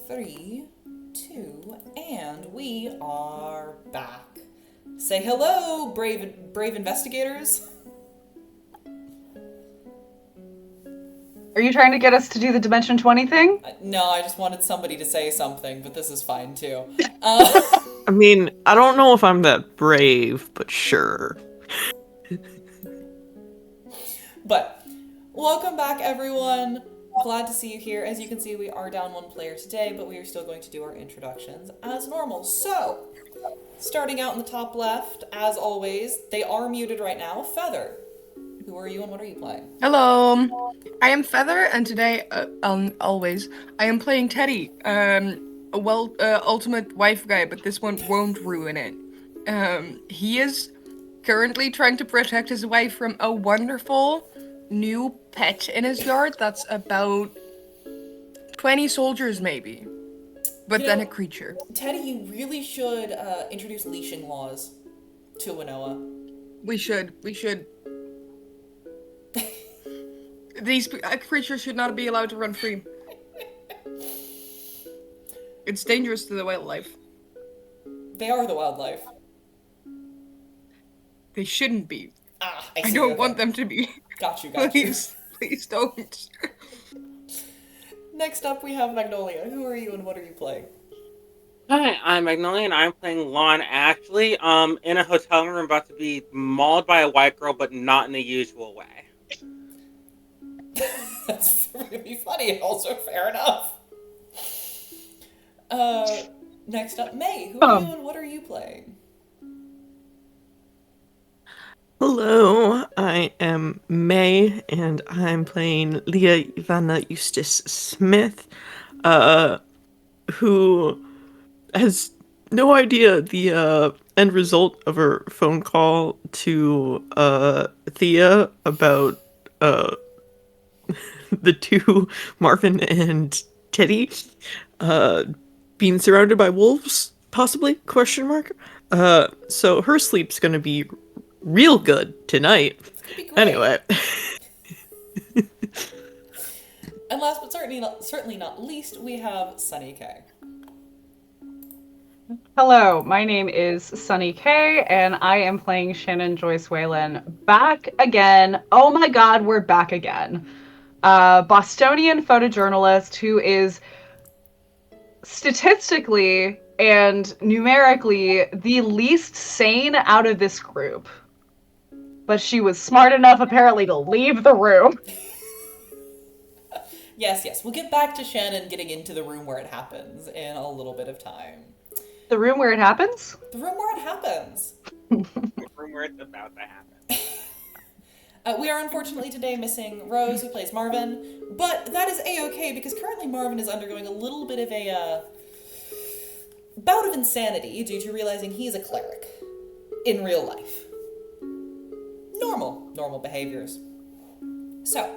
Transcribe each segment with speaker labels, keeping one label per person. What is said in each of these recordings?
Speaker 1: 3, 2, and we are back. Say hello, brave investigators.
Speaker 2: Are you trying to get us to do the Dimension 20 thing?
Speaker 1: No, I just wanted somebody to say something, but this is fine too.
Speaker 3: I mean, I don't know if I'm that brave, but sure.
Speaker 1: But welcome back, everyone. Glad to see you here. As you can see, we are down one player today, but we are still going to do our introductions as normal. So, starting out in the top left, as always, they are muted right now. Feather, who are you and what are you playing?
Speaker 4: Hello, I am Feather, and today, always, I am playing Teddy, ultimate wife guy, but this one won't ruin it. He is currently trying to protect his wife from a wonderful new pet in his yard that's about 20 soldiers, maybe, but
Speaker 1: You
Speaker 4: then
Speaker 1: know,
Speaker 4: a creature.
Speaker 1: Teddy, you really should introduce leashing laws to Winoa.
Speaker 4: We should. These creatures should not be allowed to run free. It's dangerous to the wildlife.
Speaker 1: They are the wildlife.
Speaker 4: They shouldn't be.
Speaker 1: I see.
Speaker 4: I don't
Speaker 1: Okay.
Speaker 4: want them to be.
Speaker 1: Got you.
Speaker 4: Please don't.
Speaker 1: Next up, we have Magnolia. Who are you and what are you playing?
Speaker 5: Hi, I'm Magnolia and I'm playing Lahn Ashley. In a hotel room about to be mauled by a white girl, but not in the usual way.
Speaker 1: That's really funny. Also, fair enough. Next up, May. Who are you and what are you playing?
Speaker 3: Hello, I am May, and I'm playing Lia Ivana Eustace Smith, who has no idea the end result of her phone call to Thea about the two, Marvin and Teddy, being surrounded by wolves, possibly, question mark. So her sleep's gonna be real good tonight. Anyway.
Speaker 1: And last but certainly not least, we have Sunny K.
Speaker 2: Hello, my name is Sunny K, and I am playing Shannon Joyce Wheelan. Back again. Oh my god, we're back again. Bostonian photojournalist who is statistically and numerically the least sane out of this group. But she was smart enough, apparently, to leave the room.
Speaker 1: Yes. We'll get back to Shannon getting into the room where it happens in a little bit of time.
Speaker 2: The room where it happens?
Speaker 1: The room where it happens.
Speaker 5: The room where it's about to happen.
Speaker 1: We are unfortunately today missing Rose, who plays Marvin, but that is a-okay because currently Marvin is undergoing a little bit of a bout of insanity due to realizing he's a cleric in real life. Normal behaviors. So,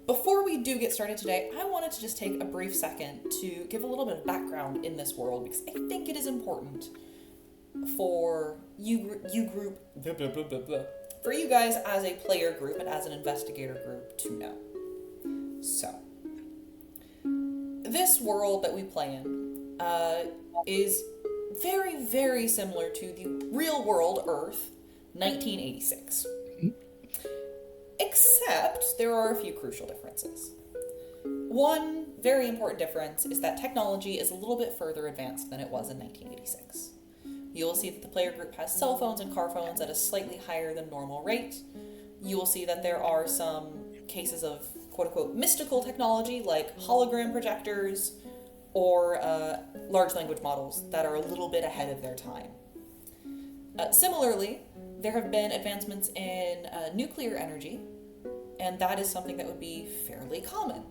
Speaker 1: before we do get started today, I wanted to just take a brief second to give a little bit of background in this world because I think it is important for you group, for you guys as a player group and as an investigator group to know. So, this world that we play in is very, very similar to the real world Earth, 1986. Except there are a few crucial differences. One very important difference is that technology is a little bit further advanced than it was in 1986. You will see that the player group has cell phones and car phones at a slightly higher than normal rate. You will see that there are some cases of quote-unquote mystical technology like hologram projectors or large language models that are a little bit ahead of their time. Similarly, there have been advancements in nuclear energy, and that is something that would be fairly common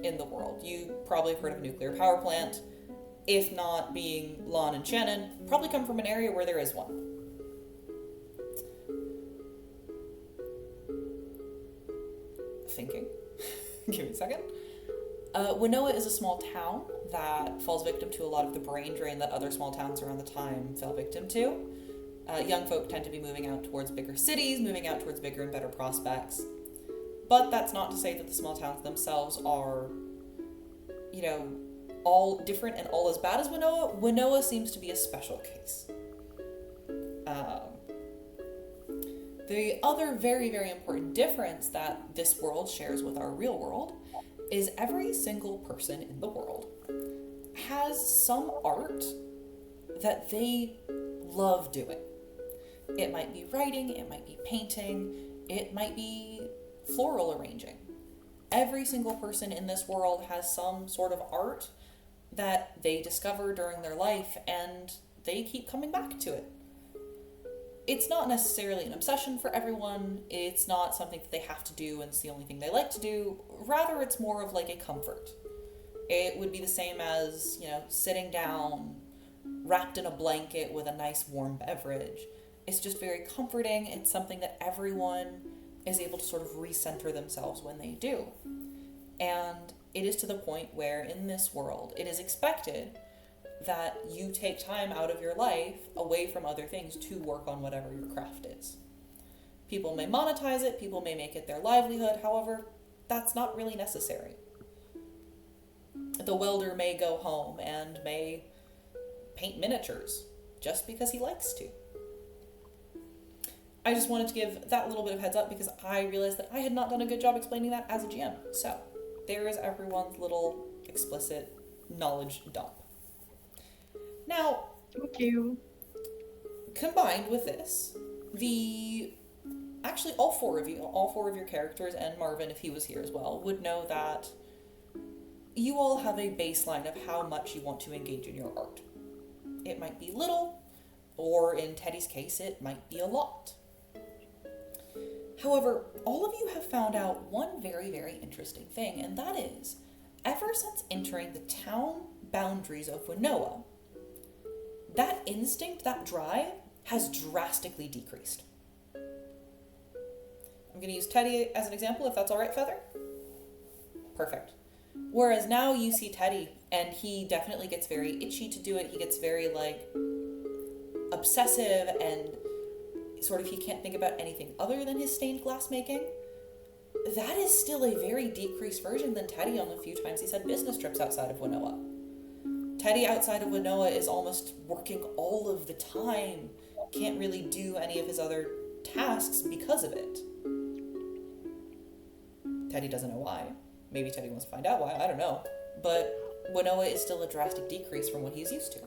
Speaker 1: in the world. You probably have heard of a nuclear power plant. If not, being Lahn and Shannon, probably come from an area where there is one. Thinking. Give me a second. Winoa is a small town that falls victim to a lot of the brain drain that other small towns around the time fell victim to. Young folk tend to be moving out towards bigger cities, moving out towards bigger and better prospects. But that's not to say that the small towns themselves are, all different and all as bad as Winoa, Winoa seems to be a special case. The other very, very important difference that this world shares with our real world is every single person in the world has some art that they love doing. It might be writing, it might be painting, it might be floral arranging. Every single person in this world has some sort of art that they discover during their life, and they keep coming back to it. It's not necessarily an obsession for everyone. It's not something that they have to do and it's the only thing they like to do. Rather, it's more of like a comfort. It would be the same as, sitting down, wrapped in a blanket with a nice warm beverage. It's just very comforting. It's something that everyone is able to sort of recenter themselves when they do. And it is to the point where in this world, it is expected that you take time out of your life away from other things to work on whatever your craft is. People may monetize it, people may make it their livelihood, however, that's not really necessary. The welder may go home and may paint miniatures just because he likes to. I just wanted to give that little bit of heads up because I realized that I had not done a good job explaining that as a GM. So, there is everyone's little explicit knowledge dump. Now,
Speaker 2: Thank you.
Speaker 1: Combined with this, actually all four of your characters, and Marvin, if he was here as well, would know that you all have a baseline of how much you want to engage in your art. It might be little, or in Teddy's case, it might be a lot. However, all of you have found out one very, very interesting thing, and that is, ever since entering the town boundaries of Winoa, that instinct, that drive, has drastically decreased. I'm going to use Teddy as an example, if that's all right, Feather? Perfect. Whereas now you see Teddy, and he definitely gets very itchy to do it. He gets very, obsessive, and sort of he can't think about anything other than his stained glass making. That is still a very decreased version than Teddy on the few times he's had business trips outside of Winoa. Teddy outside of Winoa is almost working all of the time, can't really do any of his other tasks because of it. Teddy doesn't know why. Maybe Teddy wants to find out why, I don't know. But Winoa is still a drastic decrease from what he's used to.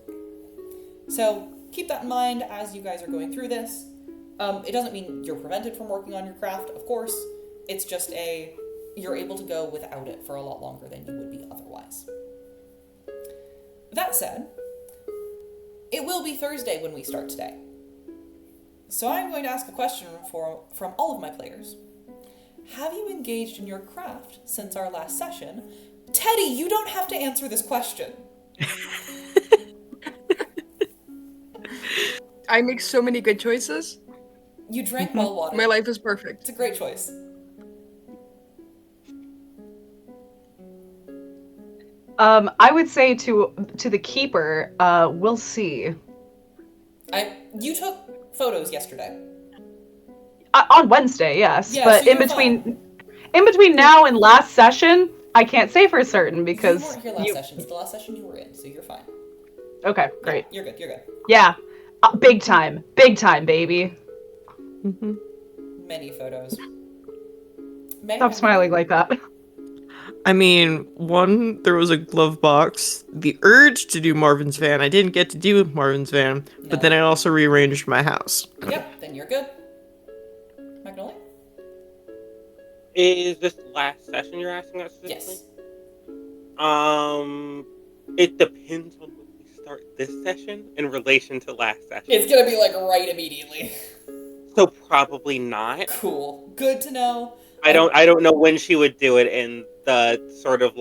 Speaker 1: So keep that in mind as you guys are going through this. It doesn't mean you're prevented from working on your craft, of course. It's just you're able to go without it for a lot longer than you would be otherwise. That said, it will be Thursday when we start today. So I'm going to ask a question from all of my players. Have you engaged in your craft since our last session? Teddy, you don't have to answer this question.
Speaker 4: I make so many good choices.
Speaker 1: You drank well water.
Speaker 4: My life is perfect.
Speaker 1: It's a great choice.
Speaker 2: I would say to the keeper, we'll see.
Speaker 1: You took photos yesterday.
Speaker 2: On Wednesday, yes,
Speaker 1: Yeah,
Speaker 2: but
Speaker 1: so
Speaker 2: in between now and last session, I can't say for certain because
Speaker 1: you weren't here last session. It's the last session you were in, so you're fine.
Speaker 2: Okay, great.
Speaker 1: You're good. You're good.
Speaker 2: Yeah, big time, baby.
Speaker 3: Mm-hmm.
Speaker 1: Many photos.
Speaker 2: Stop smiling like that.
Speaker 3: I mean, there was a glove box. The urge to do Marvin's van. I didn't get to do Marvin's van, but then I also rearranged my house.
Speaker 1: Yep, then you're good. Magnolia?
Speaker 5: Is this the last session you're asking us specifically?
Speaker 1: Yes.
Speaker 5: It depends on when we start this session in relation to last session.
Speaker 1: It's gonna be right immediately.
Speaker 5: So probably not.
Speaker 1: Cool. Good to know.
Speaker 5: I don't know when she would do it in the sort of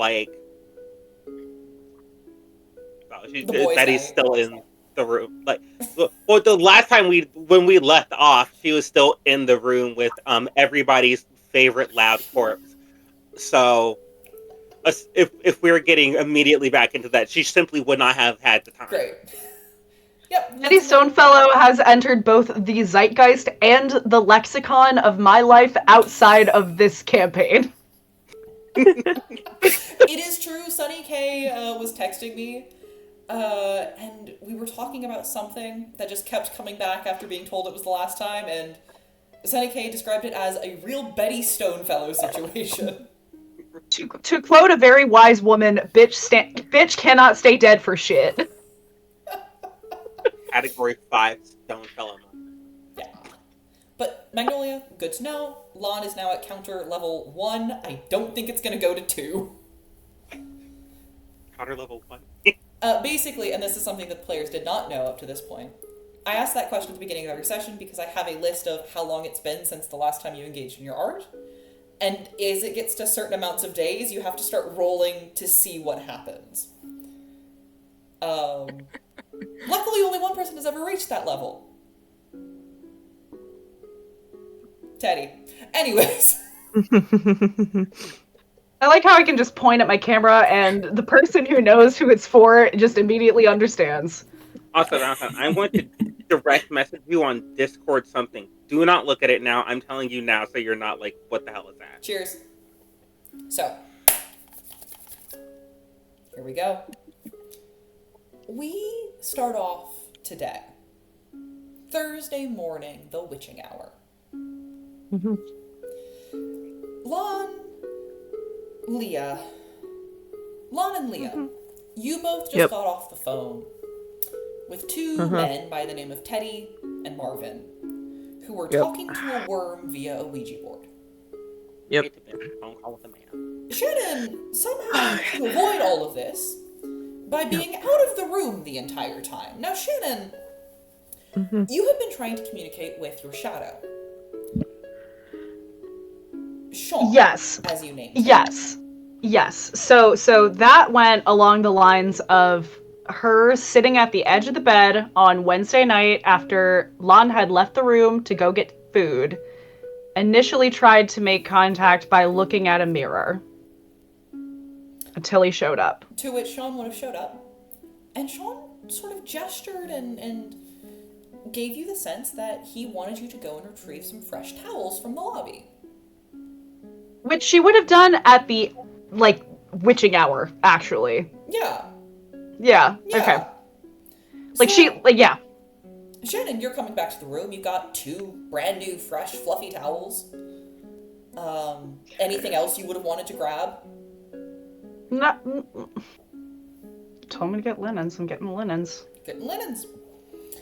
Speaker 5: Teddy's still in the room. Well, the last time when we left off, she was still in the room with everybody's favorite loud corpse. So if we were getting immediately back into that, she simply would not have had the time.
Speaker 1: Great. Yep.
Speaker 2: Teddy Stonefellow has entered both the zeitgeist and the lexicon of my life outside of this campaign.
Speaker 1: It is true. Sunny K was texting me, and we were talking about something that just kept coming back after being told it was the last time, and Sunny K described it as a real Betty Stonefellow situation.
Speaker 2: To quote a very wise woman, bitch cannot stay dead for shit.
Speaker 5: Category 5 Stonefellow.
Speaker 1: Yeah. But Magnolia, good to know. Lahn is now at counter level 1. I don't think it's going to go to 2.
Speaker 5: Counter level 1.
Speaker 1: Basically, and this is something that the players did not know up to this point, I asked that question at the beginning of every session because I have a list of how long it's been since the last time you engaged in your art. And as it gets to certain amounts of days, you have to start rolling to see what happens. Luckily, only one person has ever reached that level. Teddy. Anyways.
Speaker 2: I like how I can just point at my camera and the person who knows who it's for just immediately understands.
Speaker 5: Also, I'm going to direct message you on Discord something. Do not look at it now. I'm telling you now so you're not like, what the hell is that?
Speaker 1: Cheers. So, here we go. We start off today. Thursday morning, the witching hour.
Speaker 3: Mm-hmm.
Speaker 1: Lahn and Lia,
Speaker 3: Mm-hmm.
Speaker 1: you both just
Speaker 3: Yep.
Speaker 1: got off the phone with two men by the name of Teddy and Marvin, who were talking to a worm via a Ouija board.
Speaker 3: Yep.
Speaker 5: Phone call with a man.
Speaker 1: Shannon somehow to avoid all of this by being out of the room the entire time. Now, Shannon, you have been trying to communicate with your shadow. Sean,
Speaker 2: Yes.
Speaker 1: as you named him.
Speaker 2: Yes. So that went along the lines of her sitting at the edge of the bed on Wednesday night after Lahn had left the room to go get food. Initially tried to make contact by looking at a mirror. Until he showed up.
Speaker 1: To which Sean would have showed up. And Sean sort of gestured and gave you the sense that he wanted you to go and retrieve some fresh towels from the lobby.
Speaker 2: Which she would have done at the, witching hour, actually.
Speaker 1: Yeah.
Speaker 2: Yeah. Okay. Yeah.
Speaker 1: Shannon, you're coming back to the room. You've got 2 brand new, fresh, fluffy towels. Anything else you would have wanted to grab?
Speaker 2: Told me to get linens. I'm getting linens.
Speaker 1: Getting linens.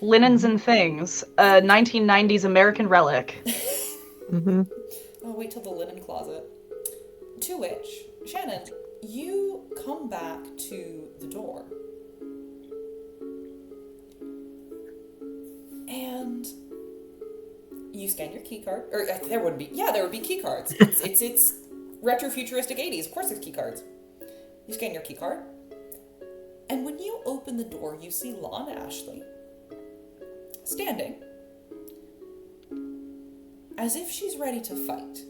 Speaker 2: Linens and things. A 1990s American relic.
Speaker 1: Oh, wait till the linen closet. To which, Shannon, you come back to the door. And you scan your key card. Or there would be key cards. It's retro-futuristic 80s. Of course there's key cards. You scan your key card. And when you open the door, you see Lahn Ashley standing as if she's ready to fight.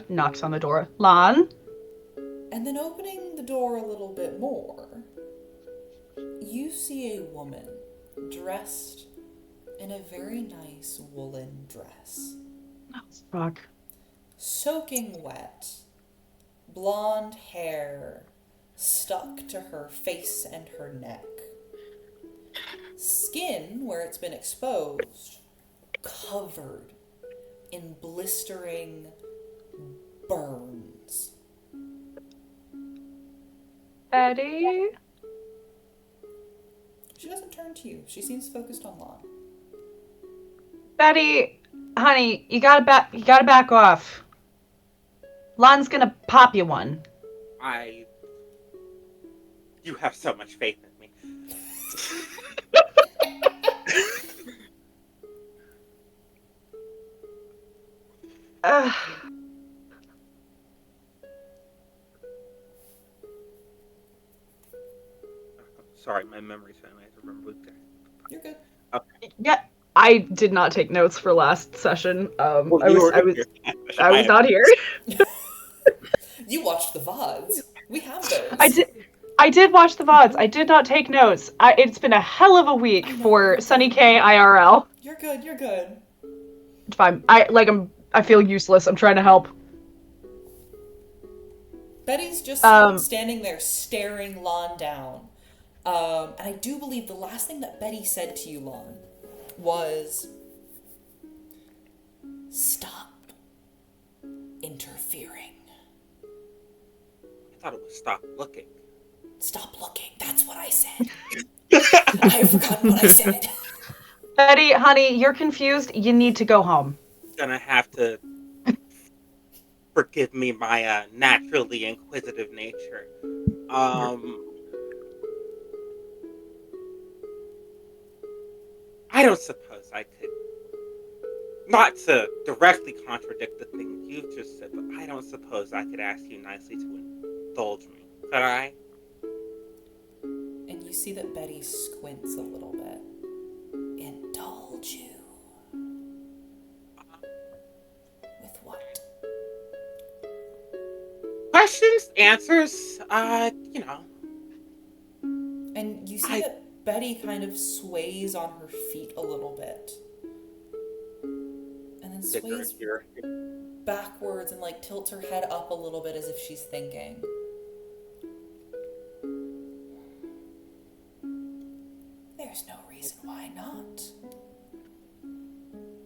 Speaker 2: Knocks on the door. Lahn?
Speaker 1: And then opening the door a little bit more, you see a woman dressed in a very nice woolen dress.
Speaker 2: Oh, fuck.
Speaker 1: Soaking wet, blonde hair stuck to her face and her neck. Skin, where it's been exposed, covered in blistering burns.
Speaker 2: Eddie?
Speaker 1: She doesn't turn to you. She seems focused on Lahn.
Speaker 2: Betty, honey, you gotta back off. Lahn's gonna pop you one.
Speaker 5: You have so much faith in me. Sorry, my memory's failing. I have to remember that.
Speaker 1: You're good.
Speaker 5: Okay.
Speaker 2: Yeah, I did not take notes for last session.
Speaker 5: Well,
Speaker 2: I was not here.
Speaker 1: You watched the VODs. We have those.
Speaker 2: I did watch the VODs. I did not take notes. It's been a hell of a week for Sunny K IRL.
Speaker 1: You're good.
Speaker 2: It's fine. I'm I feel useless. I'm trying to help.
Speaker 1: Betty's just standing there staring Lahn down. And I do believe the last thing that Betty said to you, Lahn, was, "Stop interfering."
Speaker 5: I thought it was stop looking.
Speaker 1: Stop looking. That's what I said. I've forgotten what I said.
Speaker 2: Betty, honey, you're confused. You need to go home.
Speaker 5: Gonna have to forgive me my naturally inquisitive nature. I don't suppose I could, not to directly contradict the thing you've just said, but I don't suppose I could ask you nicely to indulge me. Could I?
Speaker 1: And you see that Betty squints a little bit. Indulge you. With what?
Speaker 5: Questions, answers,
Speaker 1: And you see that Betty kind of sways on her feet a little bit. And then sways backwards and like tilts her head up a little bit as if she's thinking. There's no reason why not.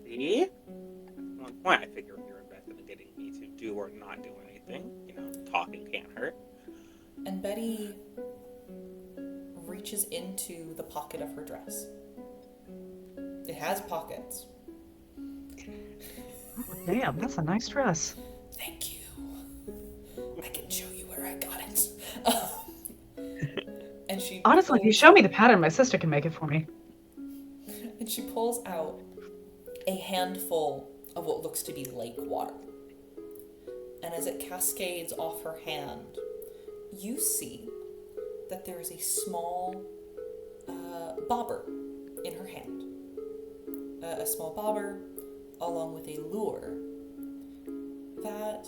Speaker 5: See? At one point I figure you're invested in getting me to do or not do anything. Talking can't hurt.
Speaker 1: And Betty reaches into the pocket of her dress. It has pockets.
Speaker 2: Damn, that's a nice dress.
Speaker 1: Thank you. I can show you where I got it. And she
Speaker 2: Honestly, if you show me the pattern, my sister can make it for me.
Speaker 1: And she pulls out a handful of what looks to be lake water. And as it cascades off her hand, you see that there is a small bobber in her hand. A small bobber along with a lure that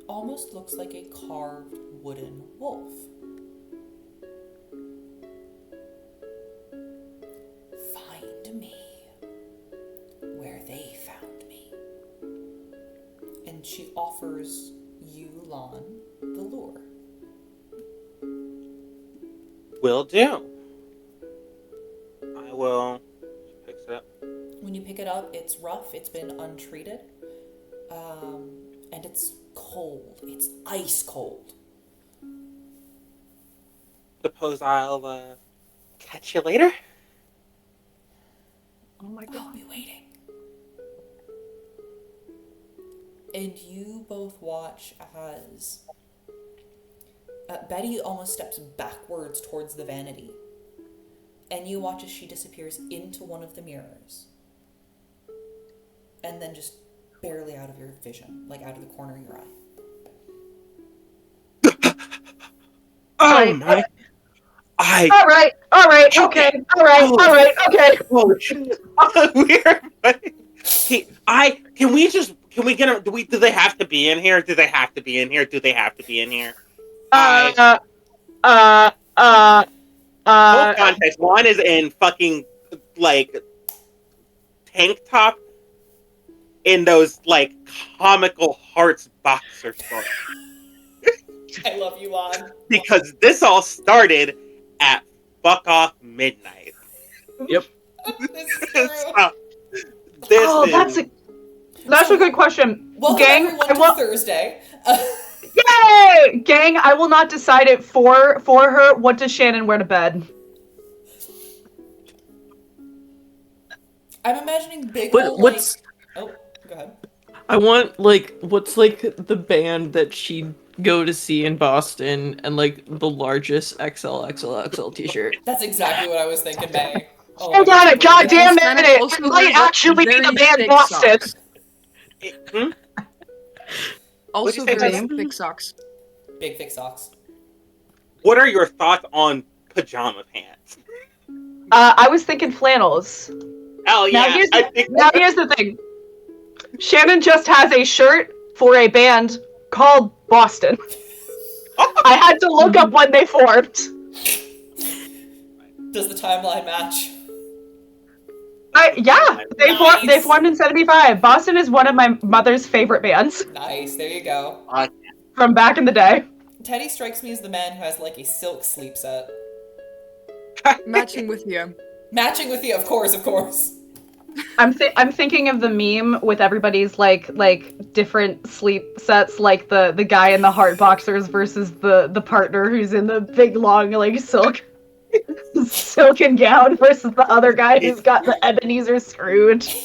Speaker 1: almost looks like a carved wooden wolf. Find me where they found me. And she offers you, Lahn, the lure.
Speaker 5: Will do. I will. She picks it up.
Speaker 1: When you pick it up, it's rough, it's been untreated, and it's cold. It's ice cold.
Speaker 5: Suppose I'll catch you later.
Speaker 2: Oh my
Speaker 1: I'll be waiting. And you both watch as Betty almost steps backwards towards the vanity. And you watch as she disappears into one of the mirrors. And then just barely out of your vision, like out of the corner of your eye.
Speaker 5: Oh my!
Speaker 2: All right, okay, okay.
Speaker 5: Holy shit! Can we get them? Do they have to be in here? Do they have to be in here? Full context. One is in fucking like tank top in those like comical hearts boxer shorts.
Speaker 1: I love you, Lahn.
Speaker 5: Because this all started at fuck off midnight.
Speaker 3: Yep.
Speaker 2: That's a good question.
Speaker 1: Welcome
Speaker 2: Gang,
Speaker 1: everyone to Thursday.
Speaker 2: Yay! Gang, I will not decide it for her. What does Shannon wear to bed?
Speaker 1: I'm imagining big
Speaker 3: But
Speaker 1: old,
Speaker 3: what's...
Speaker 1: Oh, go ahead.
Speaker 3: I want, like, what's, like, the band that she'd go to see in Boston and, like, the largest XL t-shirt.
Speaker 1: That's exactly what I was thinking, May.
Speaker 2: Oh, got it! God damn it! It might actually be the band Boston!
Speaker 4: Also, very thick socks.
Speaker 1: Big thick socks.
Speaker 5: What are your thoughts on pajama pants?
Speaker 2: I was thinking flannels.
Speaker 5: Oh yeah.
Speaker 2: Now here's the thing. Shannon just has a shirt for a band called Boston. I had to look up when they formed.
Speaker 1: Does the timeline match?
Speaker 2: They formed in 75. Boston is one of my mother's favorite bands
Speaker 1: Nice, there you go.
Speaker 2: from back in the day.
Speaker 1: Teddy strikes me as the man who has like a silk sleep set.
Speaker 4: Matching with you.
Speaker 1: Matching with you, of course.
Speaker 2: I'm thinking of the meme with everybody's like different sleep sets, like the guy in the heart boxers versus the partner who's in the big long like silken gown versus the other guy who's got the Ebenezer Scrooge.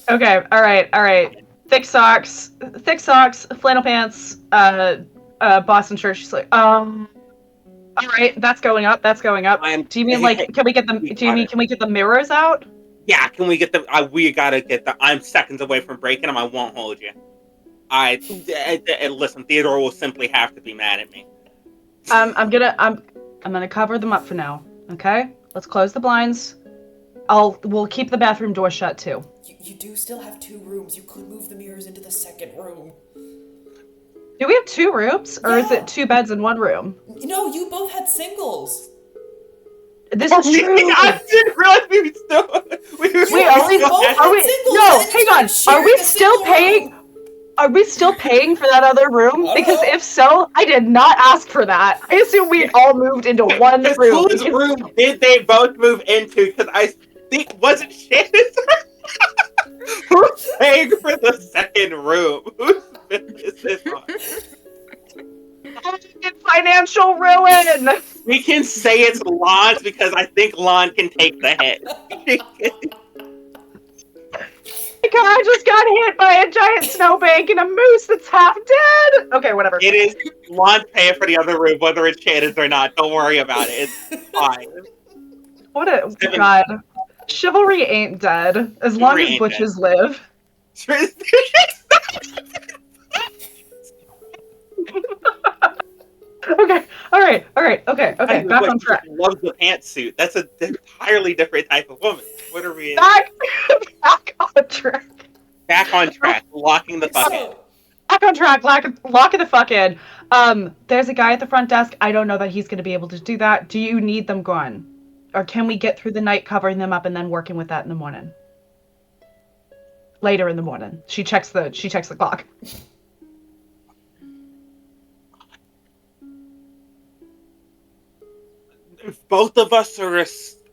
Speaker 2: Okay, all right. Thick socks, flannel pants, Boston shirt. She's like, all right, that's going up. Do you mean like can we get the mirrors out?
Speaker 5: Yeah, can we get them? We gotta get them. I'm seconds away from breaking them. I won't hold you. Listen, Theodore will simply have to be mad at me.
Speaker 2: I'm gonna cover them up for now. Okay, let's close the blinds. We'll keep the bathroom door shut too.
Speaker 1: You do still have 2 rooms. You could move the mirrors into the second room.
Speaker 2: Do we have 2 rooms, or is
Speaker 1: Yeah.
Speaker 2: it 2 beds in 1 room?
Speaker 1: No, you both had singles.
Speaker 2: This is true.
Speaker 5: I didn't realize we were still.
Speaker 2: Wait, are we? No, hang on. Are we still paying? Are we still paying for that other room? Because if so, I did not ask for that. I assume we all moved into one room.
Speaker 5: Whose room did they both move into? Because I think wasn't Shannon's room. Who's paying for the second room? Whose business is this on?
Speaker 2: Financial ruin.
Speaker 5: We can say it's Lahn's because I think Lahn can take the hit.
Speaker 2: I just got hit by a giant snowbank and a moose that's half dead. Okay, whatever.
Speaker 5: It is Lahn's paying for the other room, whether it's Shannon's or not. Don't worry about it. It's fine.
Speaker 2: What a god. Chivalry ain't dead as long as butches live. Okay. All right. Okay. Back on track.
Speaker 5: Loves the pantsuit. That's an entirely different type of woman. What are we?
Speaker 2: Back on track.
Speaker 5: Back on track. Locking the fuck in.
Speaker 2: Back on track. Locking the fuck in. There's a guy at the front desk. I don't know that he's going to be able to do that. Do you need them gone? Or can we get through the night covering them up and then working with that in the morning? Later in the morning. She checks the clock.
Speaker 5: If both of us are,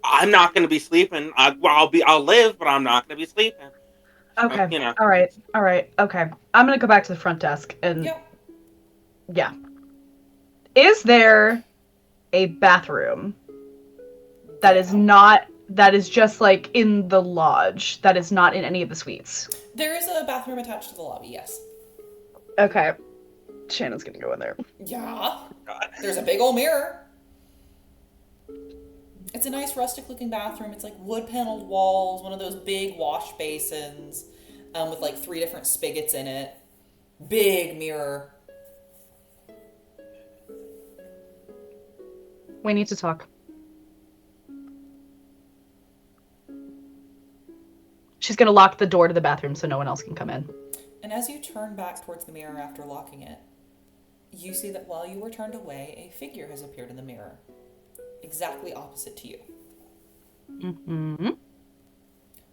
Speaker 5: I'm not going to be sleeping. I'll live, but I'm not going to be sleeping.
Speaker 2: Okay.
Speaker 5: You know.
Speaker 2: All right. Okay. I'm going to go back to the front desk and yeah. Is there a bathroom that is just like in the lodge, that is not in any of the suites?
Speaker 1: There is a bathroom attached to the lobby, yes.
Speaker 2: Okay. Shannon's going to go in there.
Speaker 1: Yeah. There's a big old mirror. It's a nice rustic looking bathroom. It's like wood paneled walls, one of those big wash basins with like 3 different spigots in it. Big mirror.
Speaker 2: We need to talk. She's going to lock the door to the bathroom so no one else can come in.
Speaker 1: And as you turn back towards the mirror after locking it, you see that while you were turned away, a figure has appeared in the mirror. Exactly opposite to you.
Speaker 2: Mm-hmm.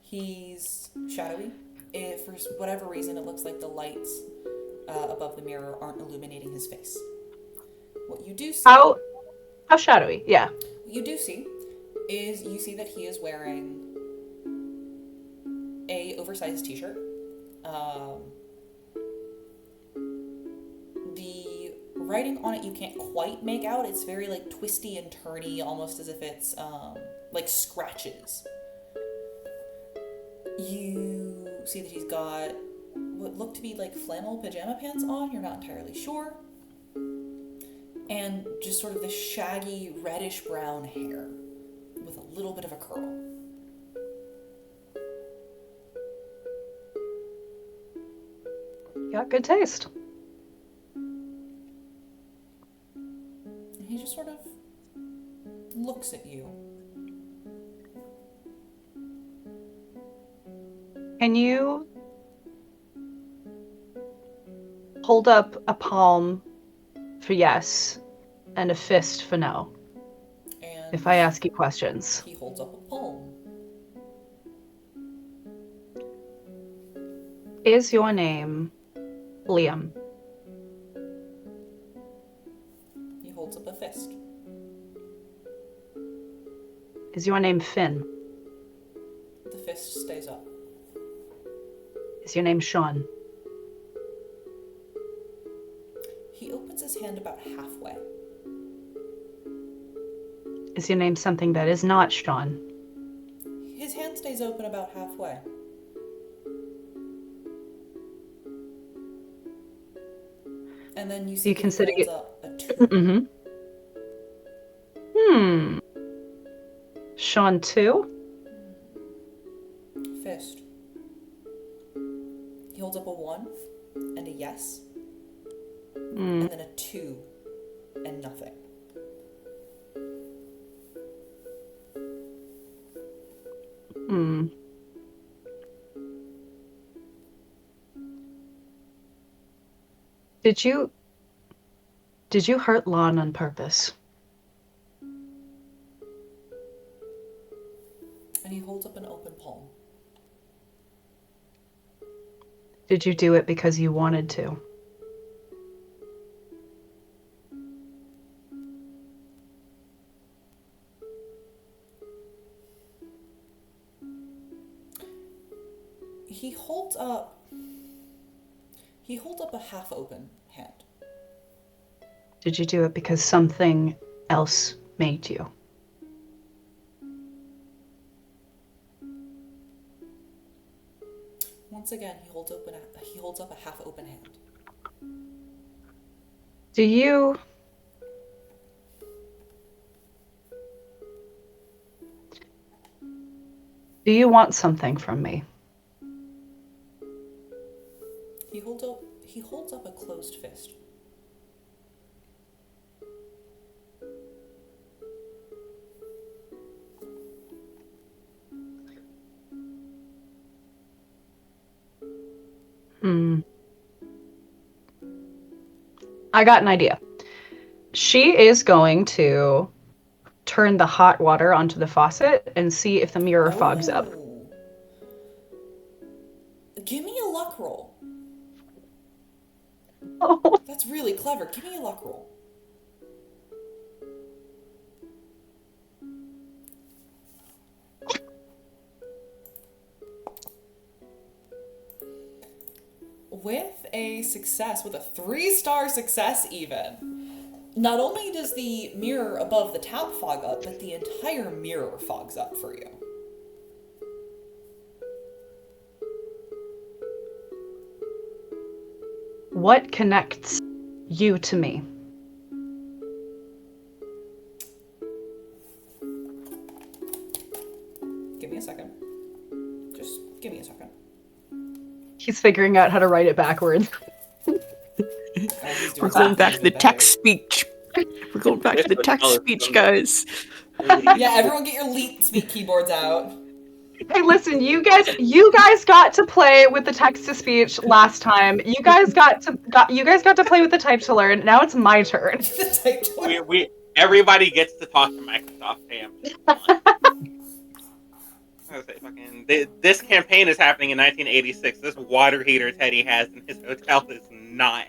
Speaker 1: He's shadowy. If for whatever reason it looks like the lights above the mirror aren't illuminating his face. What you do see...
Speaker 2: How shadowy? Yeah.
Speaker 1: What you do see is you see that he is wearing a oversized t-shirt. The writing on it you can't quite make out. It's very like twisty and turny, almost as if it's like scratches. You see that he's got what look to be like flannel pajama pants on. You're not entirely sure. And just sort of this shaggy reddish brown hair with a little bit of a curl.
Speaker 2: Got good taste.
Speaker 1: And he just sort of looks at you.
Speaker 2: Can you hold up a palm for yes and a fist for no?
Speaker 1: And
Speaker 2: if I ask you questions.
Speaker 1: He holds up a palm.
Speaker 2: Is your name Liam?
Speaker 1: He holds up a fist.
Speaker 2: Is your name Finn?
Speaker 1: The fist stays up.
Speaker 2: Is your name Sean?
Speaker 1: He opens his hand about halfway.
Speaker 2: Is your name something that is not Sean?
Speaker 1: His hand stays open about halfway. And then you see
Speaker 2: You
Speaker 1: that
Speaker 2: consider
Speaker 1: he holds
Speaker 2: it-
Speaker 1: up a 2.
Speaker 2: Sean 2?
Speaker 1: Fist. He holds up a 1 and a yes. And then a 2 and nothing.
Speaker 2: Did you hurt Lahn on purpose?
Speaker 1: And he holds up an open palm.
Speaker 2: Did you do it because you wanted to?
Speaker 1: He holds up a half open hand.
Speaker 2: Did you do it because something else made you?
Speaker 1: Once again, he holds up a half open hand.
Speaker 2: Do you want something from me?
Speaker 1: He holds up a closed fist.
Speaker 2: I got an idea. She is going to turn the hot water onto the faucet and see if the mirror fogs up.
Speaker 1: Oh. Give me a luck roll.
Speaker 2: Oh.
Speaker 1: That's really clever. Give me a luck roll. With a success, with a 3-star success even, not only does the mirror above the tap fog up, but the entire mirror fogs up for you.
Speaker 2: What connects you to me?
Speaker 1: Give me a second. Just give me a second.
Speaker 2: He's figuring out how to write it backwards.
Speaker 3: We're going back to the text speech. We're going back to the text speech, guys.
Speaker 1: Yeah, everyone get your Leet Speak keyboards out.
Speaker 2: Hey, listen, you guys got to play with the text to speech last time. You guys got to play with the type to learn. Now it's my turn.
Speaker 1: The type to learn.
Speaker 5: Everybody gets to talk to Microsoft. Damn. I was say, fucking, this campaign is happening in 1986. This water heater Teddy has in his hotel is not.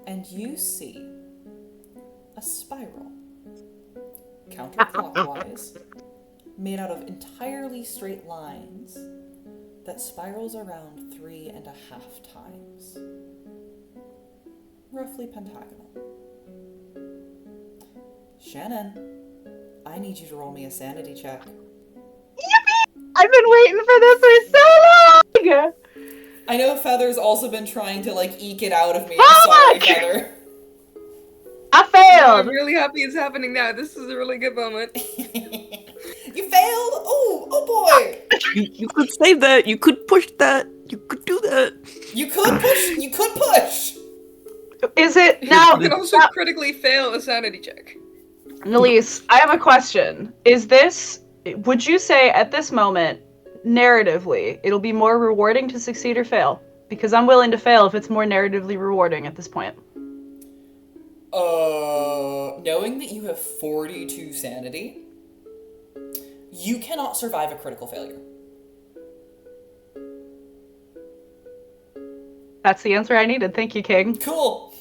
Speaker 1: And you see a spiral, counterclockwise, made out of entirely straight lines that spirals around 3.5 times. Roughly pentagonal. Shannon, I need you to roll me a sanity check.
Speaker 2: I've been waiting for this for so long!
Speaker 1: I know Feather's also been trying to, eke it out of me. I'm sorry, Feather.
Speaker 2: I
Speaker 4: I'm
Speaker 2: failed!
Speaker 4: really happy it's happening now. This is a really good moment.
Speaker 1: You failed? Oh boy!
Speaker 3: You could save that. You could push that. You could do that.
Speaker 1: You could push! You could push!
Speaker 2: Is it now?
Speaker 4: You can also critically fail a sanity check.
Speaker 2: Nalise, I have a question. Would you say at this moment, narratively, it'll be more rewarding to succeed or fail? Because I'm willing to fail if it's more narratively rewarding at this point.
Speaker 1: Knowing that you have 42 sanity, you cannot survive a critical failure.
Speaker 2: That's the answer I needed. Thank you, King.
Speaker 1: Cool.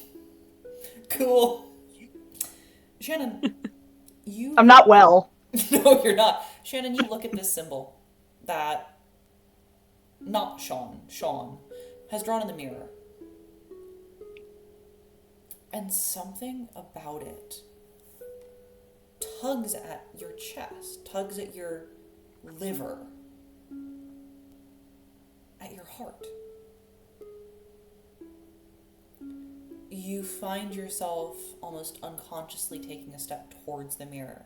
Speaker 1: Shannon, you...
Speaker 2: I'm not well.
Speaker 1: No, you're not. Shannon, you look at this symbol that not Sean has drawn in the mirror. And something about it tugs at your chest, tugs at your liver, at your heart. You find yourself almost unconsciously taking a step towards the mirror,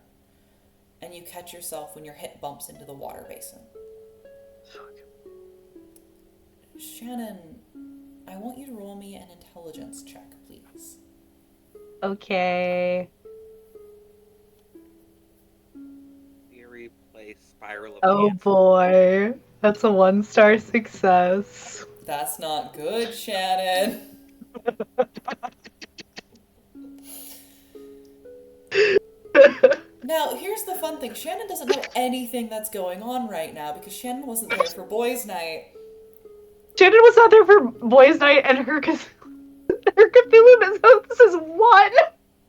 Speaker 1: and you catch yourself when your hip bumps into the water basin. Shannon, I want you to roll me an intelligence check, please.
Speaker 2: Okay.
Speaker 5: Theory play spiral of
Speaker 2: Oh
Speaker 5: Dance.
Speaker 2: boy. That's a 1-star success.
Speaker 1: That's not good, Shannon. Now, here's the fun thing. Shannon doesn't know anything that's going on right now because Shannon wasn't there for boys' night.
Speaker 2: Shannon was out there for boys' night, and her Cthulhu Mythos is 1.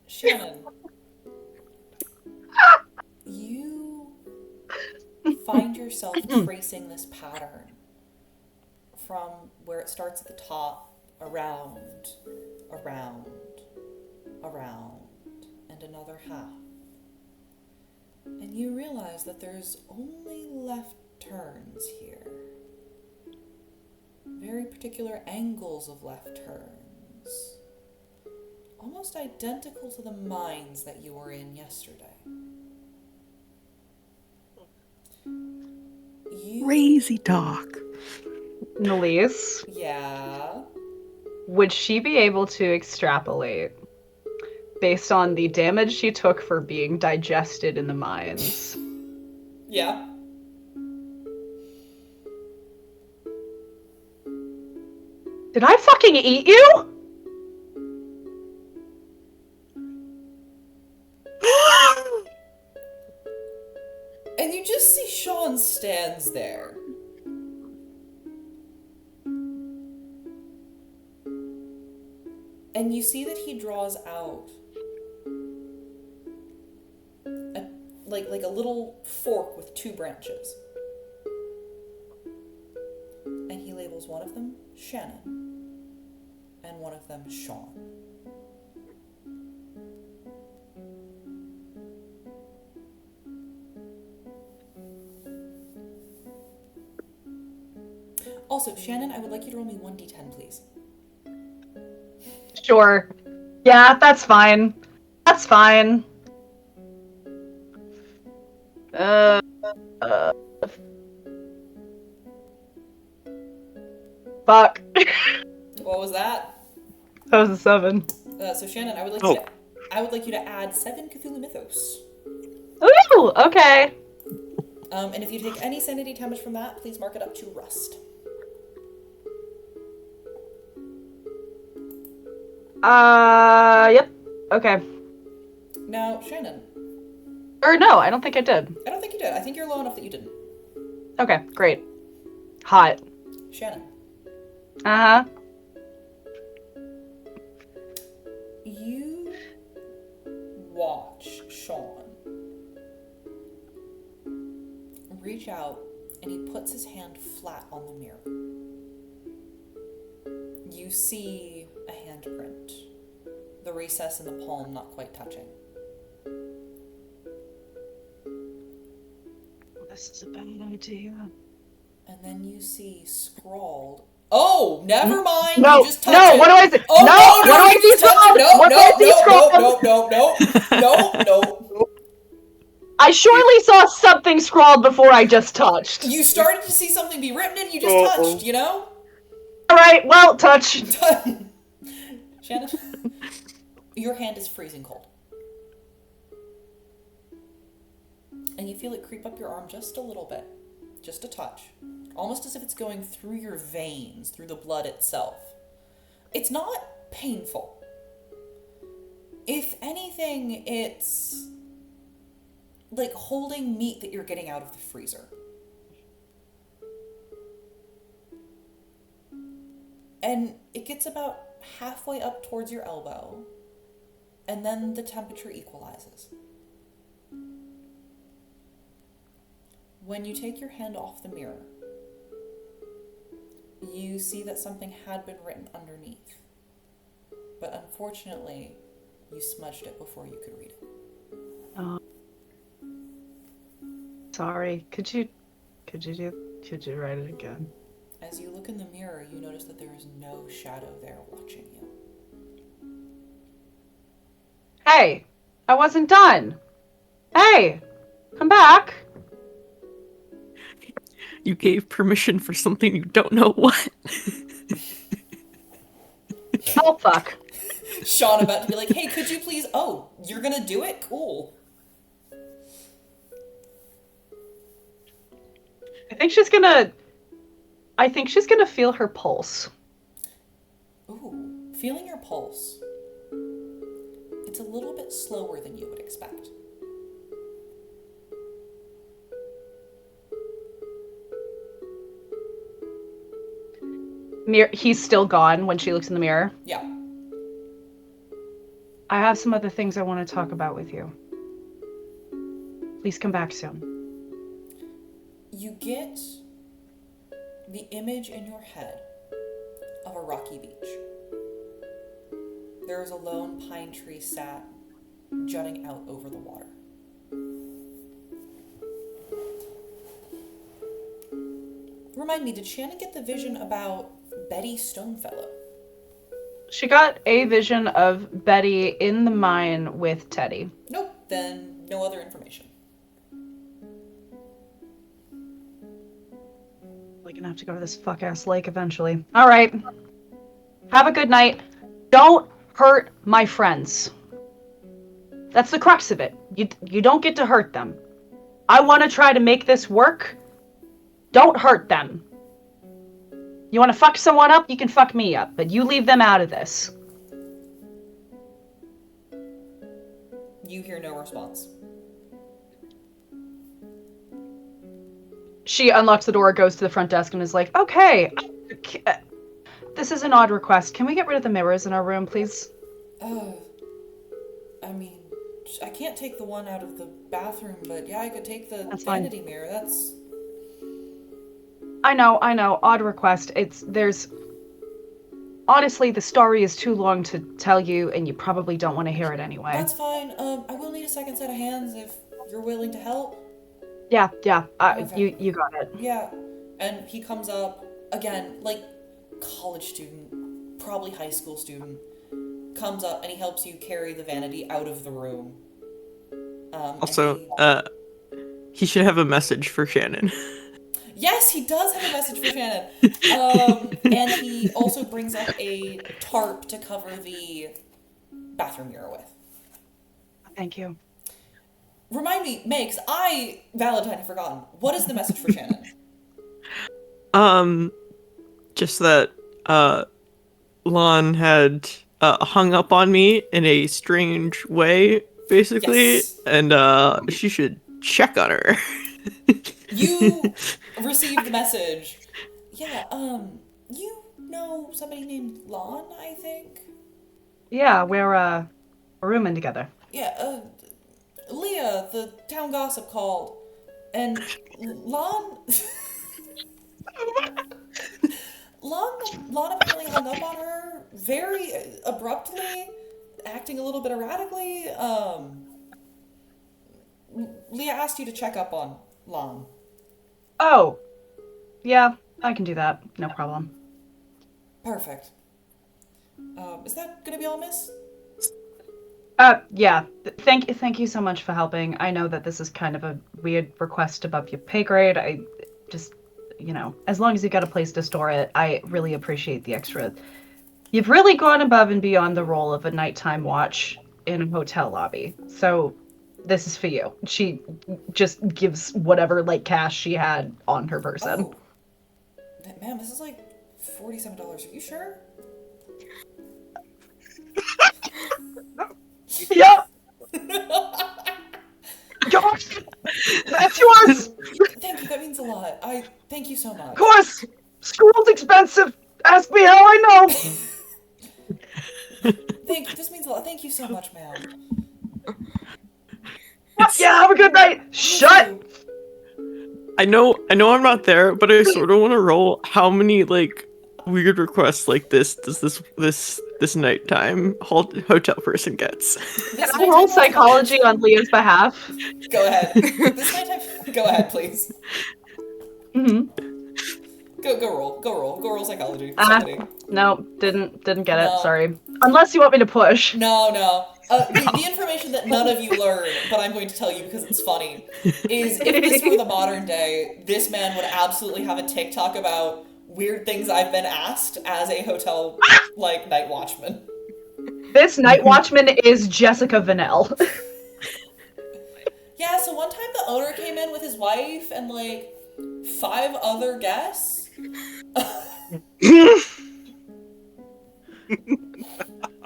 Speaker 1: Shannon, you find yourself tracing this pattern from where it starts at the top, around, and another half. And you realize that there's only left turns here. Very particular angles of left turns. Almost identical to the mines that you were in yesterday.
Speaker 3: Crazy talk.
Speaker 2: Nalise,
Speaker 1: Yeah.
Speaker 2: would she be able to extrapolate based on the damage she took for being digested in the mines?
Speaker 1: Yeah.
Speaker 2: Did I fucking eat you?
Speaker 1: And you just see Sean stands there. And you see that he draws out like a little fork with 2 branches. And he labels one of them Shannon and one of them Sean. Also, Shannon, I would like you to roll me 1d10, please.
Speaker 2: Sure. Yeah, that's fine. That's fine. Fuck.
Speaker 1: What was that?
Speaker 2: That was a 7.
Speaker 1: So Shannon, I would like you to add 7 Cthulhu Mythos.
Speaker 2: Ooh, okay.
Speaker 1: And if you take any sanity damage from that, please mark it up to rust.
Speaker 2: Yep. Okay.
Speaker 1: Now, Shannon,
Speaker 2: Or no, I don't think I did.
Speaker 1: I don't think you did. I think you're low enough that you didn't.
Speaker 2: Okay, great. Hot.
Speaker 1: Shannon,
Speaker 2: Uh-huh.
Speaker 1: you watch Sean reach out and he puts his hand flat on the mirror. You see a handprint, the recess in the palm not quite touching.
Speaker 2: This is a bad idea.
Speaker 1: And then you see scrawled. Oh, never mind.
Speaker 2: No,
Speaker 1: you just touch
Speaker 2: no,
Speaker 1: it.
Speaker 2: what do I say?
Speaker 1: Oh,
Speaker 2: No, what do I
Speaker 1: you
Speaker 2: see
Speaker 1: just touch
Speaker 2: scrawled?
Speaker 1: it. No,
Speaker 2: What do I see scrawled?
Speaker 1: no.
Speaker 2: I surely saw something scrawled before I just touched.
Speaker 1: You started to see something be written and you just touched, you know?
Speaker 2: Alright, well, touch.
Speaker 1: Shannon, your hand is freezing cold. And you feel it creep up your arm just a little bit. Just a touch. Almost as if it's going through your veins, through the blood itself. It's not painful. If anything, it's like holding meat that you're getting out of the freezer. And it gets about halfway up towards your elbow, and then the temperature equalizes. When you take your hand off the mirror, you see that something had been written underneath. But unfortunately, you smudged it before you could read it.
Speaker 2: Oh. Sorry. Could you write it again?
Speaker 1: As you look in the mirror, you notice that there is no shadow there watching you.
Speaker 2: Hey! I wasn't done! Hey! Come back!
Speaker 3: You gave permission for something you don't know what.
Speaker 2: Oh, fuck.
Speaker 1: Sean about to be like, hey, could you please... Oh, you're gonna do it? Cool.
Speaker 2: I think she's gonna feel her pulse.
Speaker 1: Ooh, feeling your pulse. It's a little bit slower than you would expect.
Speaker 2: He's still gone when she looks in the mirror.
Speaker 1: Yeah.
Speaker 2: I have some other things I want to talk about with you. Please come back soon.
Speaker 1: You get the image in your head of a rocky beach. There is a lone pine tree sat jutting out over the water. Remind me, did Shannon get the vision about Betty Stonefellow?
Speaker 2: She got a vision of Betty in the mine with Teddy.
Speaker 1: Nope, then no other information.
Speaker 2: We're gonna have to go to this fuck-ass lake eventually. Alright. Have a good night. Don't hurt my friends. That's the crux of it. You don't get to hurt them. I want to try to make this work. Don't hurt them. You want to fuck someone up, you can fuck me up, but you leave them out of this.
Speaker 1: You hear no response.
Speaker 2: She unlocks the door, goes to the front desk, and is like, okay, this is an odd request. Can we get rid of the mirrors in our room, please?
Speaker 1: I mean, I can't take the one out of the bathroom, but yeah, I could take the
Speaker 2: That's fine.
Speaker 1: vanity mirror. That's...
Speaker 2: I know, odd request. Honestly, the story is too long to tell you, and you probably don't want to hear it anyway.
Speaker 1: That's fine. I will need a second set of hands if you're willing to help.
Speaker 2: Yeah,
Speaker 1: Okay.
Speaker 2: you got it.
Speaker 1: Yeah. And he comes up, again, like, college student, probably high school student, comes up and he helps you carry the vanity out of the room.
Speaker 3: Also, he should have a message for Shannon.
Speaker 1: Yes, he does have a message for Shannon. And he also brings up a tarp to cover the bathroom mirror with.
Speaker 2: Thank you.
Speaker 1: Remind me, Megs, Valentine, had forgotten. What is the message for Shannon?
Speaker 3: Just that, Lahn had, hung up on me in a strange way, basically,
Speaker 1: Yes.
Speaker 3: and, she should check on her.
Speaker 1: You received the message. Yeah, you know somebody named Lahn, I think?
Speaker 2: Yeah, we're rooming together.
Speaker 1: Yeah, Lia, the town gossip, called. And Lahn... Lahn apparently hung up on her very abruptly, acting a little bit erratically. Lia asked you to check up on Lahn.
Speaker 2: Oh, yeah, I can do that. No problem.
Speaker 1: Perfect. Is that gonna be all, miss?
Speaker 2: Yeah. Thank you so much for helping. I know that this is kind of a weird request above your pay grade. I just, as long as you got a place to store it, I really appreciate the extra. You've really gone above and beyond the role of a nighttime watch in a hotel lobby. So this is for you. She just gives whatever, cash she had on her person.
Speaker 1: Oh. Ma'am, this is like $47. Are you sure?
Speaker 2: Yep. Gosh, that's yours.
Speaker 1: Thank you, that means a lot. Thank you so much.
Speaker 2: Of course, school's expensive. Ask me how I know.
Speaker 1: Thank you, this means a lot. Thank you so much, ma'am.
Speaker 2: Yeah, have a good night. Shut.
Speaker 3: I know I'm not there, but I sort of want to roll how many like weird requests like this does this nighttime hotel person gets.
Speaker 2: Can I roll psychology on Leah's behalf?
Speaker 1: Go ahead. This nighttime. Go ahead, please. Go roll psychology. Somebody.
Speaker 2: No, didn't get it.
Speaker 1: No.
Speaker 2: Sorry. Unless you want me to push.
Speaker 1: No. The information that none of you learn, but I'm going to tell you because it's funny, is if this were the modern day, this man would absolutely have a TikTok about weird things I've been asked as a hotel like night watchman.
Speaker 2: This night watchman is Jessica Vanell.
Speaker 1: Yeah, so one time the owner came in with his wife and like 5 other guests.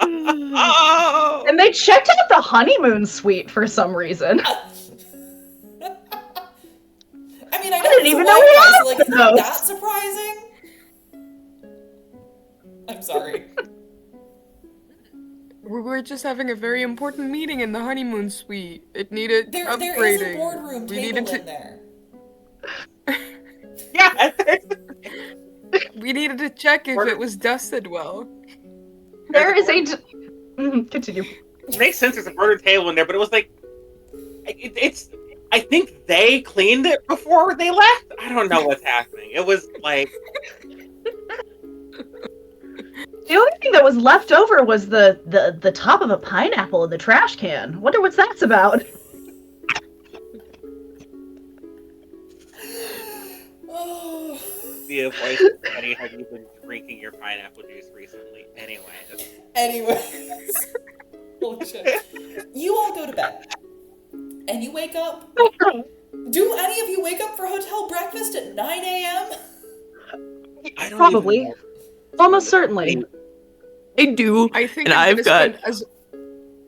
Speaker 5: Oh!
Speaker 2: And they checked out the honeymoon suite for some reason.
Speaker 1: I mean, I know
Speaker 2: didn't
Speaker 1: he's
Speaker 2: even
Speaker 1: a
Speaker 2: know
Speaker 1: white
Speaker 2: we
Speaker 1: guy,
Speaker 2: had
Speaker 1: so like, it's not
Speaker 2: those.
Speaker 1: that surprising. I'm sorry.
Speaker 4: We were just having a very important meeting in the honeymoon suite. It needed
Speaker 1: There
Speaker 4: upgrading.
Speaker 1: is a boardroom
Speaker 4: We
Speaker 1: table
Speaker 4: needed
Speaker 1: in
Speaker 4: to.
Speaker 1: there.
Speaker 5: Yeah,
Speaker 4: We needed to check if it was dusted well.
Speaker 2: There is a... Continue.
Speaker 5: it makes sense. There's a murder table in there, but it was like, it's. I think they cleaned it before they left. I don't know what's happening. It was like,
Speaker 2: The only thing that was left over was the top of a pineapple in the trash can. Wonder what that's about.
Speaker 1: Oh.
Speaker 5: the voice is funny. Have you been drinking your pineapple juice recently?
Speaker 1: Anyways. Holy shit. You all go to bed. And you wake up. Do any of you wake up for hotel breakfast at 9 a.m.?
Speaker 5: I don't
Speaker 2: Probably.
Speaker 5: even know.
Speaker 2: Almost certainly.
Speaker 3: I do,
Speaker 4: I think
Speaker 3: and
Speaker 4: I'm
Speaker 3: I've
Speaker 4: gonna
Speaker 3: got
Speaker 4: spend as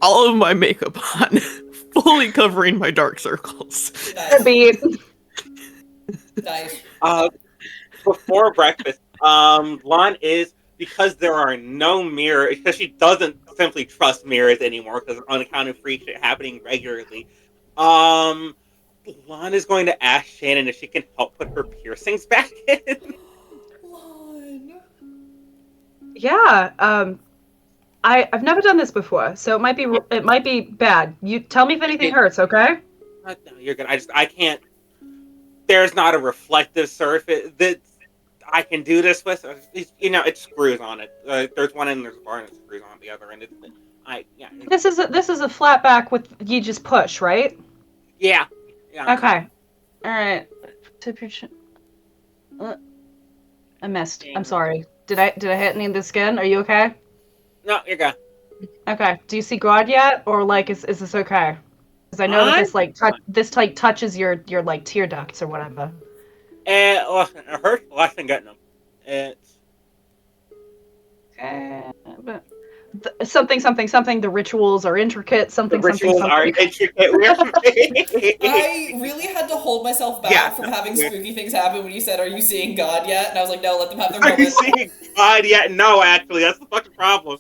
Speaker 3: all of my makeup on, fully covering my dark circles.
Speaker 2: Could be.
Speaker 1: Nice.
Speaker 5: Before breakfast, Lahn is, because there are no mirrors, because she doesn't simply trust mirrors anymore because of unaccounted freak shit happening regularly. Lahn is going to ask Shannon if she can help put her piercings back in.
Speaker 1: Lon.
Speaker 2: Yeah. I've never done this before, so it might be bad. You tell me if anything hurts, okay?
Speaker 5: No, you're good. I can't. There's not a reflective surface that I can do this with. It screws on it. There's one end, there's a bar, and it screws on the other end.
Speaker 2: This is a flat back with you just push, right?
Speaker 5: Yeah.
Speaker 2: Okay. All right. Tip your chin. I missed. I'm sorry. Did I hit any of the skin? Are you okay?
Speaker 5: No, you're good.
Speaker 2: Okay. Do you see God yet, or like is this okay? Because I know that this touches your like tear ducts or whatever.
Speaker 5: Listen, it hurts less than getting them. It's
Speaker 2: But something. The rituals are intricate.
Speaker 5: the rituals are intricate.
Speaker 1: I really had to hold myself back from having spooky things happen when you said, "Are you seeing God yet?" And I was like, "No, let them have their
Speaker 5: Are you
Speaker 1: moment."
Speaker 5: seeing God yet? No, actually, that's the fucking problem.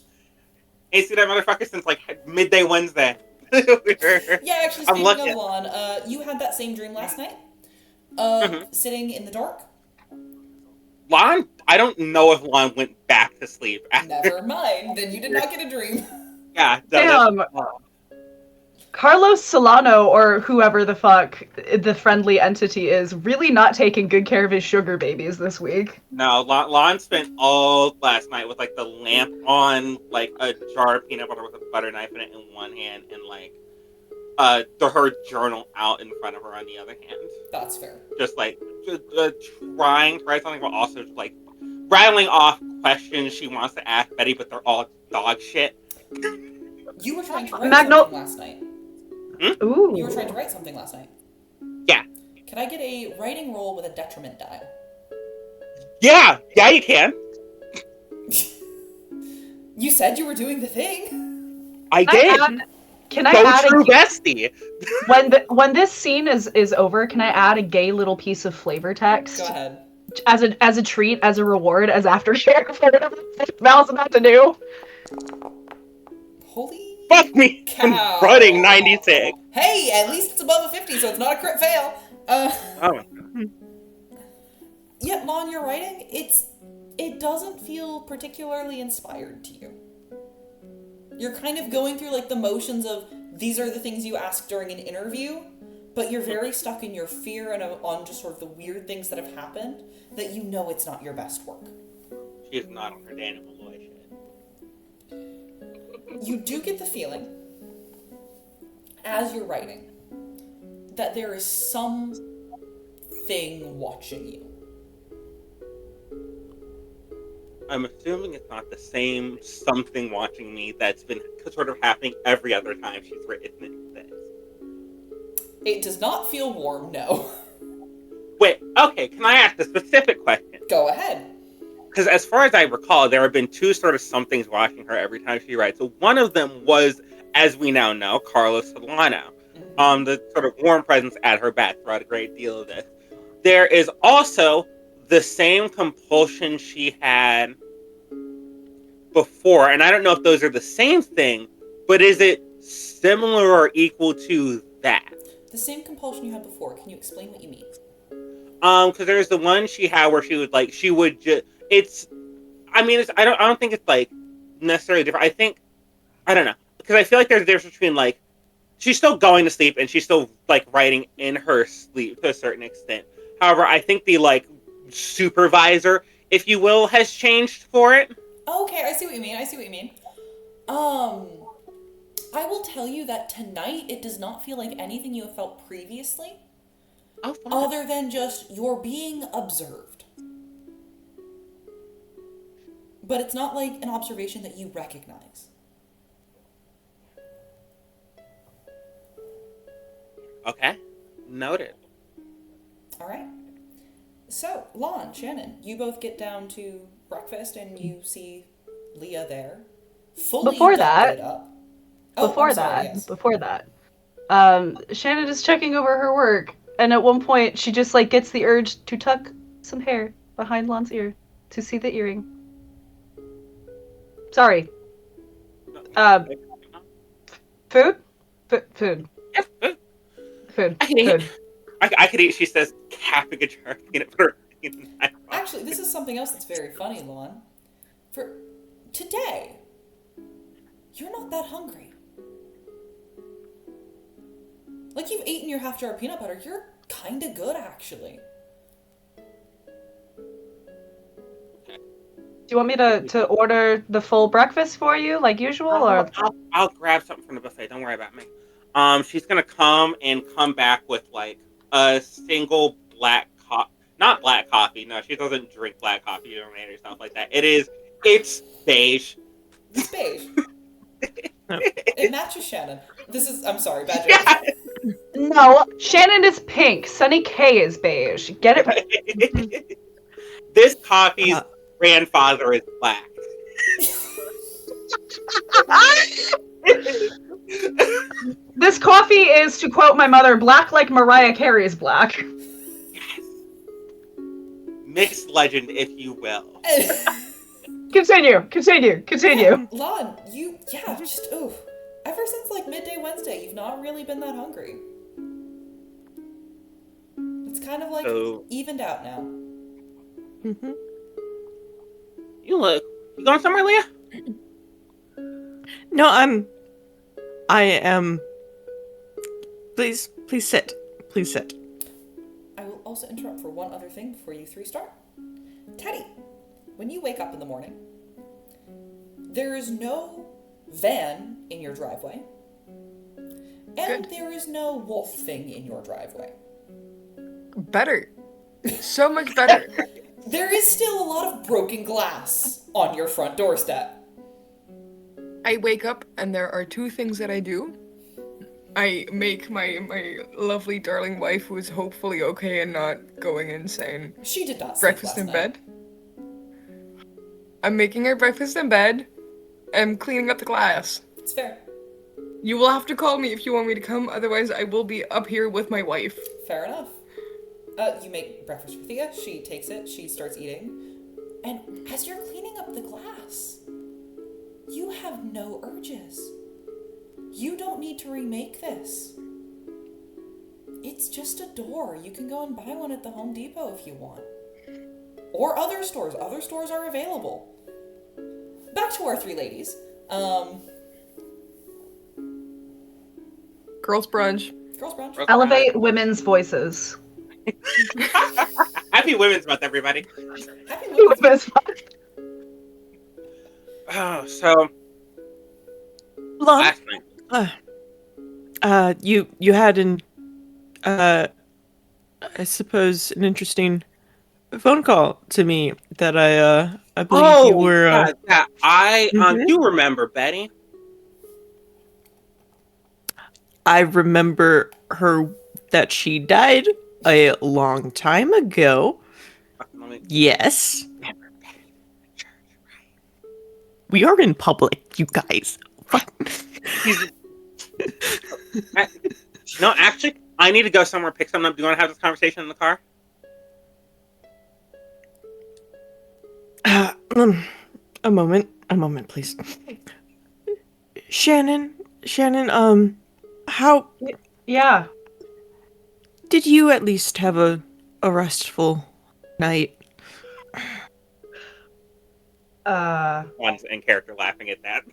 Speaker 5: Ain't seen that motherfucker since like midday Wednesday.
Speaker 1: Yeah, actually,
Speaker 5: I'm
Speaker 1: speaking
Speaker 5: lucky.
Speaker 1: of Lon, you had that same dream last night. Sitting in the dark.
Speaker 5: Lahn, I don't know if Lahn went back to sleep.
Speaker 1: Never mind. Then you did not get a dream.
Speaker 5: Yeah.
Speaker 2: Damn. Carlos Solano, or whoever the fuck the friendly entity is, really not taking good care of his sugar babies this week.
Speaker 5: No, Lahn spent all last night with like the lamp on, like a jar of peanut butter with a butter knife in it in one hand, and like her journal out in front of her on the other hand.
Speaker 1: That's fair.
Speaker 5: Just like trying to write something, but also like rattling off questions she wants to ask Betty, but they're all dog shit.
Speaker 1: You were trying to write
Speaker 2: Magno-
Speaker 1: something last night.
Speaker 2: Ooh.
Speaker 1: You were trying to write something last night.
Speaker 5: Yeah.
Speaker 1: Can I get a writing roll with a detriment die?
Speaker 5: Yeah, you can.
Speaker 1: You said you were doing the thing.
Speaker 5: I did.
Speaker 2: Can I
Speaker 5: So
Speaker 2: add
Speaker 5: true,
Speaker 2: a
Speaker 5: bestie.
Speaker 2: when this scene is over? Can I add a gay little piece of flavor text
Speaker 1: Go ahead.
Speaker 2: as a treat, as a reward, as aftershare for whatever Val's about to do?
Speaker 1: Holy
Speaker 5: Fuck me.
Speaker 1: cow.
Speaker 5: Running 96.
Speaker 1: Hey, at least it's above a 50, so it's not a crit fail.
Speaker 5: Oh.
Speaker 1: Yeah, Lahn, your writing, it doesn't feel particularly inspired to you. You're kind of going through like the motions of these are the things you ask during an interview, but you're very stuck in your fear and on just sort of the weird things that have happened that you know it's not your best work.
Speaker 5: She's not on her Dana Malloy shit.
Speaker 1: You do get the feeling, as you're writing, that there is something watching you.
Speaker 5: I'm assuming it's not the same something watching me that's been sort of happening every other time she's written this.
Speaker 1: It does not feel warm, no.
Speaker 5: Wait, okay, can I ask a specific question?
Speaker 1: Go ahead.
Speaker 5: Because as far as I recall, there have been two sort of somethings watching her every time she writes. So one of them was, as we now know, Carlos Solano. The sort of warm presence at her back throughout a great deal of this. There is also the same compulsion she had before, and I don't know if those are the same thing, but is it similar or equal to that?
Speaker 1: The same compulsion you had before. Can you explain what you mean?
Speaker 5: Because there's the one she had where she would just. I don't think it's like necessarily different. I don't know, because I feel like there's a difference between like she's still going to sleep and she's still like writing in her sleep to a certain extent. However, I think the like supervisor, if you will, has changed for it.
Speaker 1: Okay, I see what you mean. I will tell you that tonight it does not feel like anything you have felt previously.
Speaker 5: Oh, fine.
Speaker 1: Other than just you're being observed. But it's not like an observation that you recognize.
Speaker 5: Okay, noted.
Speaker 1: All right. So, Lahn, Shannon, you both get down to breakfast and you see Lia there, fully
Speaker 2: Before
Speaker 1: doubted
Speaker 2: that-
Speaker 1: up. Oh,
Speaker 2: Before
Speaker 1: I'm sorry,
Speaker 2: that,
Speaker 1: yes.
Speaker 2: before that, Shannon is checking over her work, and at one point she just like gets the urge to tuck some hair behind Lahn's ear to see the earring. Sorry. Food? Food.
Speaker 5: Yes, food.
Speaker 2: Food.
Speaker 5: I can eat.
Speaker 2: Food.
Speaker 5: I could eat. She says, capping a jar of peanut butter.
Speaker 1: Actually, this is something else that's very funny, Lahn. For today, you're not that hungry. Like, you've eaten your half jar of peanut butter. You're kind of good, actually.
Speaker 2: Do you want me to order the full breakfast for you, like usual, or?
Speaker 5: I'll grab something from the buffet. Don't worry about me. She's gonna come back with like a single black not black coffee. No, she doesn't drink black coffee. You don't make herself like that. It's beige.
Speaker 1: It's beige. It matches Shannon. I'm sorry, bad joke.
Speaker 2: No, Shannon is pink. Sunny K is beige. Get it right.
Speaker 5: This coffee's grandfather is black.
Speaker 2: This coffee is, to quote my mother, black like Mariah Carey's black.
Speaker 5: Yes. Mixed legend, if you will.
Speaker 2: Continue.
Speaker 1: Yeah, Lahn, ever since like midday Wednesday, you've not really been that hungry. It's kind of like evened out now.
Speaker 3: Mm-hmm.
Speaker 5: You going somewhere, Lia?
Speaker 3: No, I am. Please sit. Please sit.
Speaker 1: I will also interrupt for one other thing before you three start. Teddy, when you wake up in the morning, there is no van in your driveway, and there is no wolf thing in your driveway.
Speaker 4: Better. So much better.
Speaker 1: There is still a lot of broken glass on your front doorstep.
Speaker 4: I wake up and there are two things that I do. I make my lovely darling wife, who is hopefully okay and not going insane,
Speaker 1: She did not sleep
Speaker 4: breakfast
Speaker 1: last
Speaker 4: in
Speaker 1: night.
Speaker 4: bed. I'm making her breakfast in bed. I'm cleaning up the glass.
Speaker 1: It's fair.
Speaker 4: You will have to call me if you want me to come, otherwise I will be up here with my wife.
Speaker 1: Fair enough. You make breakfast for Thea. She takes it. She starts eating. And as you're cleaning up the glass, you have no urges. You don't need to remake this. It's just a door. You can go and buy one at the Home Depot if you want. Or other stores. Other stores are available. Back to our three ladies.
Speaker 4: Girls brunch.
Speaker 1: Girls brunch.
Speaker 2: Elevate women's voices.
Speaker 5: Happy Women's Month, everybody.
Speaker 1: Happy women's
Speaker 2: Women's voice.
Speaker 5: Oh, so
Speaker 3: Lahn,
Speaker 5: last night.
Speaker 3: you had an I suppose an interesting phone call to me that I believe you were
Speaker 5: yeah, I
Speaker 3: Mhm.
Speaker 5: do remember Betty.
Speaker 3: I remember her that she died a long time ago.
Speaker 5: Let me-
Speaker 3: Yes.
Speaker 5: Remember Betty from the church, right?
Speaker 3: We are in public, you guys.
Speaker 5: He's- No, actually, I need to go somewhere pick something up. Do you want to have this conversation in the car?
Speaker 3: A moment, please. Shannon, how
Speaker 2: Yeah.
Speaker 3: did you at least have a restful night?
Speaker 5: One's in character laughing at that.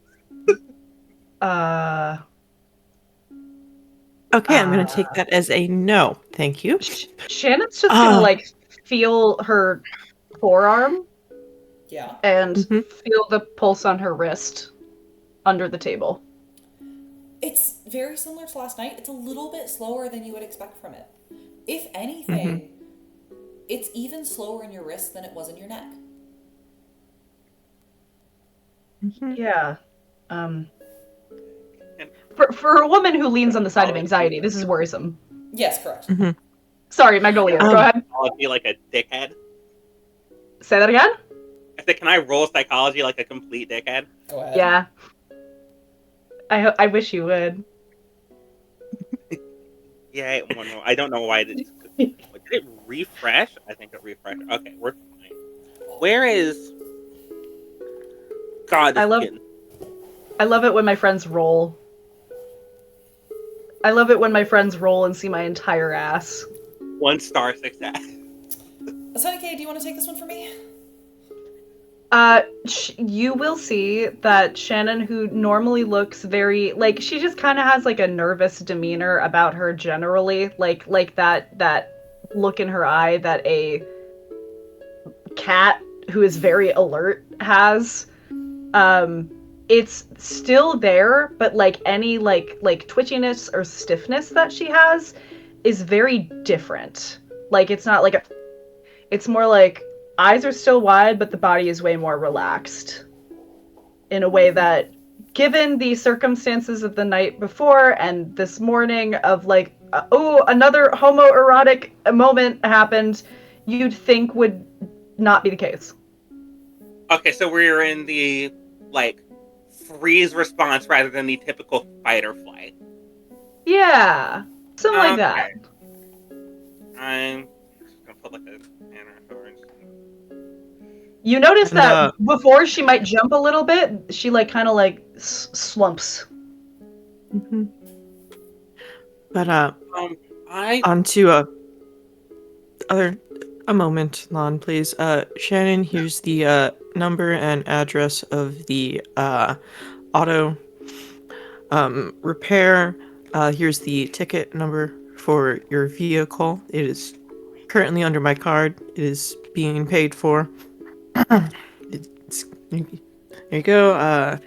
Speaker 3: Okay, I'm gonna take that as a no. Thank you.
Speaker 2: Shannon's just gonna like feel her forearm
Speaker 1: Yeah.
Speaker 2: and
Speaker 3: Mhm.
Speaker 2: feel the pulse on her wrist under the table.
Speaker 1: It's very similar to last night. It's a little bit slower than you would expect from it. If anything, it's even slower in your wrist than it was in your neck.
Speaker 2: Yeah. For a woman who leans on the side of anxiety, this is worrisome.
Speaker 1: Yes, correct.
Speaker 2: Sorry, Magnolia, go ahead.
Speaker 5: Psychology like a dickhead.
Speaker 2: Say that again?
Speaker 5: I said, can I roll psychology like a complete dickhead?
Speaker 1: Go ahead.
Speaker 2: Yeah. I wish you would.
Speaker 5: Yeah, one more. I don't know why did it refresh? I think it refreshed. Okay, we're fine. Where is God?
Speaker 2: I love it when my friends roll. I love it when my friends roll and see my entire ass.
Speaker 5: 1 star success.
Speaker 1: Sunny K, do you want to take this one for me?
Speaker 2: You will see that Shannon, who normally looks very like she just kind of has like a nervous demeanor about her generally, like that look in her eye that a cat who is very alert has. It's still there, but like any like twitchiness or stiffness that she has is very different. Like it's not like it's more like eyes are still wide, but the body is way more relaxed. In a way that, given the circumstances of the night before and this morning of like, another homoerotic moment happened, you'd think would not be the case.
Speaker 5: Okay, so we're in the like freeze response rather than the typical fight or flight.
Speaker 2: Yeah, something like that.
Speaker 5: I'm just gonna put like a banner towards.
Speaker 2: You notice
Speaker 3: And,
Speaker 2: that before she might jump a little bit, she like kind of like slumps.
Speaker 3: But
Speaker 5: I
Speaker 3: on to a moment, Lahn, please. Shannon, here's the number and address of the auto repair. Here's the ticket number for your vehicle. It is currently under my card. It is being paid for. There you go.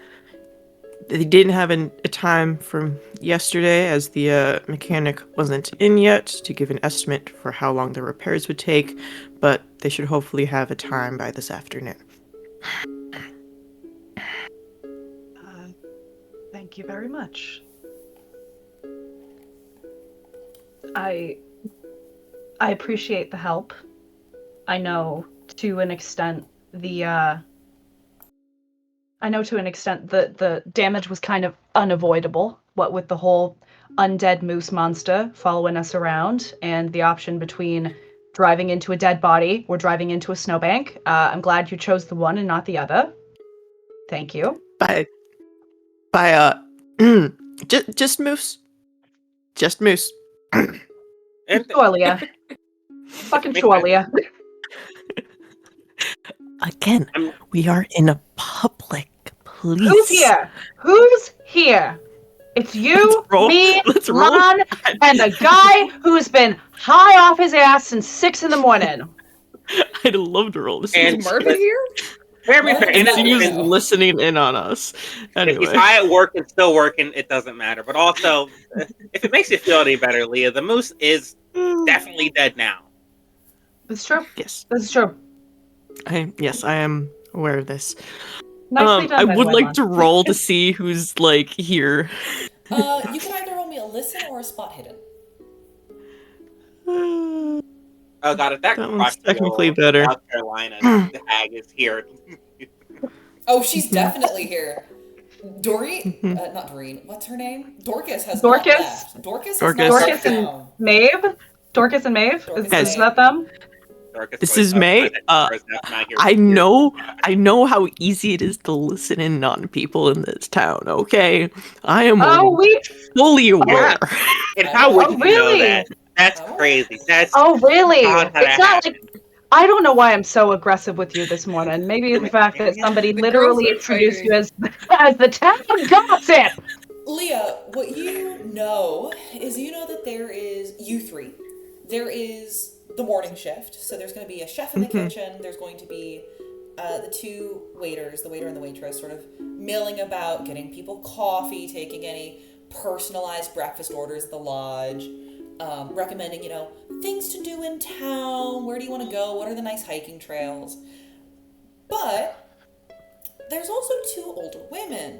Speaker 3: They didn't have a time from yesterday as the mechanic wasn't in yet to give an estimate for how long the repairs would take, but they should hopefully have a time by this afternoon.
Speaker 2: Thank you very much. I appreciate the help. I know to an extent the damage was kind of unavoidable. what with the whole undead moose monster following us around and the option between driving into a dead body or driving into a snowbank. I'm glad you chose the one and not the other. Thank you.
Speaker 3: By just moose. Just moose.
Speaker 5: And
Speaker 2: Cholia. Fucking
Speaker 5: Makes sense.
Speaker 2: Cholia.
Speaker 3: Again,
Speaker 5: I'm-
Speaker 3: we are in a public place.
Speaker 2: Who's here? Who's here? It's you,
Speaker 3: Let's roll.
Speaker 2: me,
Speaker 3: Let's roll.
Speaker 2: Lahn, and the guy who's been high off his ass since 6 a.m.
Speaker 3: I'd love to roll this.
Speaker 5: And-
Speaker 4: Is Marvin here?
Speaker 5: Very fair.
Speaker 1: And
Speaker 5: And
Speaker 1: he
Speaker 3: He's
Speaker 1: is-
Speaker 3: listening in on us.
Speaker 5: If
Speaker 3: Anyway.
Speaker 5: he's high at work and still working, it doesn't matter. But also, if it makes you feel any better, Leah, the moose is definitely dead now.
Speaker 2: That's true.
Speaker 3: Yes.
Speaker 2: That's true.
Speaker 3: Yes, I am aware of this.
Speaker 2: Nicely done,
Speaker 3: I
Speaker 2: by the
Speaker 3: would
Speaker 2: way,
Speaker 3: like
Speaker 2: Lahn.
Speaker 3: to roll to see who's like here.
Speaker 1: You can either roll me a listen or a spot hidden.
Speaker 5: Oh god, if that
Speaker 3: That one's
Speaker 5: crotchety
Speaker 3: technically
Speaker 5: little
Speaker 3: better.
Speaker 5: South Carolina hag is here.
Speaker 1: Oh, she's definitely here. Doreen, not Doreen. What's her name? Dorcas has
Speaker 2: Dorcas?
Speaker 1: not left. Dorcas has not
Speaker 3: Dorcas.
Speaker 1: left
Speaker 2: Dorcas and
Speaker 1: town.
Speaker 2: Maeve? Dorcas and Maeve?
Speaker 1: Dorcas
Speaker 2: Is,
Speaker 1: and
Speaker 2: is
Speaker 1: Maeve.
Speaker 2: that them?
Speaker 5: Darkest
Speaker 3: This
Speaker 5: voice
Speaker 3: is
Speaker 5: of
Speaker 3: May.
Speaker 5: President Sarah's not here.
Speaker 3: I know how easy it is to listen in on people in this town, okay? I am
Speaker 2: Oh, we.
Speaker 3: fully aware.
Speaker 5: And how would
Speaker 2: Oh,
Speaker 5: you
Speaker 2: really?
Speaker 5: know that? That's crazy. That's
Speaker 2: Oh, really?
Speaker 5: God, how
Speaker 2: It's
Speaker 5: that
Speaker 2: not
Speaker 5: happened.
Speaker 2: like. I don't know why I'm so aggressive with you this morning. Maybe the fact that somebody
Speaker 4: The
Speaker 2: literally
Speaker 4: girls are
Speaker 2: introduced you
Speaker 4: fighting.
Speaker 2: as the town gossip.
Speaker 1: Leah, what you know is that there is you three. There is the morning shift, so there's going to be a chef in the kitchen. There's going to be the two waiters, the waiter and the waitress, sort of milling about, getting people coffee, taking any personalized breakfast orders at the lodge, recommending, things to do in town. Where do you want to go? What are the nice hiking trails? But there's also two older women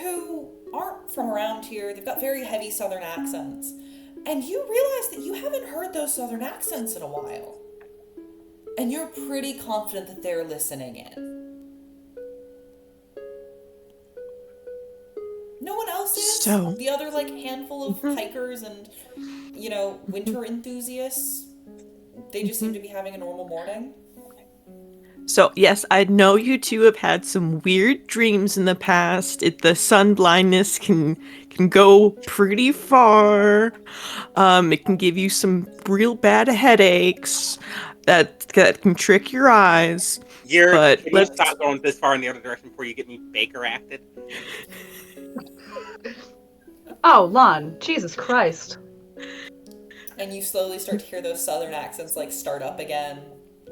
Speaker 1: who aren't from around here. They've got very heavy southern accents. And you realize that you haven't heard those southern accents in a while. And you're pretty confident that they're listening in. No one else is?
Speaker 3: So-
Speaker 1: The other, handful of hikers and, winter enthusiasts? They just seem to be having a normal morning?
Speaker 3: So yes, I know you two have had some weird dreams in the past. The sun blindness can go pretty far. It can give you some real bad headaches that can trick your eyes. But
Speaker 5: Can you
Speaker 3: let's-
Speaker 5: stop going this far in the other direction before you get me Baker acted?
Speaker 2: Oh, Lahn, Jesus Christ.
Speaker 1: And you slowly start to hear those southern accents start up again,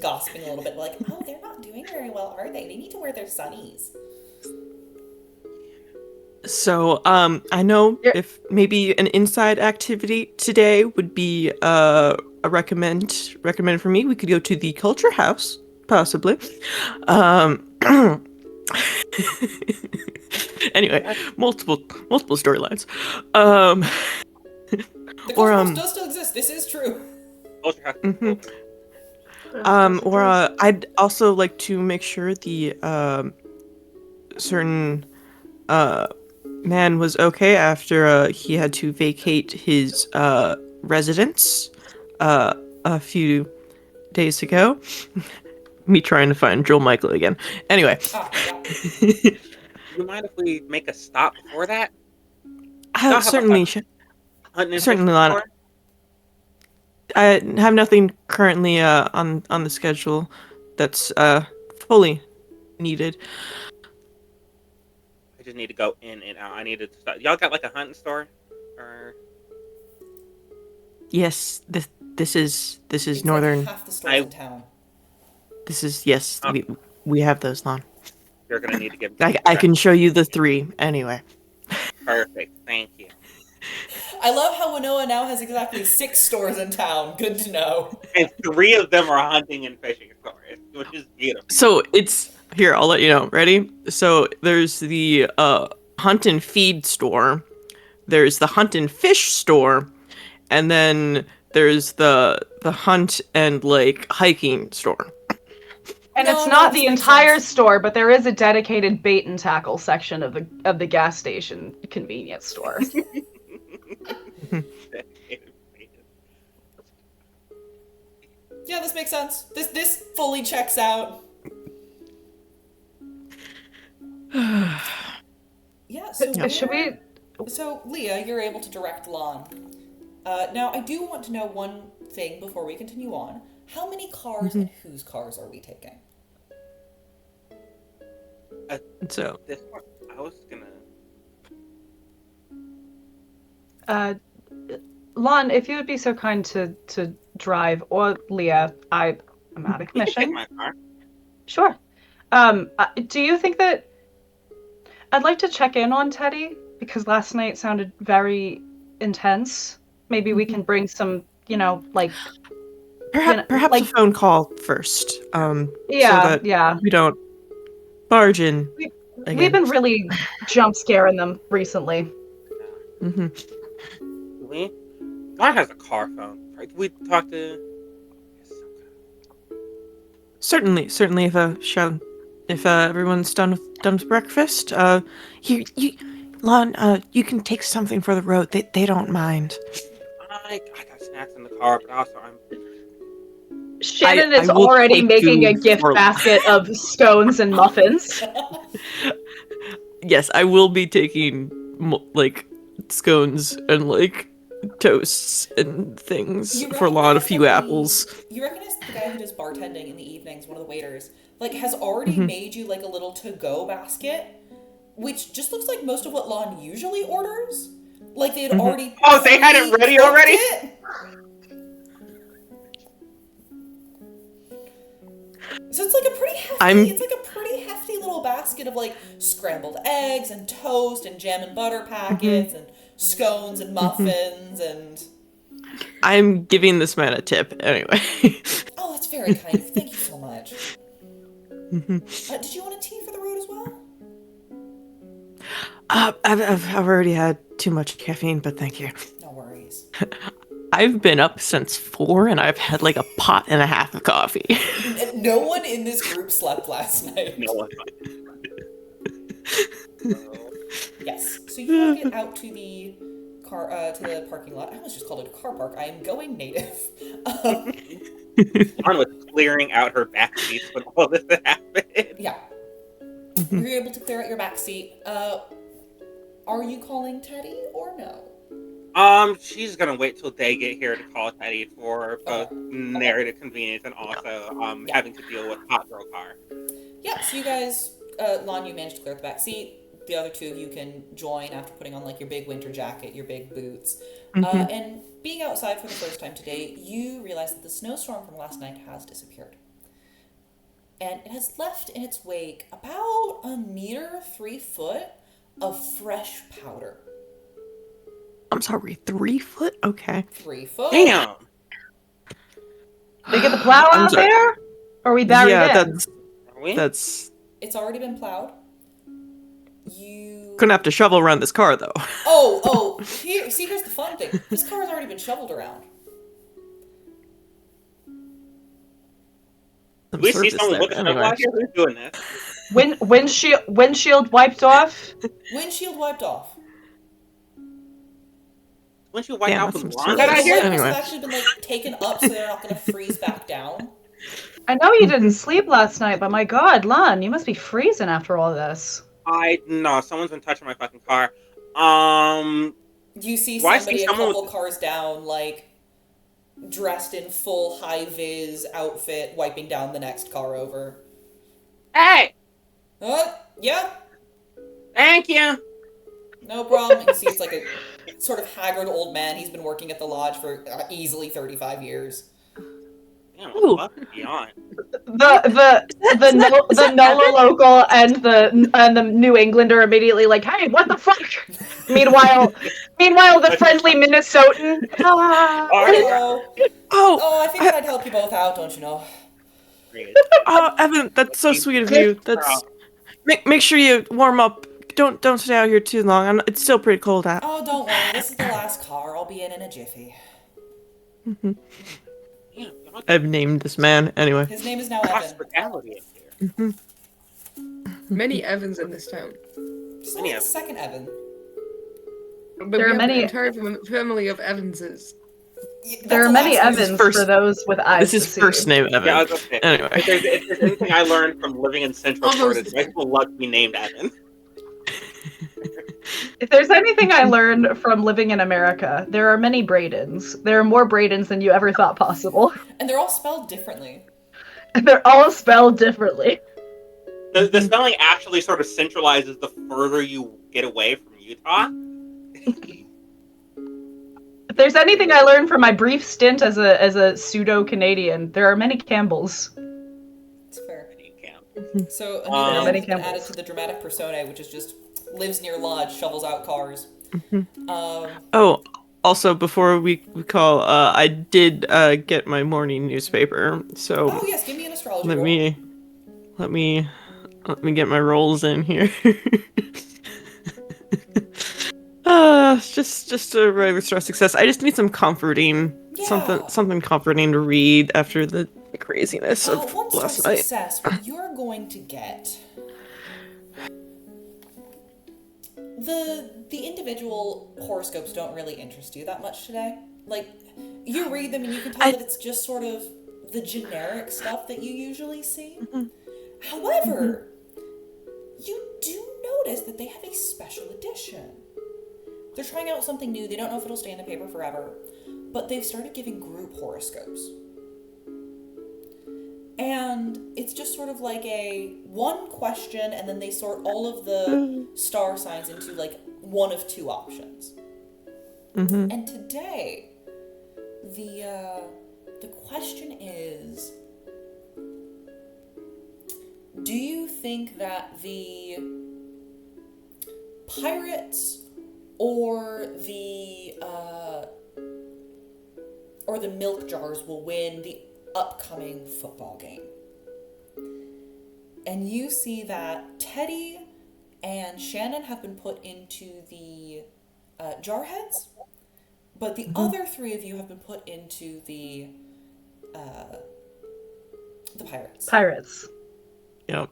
Speaker 1: gossiping a little bit, oh, they're not doing very well, are they? They need to wear their sunnies.
Speaker 3: So I know
Speaker 2: Yeah.
Speaker 3: if maybe an inside activity today would be recommend for me. We could go to the Culture House, possibly. Anyway, multiple storylines.
Speaker 1: The
Speaker 3: Or,
Speaker 1: Culture House does still exist. This is true.
Speaker 5: Culture House.
Speaker 3: Mhm. I'd also like to make sure the certain man was okay after he had to vacate his residence a few days ago. Me trying to find Joel Michael again. Anyway,
Speaker 1: Yeah.
Speaker 5: Do you mind if we make a stop before that? have
Speaker 3: certainly,
Speaker 5: a- Hunting and
Speaker 3: Certainly,
Speaker 5: fishing
Speaker 3: Lana.
Speaker 5: for?
Speaker 3: I have nothing currently on the schedule that's fully needed.
Speaker 5: I just need to go in and out. I need to stop. Y'all got a hunting store? Or
Speaker 3: Yes, this is
Speaker 1: It's
Speaker 3: northern.
Speaker 1: half the stores in town.
Speaker 3: This is yes.
Speaker 5: Oh.
Speaker 3: We have those, Lon.
Speaker 5: you're gonna need to give
Speaker 3: I can show you the 3 anyway.
Speaker 5: Perfect. Thank you.
Speaker 1: I love how Winoa now has exactly 6 stores in town. Good to know.
Speaker 5: And 3 of them are hunting and fishing stores, which is beautiful.
Speaker 3: So it's here. I'll let you know. Ready? So there's the hunt and feed store. There's the hunt and fish store, and then there's the hunt and hiking store.
Speaker 2: And
Speaker 1: No,
Speaker 2: it's
Speaker 1: no,
Speaker 2: not
Speaker 1: this
Speaker 2: the
Speaker 1: makes
Speaker 2: entire
Speaker 1: sense.
Speaker 2: store, but there is a dedicated bait and tackle section of the gas station convenience store.
Speaker 1: Yeah, this makes sense. This fully checks out. Yeah, so
Speaker 2: Should we?
Speaker 1: So, Lia, you're able to direct Lahn. Now, I do want to know one thing before we continue on. How many cars and whose cars are we taking?
Speaker 3: So,
Speaker 5: This one, I was gonna.
Speaker 2: Lon, if you would be so kind to drive, or Leah, I'm out of
Speaker 5: You can take
Speaker 2: commission.
Speaker 5: my car.
Speaker 2: Sure. Do you think that I'd like to check in on Teddy because last night sounded very intense. Maybe we can bring some, like
Speaker 3: perhaps
Speaker 2: like
Speaker 3: a phone call first. So
Speaker 2: yeah,
Speaker 3: that
Speaker 2: yeah.
Speaker 3: we don't barge in
Speaker 2: We've
Speaker 3: again.
Speaker 2: been really jump scaring them recently.
Speaker 3: Mm-hmm.
Speaker 5: We? Don has a car phone. Right? We talk to.
Speaker 3: Certainly. If everyone's done with breakfast, Lon, you can take something for the road. They don't mind.
Speaker 5: I got snacks in the car, but also I'm.
Speaker 2: Shannon
Speaker 3: I
Speaker 2: is
Speaker 3: will
Speaker 2: already
Speaker 3: take
Speaker 2: making a
Speaker 3: food
Speaker 2: gift
Speaker 3: for-
Speaker 2: basket of scones and muffins.
Speaker 3: Yes, I will be taking like scones and like toasts and things for Lon. A few apples.
Speaker 1: You recognize the guy who does bartending in the evenings, one of the waiters, like has already made you like a little to-go basket, which just looks like most of what Lon usually orders. Like they had already.
Speaker 5: Oh, they had it ready already?
Speaker 1: It. So it's like a pretty hefty. It's like a pretty hefty little basket of like scrambled eggs and toast and jam and butter packets and scones and muffins and.
Speaker 3: I'm giving this man a tip anyway.
Speaker 1: Oh, that's very kind of you. Thank you so much. Did you want a tea for the road as well?
Speaker 3: I've already had too much caffeine, but thank you.
Speaker 1: No worries.
Speaker 3: I've been up since 4 and I've had like a pot and a half of coffee.
Speaker 1: No one in this group slept last night.
Speaker 5: No one.
Speaker 1: Yes. So you all get out to the car, to the parking lot. I almost just called it a car park. I am going native.
Speaker 5: Dawn was clearing out her back seats when all this happened.
Speaker 1: Yeah. You're able to clear out your back seat. Are you calling Teddy or no?
Speaker 5: She's gonna wait till they get here to call Teddy for both narrative convenience and also having to deal with Hot Girl Car.
Speaker 1: Yeah, so you guys, Lon, you managed to clear out the back seat. The other two of you can join after putting on like your big winter jacket, your big boots. And being outside for the first time today, you realize that the snowstorm from last night has disappeared. And it has left in its wake about 1 meter, 3 foot of fresh powder.
Speaker 3: I'm sorry, 3 foot? Okay.
Speaker 1: 3 foot.
Speaker 5: Damn.
Speaker 2: They get the plow
Speaker 3: I'm
Speaker 2: out
Speaker 3: sorry.
Speaker 2: there? Or are we buried
Speaker 3: Yeah,
Speaker 2: in?
Speaker 5: Are we?
Speaker 3: that's
Speaker 1: It's already been plowed. You.
Speaker 3: gonna have to shovel around this car though.
Speaker 1: Oh, here's the fun thing. This car has already been shoveled around.
Speaker 3: Some
Speaker 5: We see
Speaker 3: service
Speaker 5: someone
Speaker 3: there,
Speaker 5: with a shovel
Speaker 3: anyway.
Speaker 5: out here who's doing this.
Speaker 2: Windshield wiped off.
Speaker 1: Windshield wiped off.
Speaker 5: Once you wipe
Speaker 3: Yeah,
Speaker 5: out
Speaker 3: that's
Speaker 5: the
Speaker 3: some
Speaker 5: blonde
Speaker 3: service.
Speaker 5: out
Speaker 1: The
Speaker 5: here,
Speaker 1: windows
Speaker 3: Anyway.
Speaker 1: have actually been like taken up so they're not going to freeze back down.
Speaker 2: I know you didn't sleep last night, but my God, Lon, you must be freezing after all this.
Speaker 5: no, someone's been touching my fucking car.
Speaker 1: You see
Speaker 5: Why
Speaker 1: somebody
Speaker 5: see
Speaker 1: a
Speaker 5: someone
Speaker 1: couple cars down, like dressed in full high vis outfit, wiping down the next car over.
Speaker 5: Hey,
Speaker 1: Yeah,
Speaker 5: thank you.
Speaker 1: no problem. You see, it's like a sort of haggard old man. He's been working at the lodge for easily 35 years.
Speaker 5: Damn,
Speaker 3: Ooh.
Speaker 5: what the fuck are you on?
Speaker 2: The NOLA local and the New Englander immediately like, hey, what the fuck? Meanwhile, the friendly Minnesotan.
Speaker 1: Oh, I figured I'd help you both out, don't you know?
Speaker 5: Great.
Speaker 3: Oh, Evan, that's so sweet of you. That's make sure you warm up. Don't stay out here too long. It's still pretty cold out.
Speaker 1: Oh, don't worry. This is the last car. I'll be in a jiffy.
Speaker 5: Damn,
Speaker 3: I've named this man anyway.
Speaker 1: His name is now Evan.
Speaker 5: Hospitality in here.
Speaker 4: Many Evans in this town.
Speaker 1: Just like the second Evan.
Speaker 4: But
Speaker 2: There
Speaker 4: we
Speaker 2: are
Speaker 4: have
Speaker 2: many-
Speaker 4: an entire family of Evanses.
Speaker 2: There are many Evans
Speaker 3: First-
Speaker 2: for those with eyes
Speaker 3: This
Speaker 2: to
Speaker 3: is
Speaker 2: see.
Speaker 3: first name Evan.
Speaker 5: Yeah, I was gonna say,
Speaker 3: Anyway.
Speaker 5: if there's anything I learned from living in Central
Speaker 4: Almost
Speaker 5: Florida,
Speaker 4: the
Speaker 5: it's I would love to be named Evan.
Speaker 2: If there's anything I learned from living in America, there are many Bradens. There are more Bradens than you ever thought possible.
Speaker 1: And they're all spelled differently.
Speaker 2: And they're all spelled differently.
Speaker 5: The spelling actually sort of centralizes the further you get away from Utah.
Speaker 2: If there's anything I learned from my brief stint as a pseudo-Canadian, there are many Campbells.
Speaker 1: It's fair.
Speaker 5: You can't.
Speaker 1: So a
Speaker 5: There
Speaker 1: new
Speaker 5: are
Speaker 1: name
Speaker 2: many
Speaker 1: has been added
Speaker 2: Campbells.
Speaker 1: to the dramatic persona, which is just lives near lodge, shovels out cars.
Speaker 3: Oh, also before we call, I did get my morning newspaper. So
Speaker 1: Oh yes, give me an astrology
Speaker 3: let
Speaker 1: roll.
Speaker 3: me get my rolls in here. Just a regular star success. I just need some comforting,
Speaker 1: Yeah.
Speaker 3: something comforting to read after the craziness of
Speaker 1: One star
Speaker 3: last night.
Speaker 1: success, what you're going to get. The individual horoscopes don't really interest you that much today. Like, you read them and you can tell that it's just sort of the generic stuff that you usually see. However, you do notice that they have a special edition. They're trying out something new. They don't know if it'll stay in the paper forever, but they've started giving group horoscopes. And it's just sort of like a one question, and then they sort all of the star signs into like one of two options. And today, the question is, do you think that the Pirates or the Milk Jars will win the upcoming football game? And you see that Teddy and Shannon have been put into the Jarheads, but the other three of you have been put into the Pirates.
Speaker 2: Pirates.
Speaker 3: Yep.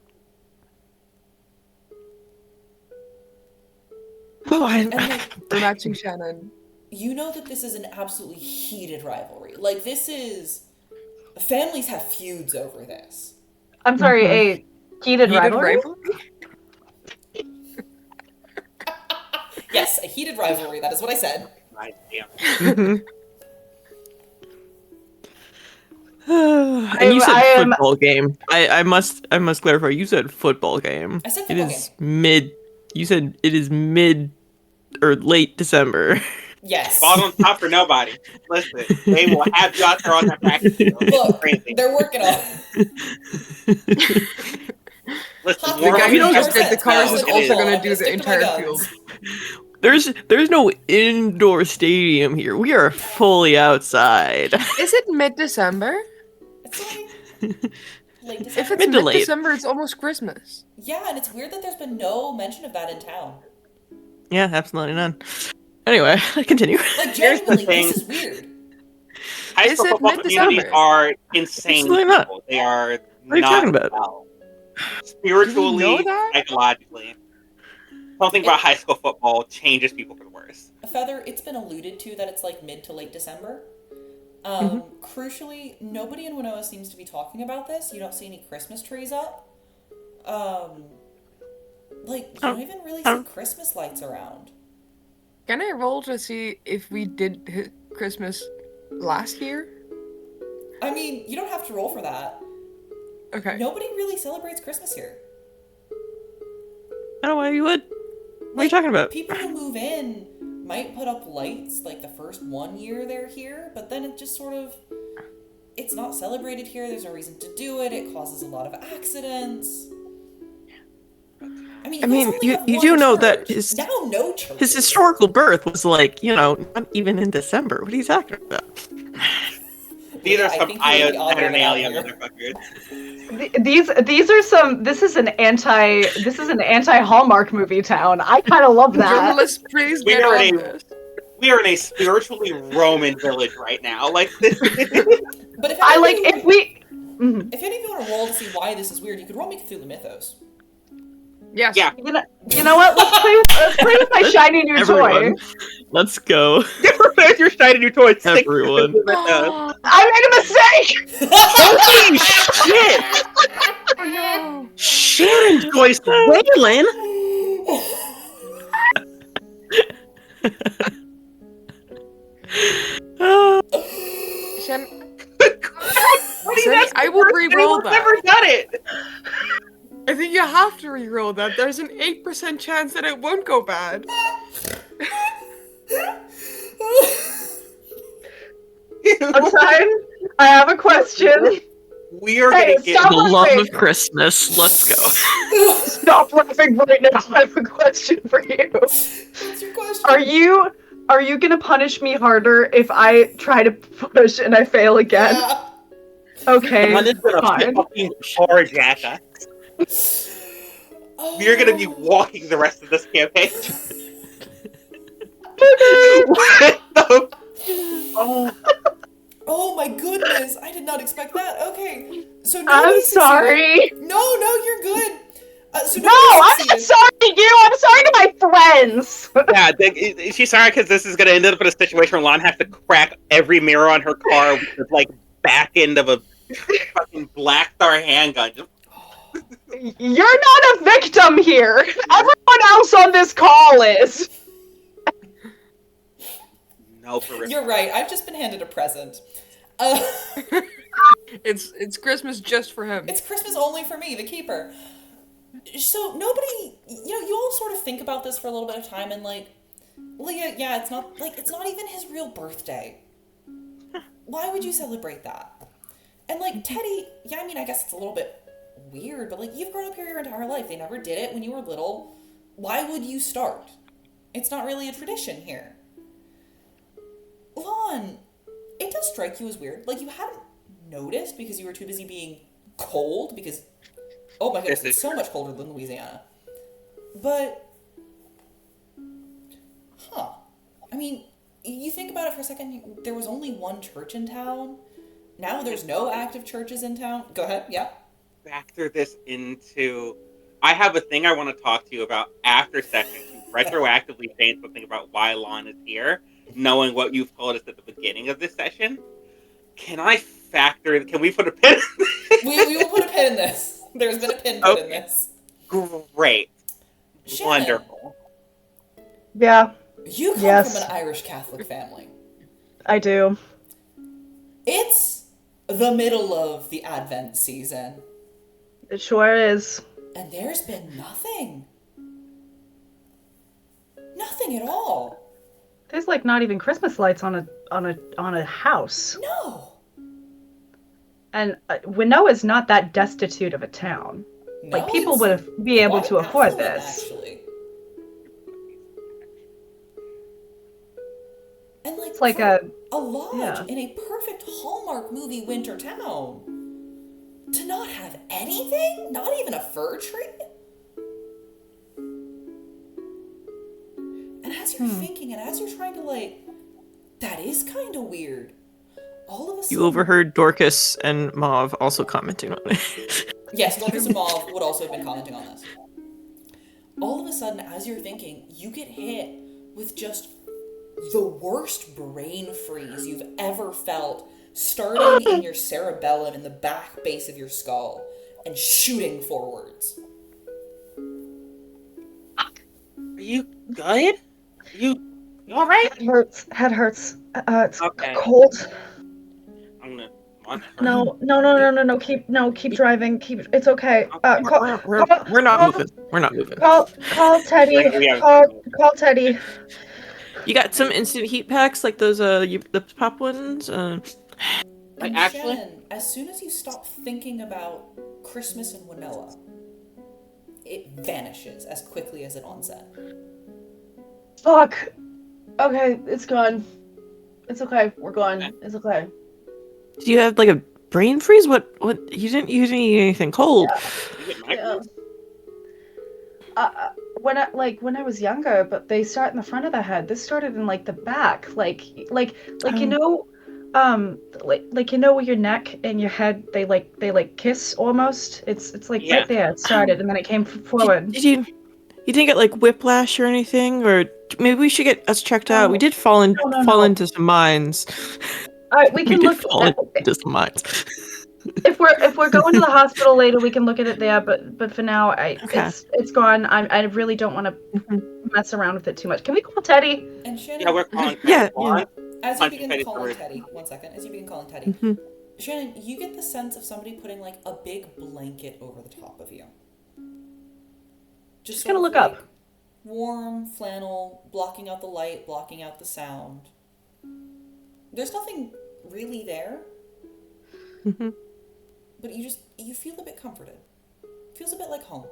Speaker 3: Oh,
Speaker 1: And like,
Speaker 4: We're matching Shannon.
Speaker 1: you know that this is an absolutely heated rivalry. Like, this is... Families have feuds over this.
Speaker 2: I'm sorry, a heated
Speaker 4: Heated
Speaker 2: rivalry?
Speaker 1: Yes, a heated rivalry. That is what I said.
Speaker 5: Right, yeah.
Speaker 3: And you said
Speaker 2: I am-
Speaker 3: football game. I must clarify. You said football game.
Speaker 1: I said
Speaker 3: It
Speaker 1: football
Speaker 3: is mid. You said it is mid or late December.
Speaker 1: Yes.
Speaker 5: Balls on top for nobody. Listen, they will have you out there on that practice field. It's
Speaker 1: Look,
Speaker 5: crazy.
Speaker 1: they're working on it.
Speaker 5: Listen,
Speaker 1: The
Speaker 4: The
Speaker 5: more
Speaker 4: guy
Speaker 5: of
Speaker 4: who
Speaker 5: them
Speaker 4: just
Speaker 5: have
Speaker 4: did the
Speaker 5: to
Speaker 4: cars
Speaker 5: know
Speaker 4: is
Speaker 5: what it
Speaker 4: also
Speaker 5: is.
Speaker 4: going to do the
Speaker 1: Stick to my
Speaker 4: entire
Speaker 1: guns.
Speaker 4: field.
Speaker 3: There's no indoor stadium here. We are fully outside.
Speaker 4: Is it mid-December?
Speaker 1: It's like late
Speaker 4: If
Speaker 1: December.
Speaker 4: it's
Speaker 3: Mid to late.
Speaker 4: mid-December, it's almost Christmas.
Speaker 1: Yeah, and it's weird that there's been no mention of that in town.
Speaker 3: Yeah, absolutely none. Anyway, continue.
Speaker 1: Like,
Speaker 5: Here's the
Speaker 1: genuinely,
Speaker 5: thing.
Speaker 1: this is weird.
Speaker 5: High
Speaker 4: Is
Speaker 5: school
Speaker 4: it
Speaker 5: football
Speaker 4: mid-December?
Speaker 5: communities are insane
Speaker 3: Absolutely not.
Speaker 5: people. They are
Speaker 3: What are you
Speaker 5: not
Speaker 3: talking about?
Speaker 5: well. Spiritually,
Speaker 4: know that?
Speaker 5: psychologically. Something about high school football changes people for the worse.
Speaker 1: Feather, it's been alluded to that it's like mid to late December. Crucially, nobody in Winoa seems to be talking about this. You don't see any Christmas trees up. Like, you don't even really see Christmas lights around.
Speaker 4: Can I roll to see if we did hit Christmas last year?
Speaker 1: I mean, you don't have to roll for that.
Speaker 4: Okay.
Speaker 1: Nobody really celebrates Christmas here.
Speaker 3: I don't know why you would. What are you talking about?
Speaker 1: People who move in might put up lights like the first 1 year they're here, but then it just sort of... It's not celebrated here. There's no reason to do it. It causes a lot of accidents. I mean,
Speaker 3: you do know that his
Speaker 1: now no church.
Speaker 3: his historical birth was like, not even in December. What are you talking about?
Speaker 5: These
Speaker 1: Yeah,
Speaker 5: are
Speaker 1: I
Speaker 5: some
Speaker 1: think you're the odd one
Speaker 5: Saturnalia
Speaker 1: out here.
Speaker 5: motherfuckers.
Speaker 2: These are some. This is an anti Hallmark movie town. I kind of love that.
Speaker 4: Journalists, please
Speaker 5: We
Speaker 4: get
Speaker 5: are
Speaker 4: on
Speaker 5: a-
Speaker 4: this.
Speaker 5: We are in a spiritually Roman village right now. Like this.
Speaker 1: But if
Speaker 2: I like if we. Mhm.
Speaker 1: If any of you want to roll to see why this is weird, you could roll me Cthulhu Mythos.
Speaker 4: Yes.
Speaker 5: Yeah.
Speaker 2: You know what? Let's play with my shiny new
Speaker 3: Everyone,
Speaker 2: toy.
Speaker 3: let's go.
Speaker 5: Where's your shiny new toy?
Speaker 3: Everyone.
Speaker 2: I made a mistake.
Speaker 5: Holy shit!
Speaker 4: Oh no.
Speaker 5: Shannon Joyce Wheelan!
Speaker 4: Shen- Sunny, I will re-roll that.
Speaker 5: Never done it.
Speaker 4: I think you have to re-roll that. There's an 8% chance that it won't go bad.
Speaker 2: Time. I have a question.
Speaker 5: We are
Speaker 2: Hey,
Speaker 5: gonna get
Speaker 2: stop
Speaker 3: The love
Speaker 2: laughing.
Speaker 3: of Christmas. Let's go.
Speaker 2: Stop laughing right now. I have a question for you.
Speaker 1: What's your question?
Speaker 2: Are you gonna punish me harder if I try to push and I fail again?
Speaker 1: Yeah.
Speaker 2: Okay,
Speaker 5: One is gonna
Speaker 2: fine.
Speaker 5: fucking carjack us. We're gonna be walking the rest of this campaign. What the?
Speaker 1: Oh my goodness! I did not expect that. Okay, so
Speaker 2: I'm
Speaker 1: nobody succeeded.
Speaker 2: sorry.
Speaker 1: No, you're good. So
Speaker 2: No,
Speaker 1: nobody
Speaker 2: I'm not
Speaker 1: succeeded.
Speaker 2: sorry to you. I'm sorry to my friends.
Speaker 5: Yeah, she's sorry because this is gonna end up in a situation where Lahn has to crack every mirror on her car with like back end of a fucking Black Star handgun.
Speaker 2: You're not a victim here. Everyone else on this call is.
Speaker 5: No, for real.
Speaker 1: You're right. I've just been handed a present.
Speaker 4: It's Christmas just for him.
Speaker 1: It's Christmas only for me, the keeper. So nobody, you all sort of think about this for a little bit of time, and like, Lia, yeah, it's not even his real birthday. Why would you celebrate that? And like Teddy, yeah, I mean, I guess it's a little bit weird, but like, you've grown up here your entire life. They never did it when you were little. Why would you start? It's not really a tradition here. Lahn, it does strike you as weird. Like, you hadn't noticed because you were too busy being cold, because, oh my goodness, it's so much colder than Louisiana. But, I mean, you think about it for a second, there was only one church in town. Now there's no active churches in town. Go ahead, yeah.
Speaker 5: Factor this into. I have a thing I want to talk to you about after session to retroactively say something about why Lahn is here, knowing what you've told us at the beginning of this session. Can we put a pin?
Speaker 1: We will put a pin in this. There's been a pin put in this.
Speaker 5: Great.
Speaker 1: Shannon,
Speaker 5: Wonderful.
Speaker 2: Yeah,
Speaker 1: you come
Speaker 2: Yes.
Speaker 1: from an Irish Catholic family.
Speaker 2: I do.
Speaker 1: It's the middle of the Advent season,
Speaker 2: It sure is.
Speaker 1: and there's been nothing. Nothing at all.
Speaker 2: There's like not even Christmas lights on a house.
Speaker 1: No.
Speaker 2: And Winoa is not that destitute of a town.
Speaker 1: No,
Speaker 2: Like people
Speaker 1: it's
Speaker 2: would be able
Speaker 1: quite
Speaker 2: to afford
Speaker 1: affluent,
Speaker 2: this.
Speaker 1: Actually. And like,
Speaker 2: It's like
Speaker 1: for
Speaker 2: a
Speaker 1: a lodge
Speaker 2: yeah.
Speaker 1: in a perfect Hallmark movie winter town. To not have anything? Not even a fir tree? And as you're thinking, and as you're trying to like, that is kind of weird. All of a sudden,
Speaker 3: You overheard Dorcas and Mauve also commenting on it.
Speaker 1: yes, Dorcas and Mauve would also have been commenting on this. All of a sudden, as you're thinking, you get hit with just the worst brain freeze you've ever felt, starting in your cerebellum in the back base of your skull and shooting forwards.
Speaker 5: Are you good? You alright?
Speaker 2: Head hurts. It's
Speaker 5: Okay.
Speaker 2: cold.
Speaker 5: I'm gonna.
Speaker 2: No. Keep driving. It's okay.
Speaker 3: We're not moving. We're not moving.
Speaker 2: Call Teddy.
Speaker 5: Yeah.
Speaker 2: Call Teddy.
Speaker 3: You got some instant heat packs like those the pop ones.
Speaker 1: And
Speaker 5: actually-
Speaker 1: Shannon, as soon as you stop thinking about Christmas and Winoa, it vanishes as quickly as it onset.
Speaker 2: Fuck. Okay, it's gone. It's okay. We're gone. It's okay.
Speaker 3: Do you have like a brain freeze? What? You didn't eat anything cold.
Speaker 5: You get my
Speaker 2: Yeah.
Speaker 5: voice?
Speaker 2: When I was younger, but they start in the front of the head. This started in like the back, like you know, like where your neck and your head they kiss almost. It's like
Speaker 5: Yeah.
Speaker 2: right there. It started and then it came forward.
Speaker 3: Did you didn't get like whiplash or anything, or maybe we should get us checked out. We
Speaker 2: No.
Speaker 3: did fall
Speaker 2: No.
Speaker 3: into some mines.
Speaker 2: All right, we
Speaker 3: We
Speaker 2: can
Speaker 3: did
Speaker 2: look
Speaker 3: fall
Speaker 2: at,
Speaker 3: into some mines.
Speaker 2: if we're going to the hospital later, we can look at it there. But for now,
Speaker 3: Okay.
Speaker 2: it's gone. I really don't want to mess around with it too much. Can we call Teddy?
Speaker 1: And Shannon,
Speaker 5: Yeah, we're calling
Speaker 3: Yeah,
Speaker 5: Juan.
Speaker 1: as you
Speaker 5: Punch
Speaker 1: begin
Speaker 5: Teddy
Speaker 1: calling
Speaker 5: first.
Speaker 1: Teddy, one second, as you begin calling Teddy,
Speaker 3: Mhm.
Speaker 1: Shannon, you get the sense of somebody putting like a big blanket over the top of you.
Speaker 2: Just
Speaker 1: sort
Speaker 2: gonna
Speaker 1: of,
Speaker 2: look up.
Speaker 1: Warm flannel, blocking out the light, blocking out the sound. There's nothing really there,
Speaker 3: Mhm.
Speaker 1: but you feel a bit comforted. Feels a bit like home.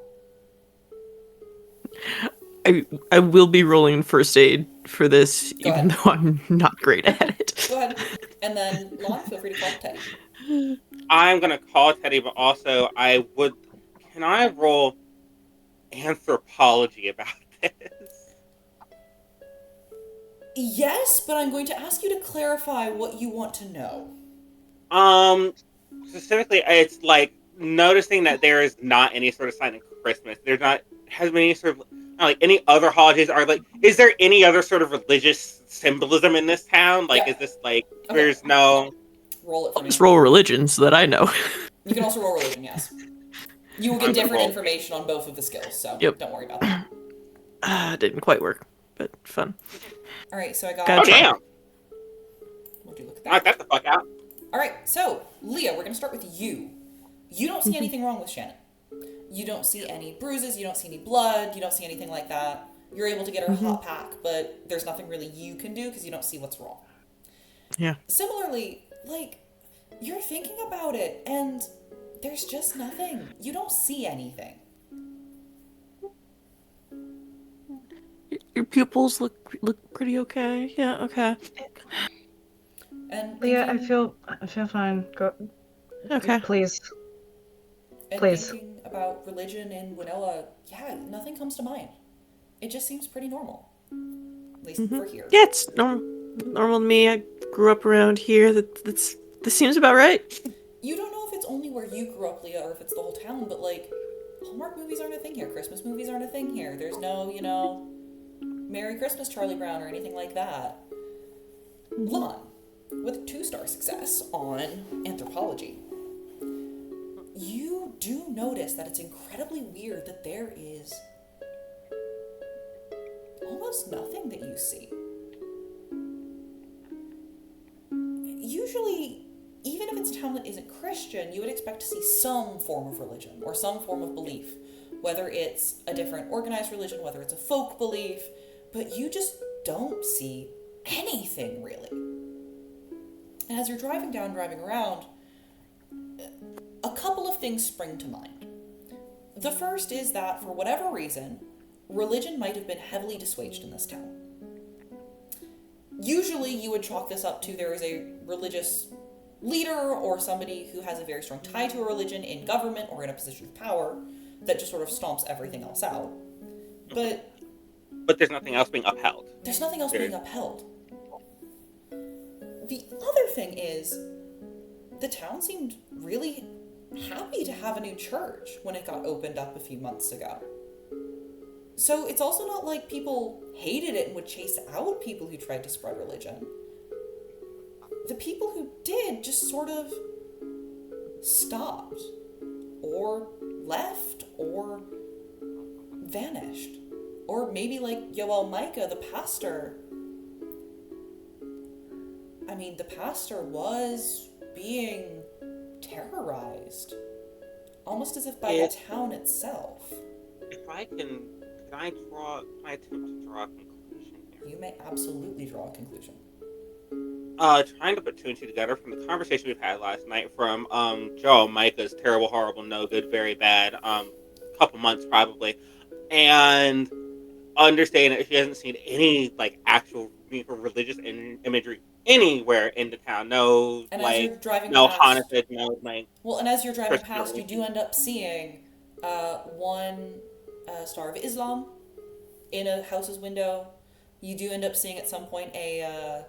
Speaker 3: I will be rolling first aid for this,
Speaker 1: Go
Speaker 3: even
Speaker 1: ahead.
Speaker 3: though I'm not great at it.
Speaker 1: Go ahead. And then, Lahn, feel free to call Teddy.
Speaker 5: I'm gonna call Teddy, but also Can I roll anthropology about this?
Speaker 1: Yes, but I'm going to ask you to clarify what you want to know.
Speaker 5: Specifically, it's like noticing that there is not any sort of sign of Christmas. There's not has been any sort of like any other holidays are like. Is there any other sort of religious symbolism in this town? Like,
Speaker 1: Yeah.
Speaker 5: is this like
Speaker 1: Okay.
Speaker 5: there's no?
Speaker 1: Roll it for me.
Speaker 3: Just roll religion so that I know.
Speaker 1: You can also roll religion, yes. You will get
Speaker 5: I'm gonna
Speaker 1: different
Speaker 5: roll.
Speaker 1: information on both of the skills, so
Speaker 3: Yep.
Speaker 1: don't worry about that.
Speaker 3: Didn't quite work, but fun.
Speaker 1: All right, so I got.
Speaker 5: Oh
Speaker 3: Gotcha.
Speaker 5: damn!
Speaker 1: Would you look at
Speaker 5: Knock
Speaker 1: that?
Speaker 5: that the fuck out.
Speaker 1: All right, so Lia, we're gonna start with you. You don't see anything wrong with Shannon. You don't see any bruises. You don't see any blood. You don't see anything like that. You're able to get her a hot pack, but there's nothing really you can do because you don't see what's wrong.
Speaker 3: Yeah.
Speaker 1: Similarly, like, you're thinking about it, and there's just nothing. You don't see anything.
Speaker 3: Your pupils look pretty okay. Yeah, okay.
Speaker 1: And
Speaker 2: Leah, I
Speaker 1: thinking,
Speaker 2: feel fine. Go,
Speaker 3: Okay.
Speaker 2: please.
Speaker 1: and
Speaker 2: please.
Speaker 1: thinking about religion in Winoa, yeah, nothing comes to mind. It just seems pretty normal. At least for here.
Speaker 3: Yeah, it's normal to me. I grew up around here. This seems about right.
Speaker 1: You don't know if it's only where you grew up, Leah, or if it's the whole town, but like, Hallmark movies aren't a thing here. Christmas movies aren't a thing here. There's no, Merry Christmas, Charlie Brown, or anything like that. Lahn, with 2-star success on anthropology, you do notice that it's incredibly weird that there is almost nothing that you see. Usually, even if it's a town that isn't Christian, you would expect to see some form of religion or some form of belief, whether it's a different organized religion, whether it's a folk belief, but you just don't see anything really. And as you're driving around, a couple of things spring to mind. The first is that, for whatever reason, religion might have been heavily dissuaged in this town. Usually you would chalk this up to there is a religious leader or somebody who has a very strong tie to a religion in government or in a position of power that just sort of stomps everything else out. But
Speaker 5: there's nothing else being upheld.
Speaker 1: there's nothing else being upheld. The other thing is, the town seemed really happy to have a new church when it got opened up a few months ago. So it's also not like people hated it and would chase out people who tried to spread religion. The people who did just sort of stopped, or left, or vanished. Or maybe like Yoel Micah, the pastor. I mean, the pastor was being terrorized, almost as if by the town itself.
Speaker 5: If I can I attempt to draw a conclusion here?
Speaker 1: You may absolutely draw a conclusion.
Speaker 5: Trying to put 2 and 2 together from the conversation we've had last night from Joe Micah's terrible, horrible, no good, very bad, couple months probably, and understanding that she hasn't seen any like actual religious imagery anywhere in the town. No,
Speaker 1: And as
Speaker 5: like
Speaker 1: you're driving
Speaker 5: no
Speaker 1: past,
Speaker 5: Hanukkah, no like.
Speaker 1: well, and as you're driving
Speaker 5: Christmas
Speaker 1: past, you
Speaker 5: religion.
Speaker 1: do end up seeing one Star of Islam in a house's window. You do end up seeing at some point a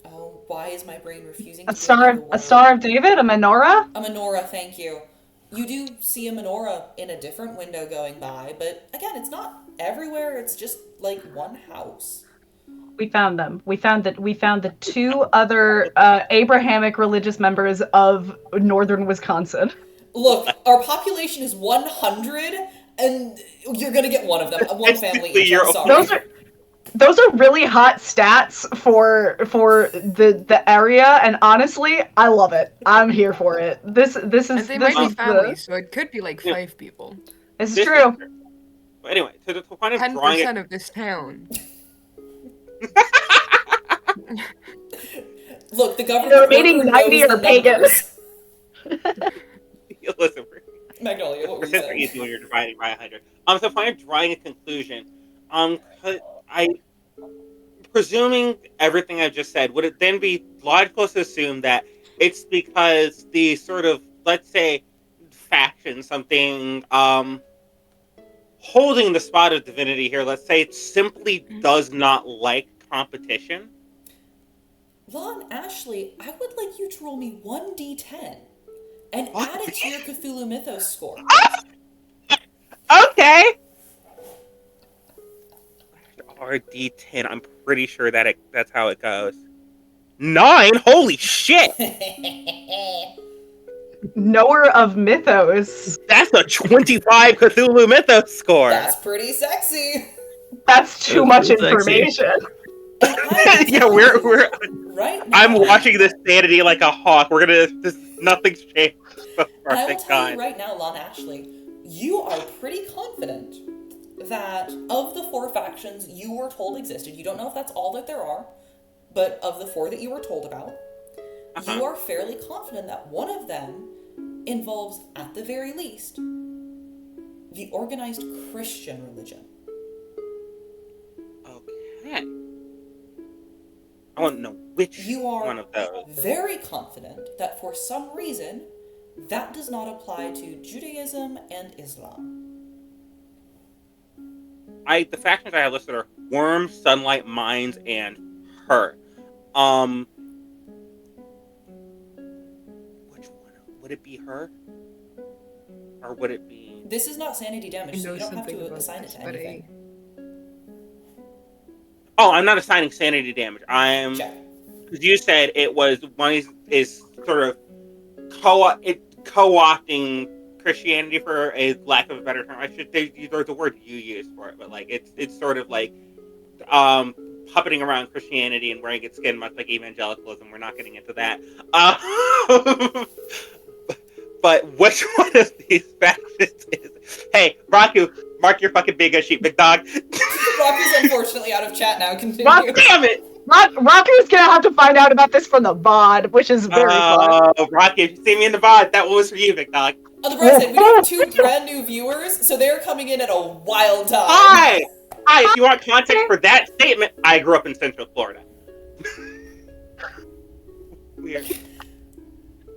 Speaker 1: Oh, why is my brain refusing
Speaker 2: A
Speaker 1: to give me the word?
Speaker 2: a Star of David, a menorah.
Speaker 1: A menorah, thank you. You do see a menorah in a different window going by, but again, it's not everywhere. It's just like one house.
Speaker 2: We found them. We found the two other Abrahamic religious members of northern Wisconsin.
Speaker 1: Look, our population is 100, and you're gonna get one of them. One family each. I'm sorry.
Speaker 2: Those are really hot stats for the area, and honestly, I love it. I'm here for it. This is
Speaker 4: And they might be families, so it could be like 5 people.
Speaker 2: This is true.
Speaker 5: But anyway, to the point of
Speaker 4: 10%
Speaker 5: drawing it.
Speaker 4: of this town.
Speaker 1: Look, the government.
Speaker 2: The remaining 90 are pagan.
Speaker 5: Listen,
Speaker 1: Magnolia, what were you saying?
Speaker 5: easy when you're dividing by 100. So if I'm drawing a conclusion, presuming everything I've just said, would it then be logical to assume that it's because the sort of, let's say, faction, something holding the spot of divinity here, let's say it simply does not like competition?
Speaker 1: Lahn Ashley, I would like you to roll me 1d10 and add it to your Cthulhu Mythos score.
Speaker 2: Okay.
Speaker 5: RD10, I'm pretty sure that's how it goes. 9? Holy shit!
Speaker 2: Knower of Mythos.
Speaker 5: That's a 25 Cthulhu Mythos score!
Speaker 1: That's pretty sexy.
Speaker 2: That's too much
Speaker 3: Sexy.
Speaker 2: information.
Speaker 5: Yeah, we're
Speaker 1: Right now,
Speaker 5: I'm watching this sanity like a hawk. Nothing's changed. So far,
Speaker 1: and I will
Speaker 5: thank
Speaker 1: tell you
Speaker 5: God.
Speaker 1: right now, Lahn Ashley, you are pretty confident that of the 4 factions you were told existed, you don't know if that's all that there are, but of the 4 that you were told about, you are fairly confident that one of them involves, at the very least, the organized Christian religion.
Speaker 5: Okay. I want to know which
Speaker 1: You are
Speaker 5: one of those.
Speaker 1: very confident that for some reason that does not apply to Judaism and Islam.
Speaker 5: The factions I have listed are Worm, Sunlight, Mines, and Her. Which one? Would it be Her? Or would it be...
Speaker 1: This is not sanity damage,
Speaker 4: I
Speaker 1: so
Speaker 4: know
Speaker 1: you don't have
Speaker 4: something
Speaker 1: to
Speaker 4: about
Speaker 1: assign it
Speaker 4: this,
Speaker 1: to
Speaker 4: but
Speaker 1: anything.
Speaker 5: Oh, I'm not assigning sanity damage.
Speaker 1: Check.
Speaker 5: Because you said it was one is sort of co-opting Christianity, for a lack of a better term. There's the word you used for it, but like it's sort of like puppeting around Christianity and wearing its skin, much like evangelicalism. We're not getting into that. But which one of these factions is? Hey, Raku, mark your fucking big sheep, big dog.
Speaker 1: Rocky's unfortunately out of chat now. Continue.
Speaker 5: Damn it!
Speaker 2: Rocker's gonna have to find out about this from the VOD, which is very fun.
Speaker 5: Rocky, if you see me in the VOD, that one was for you, big dog.
Speaker 1: On the bright side, we have 2 brand new viewers, so they're coming in at a wild time.
Speaker 5: Hi! If you want context for that statement, I grew up in Central Florida. Weird.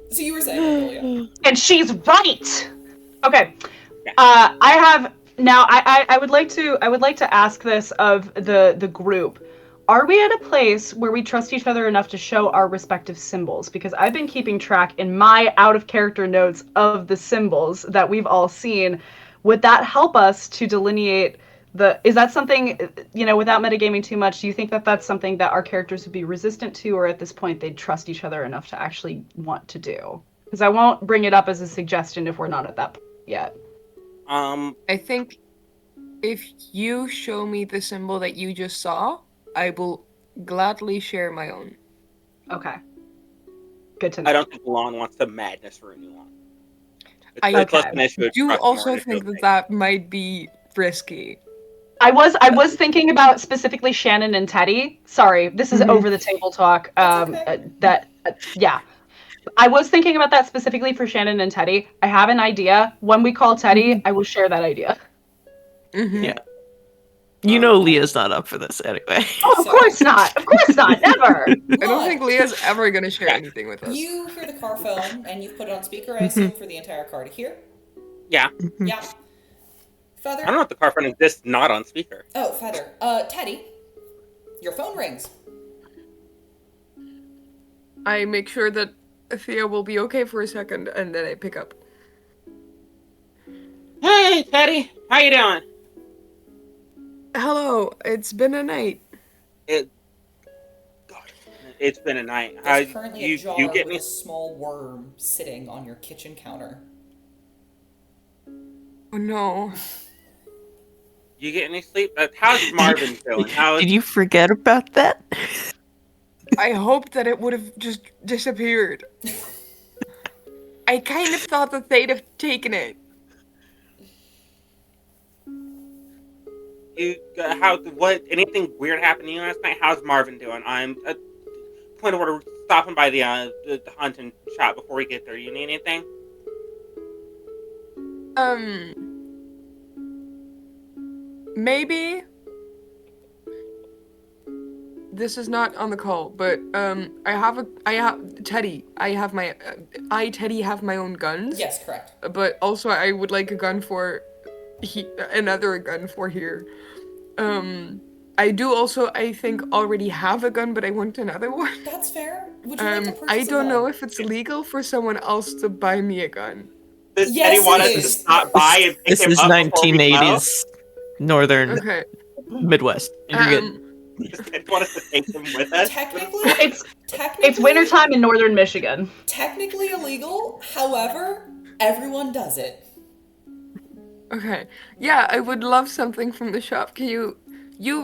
Speaker 1: So you were saying, Magnolia.
Speaker 2: And she's right. Okay.
Speaker 5: Yeah.
Speaker 2: I have now. I would like to ask this of the group. Are we at a place where we trust each other enough to show our respective symbols? Because I've been keeping track in my out-of-character notes of the symbols that we've all seen. Would that help us to delineate is that something, without metagaming too much, do you think that that's something that our characters would be resistant to, or at this point they'd trust each other enough to actually want to do? Because I won't bring it up as a suggestion if we're not at that point yet.
Speaker 4: I think if you show me the symbol that you just saw, I will gladly share my own.
Speaker 2: Okay. Good to know.
Speaker 5: I don't think Lahn wants to madness ruin you on.
Speaker 4: I
Speaker 5: It's less an issue of
Speaker 4: do
Speaker 5: trust,
Speaker 4: also
Speaker 5: more an issue
Speaker 4: think
Speaker 5: of
Speaker 4: that
Speaker 5: faith.
Speaker 4: that might be risky.
Speaker 2: I was thinking about specifically Shannon and Teddy. Sorry, this is over the table talk. Yeah. I was thinking about that specifically for Shannon and Teddy. I have an idea. When we call Teddy, I will share that idea.
Speaker 4: Mm-hmm.
Speaker 3: Yeah. You know Leah's not up for this anyway.
Speaker 2: Oh, of course not. Of course not. Never.
Speaker 4: I don't think Leah's ever gonna share anything with us.
Speaker 1: You hear the car phone, and you've put it on speaker, I assume, for the entire car to hear?
Speaker 5: Yeah.
Speaker 1: Yeah. Feather?
Speaker 5: I don't know if the car phone exists not on speaker.
Speaker 1: Oh, Feather. Teddy, your phone rings.
Speaker 4: I make sure that Thea will be okay for a second, and then I pick up.
Speaker 5: Hey, Teddy, how you doing?
Speaker 4: Hello, it's been a night.
Speaker 5: It, God, it's been a night.
Speaker 1: There's currently a
Speaker 5: you
Speaker 1: jar
Speaker 5: get
Speaker 1: with
Speaker 5: me?
Speaker 1: a small worm sitting on your kitchen counter.
Speaker 4: Oh no.
Speaker 5: You get any sleep? How's Marvin doing?
Speaker 3: Did you forget about that?
Speaker 4: I hoped that it would have just disappeared. I kind of thought that they'd have taken it.
Speaker 5: What? Anything weird happened to you last night? How's Marvin doing? I'm point of order stopping by the hunting shop before we get there. You need anything?
Speaker 4: Maybe. This is not on the call, but Teddy. Teddy have my own guns.
Speaker 1: Yes, correct.
Speaker 4: But also I would like a gun for another gun for here. I do also, I think, already have a gun, but I want another one.
Speaker 1: That's fair. Would you like to purchase
Speaker 4: I don't know
Speaker 1: one?
Speaker 4: if it's legal for someone else to buy me a gun.
Speaker 5: Does
Speaker 1: Yes,
Speaker 5: Teddy want
Speaker 1: it
Speaker 5: us to
Speaker 1: is.
Speaker 5: stop by and pick
Speaker 3: This
Speaker 5: him
Speaker 3: is
Speaker 5: up before we go?
Speaker 3: 1980s northern
Speaker 4: Okay.
Speaker 3: Midwest. You're good.
Speaker 5: Does Teddy want us to take him with us?
Speaker 1: Technically,
Speaker 2: It's wintertime in northern Michigan.
Speaker 1: Technically illegal. However, everyone does it.
Speaker 4: Okay. Yeah, I would love something from the shop. Can you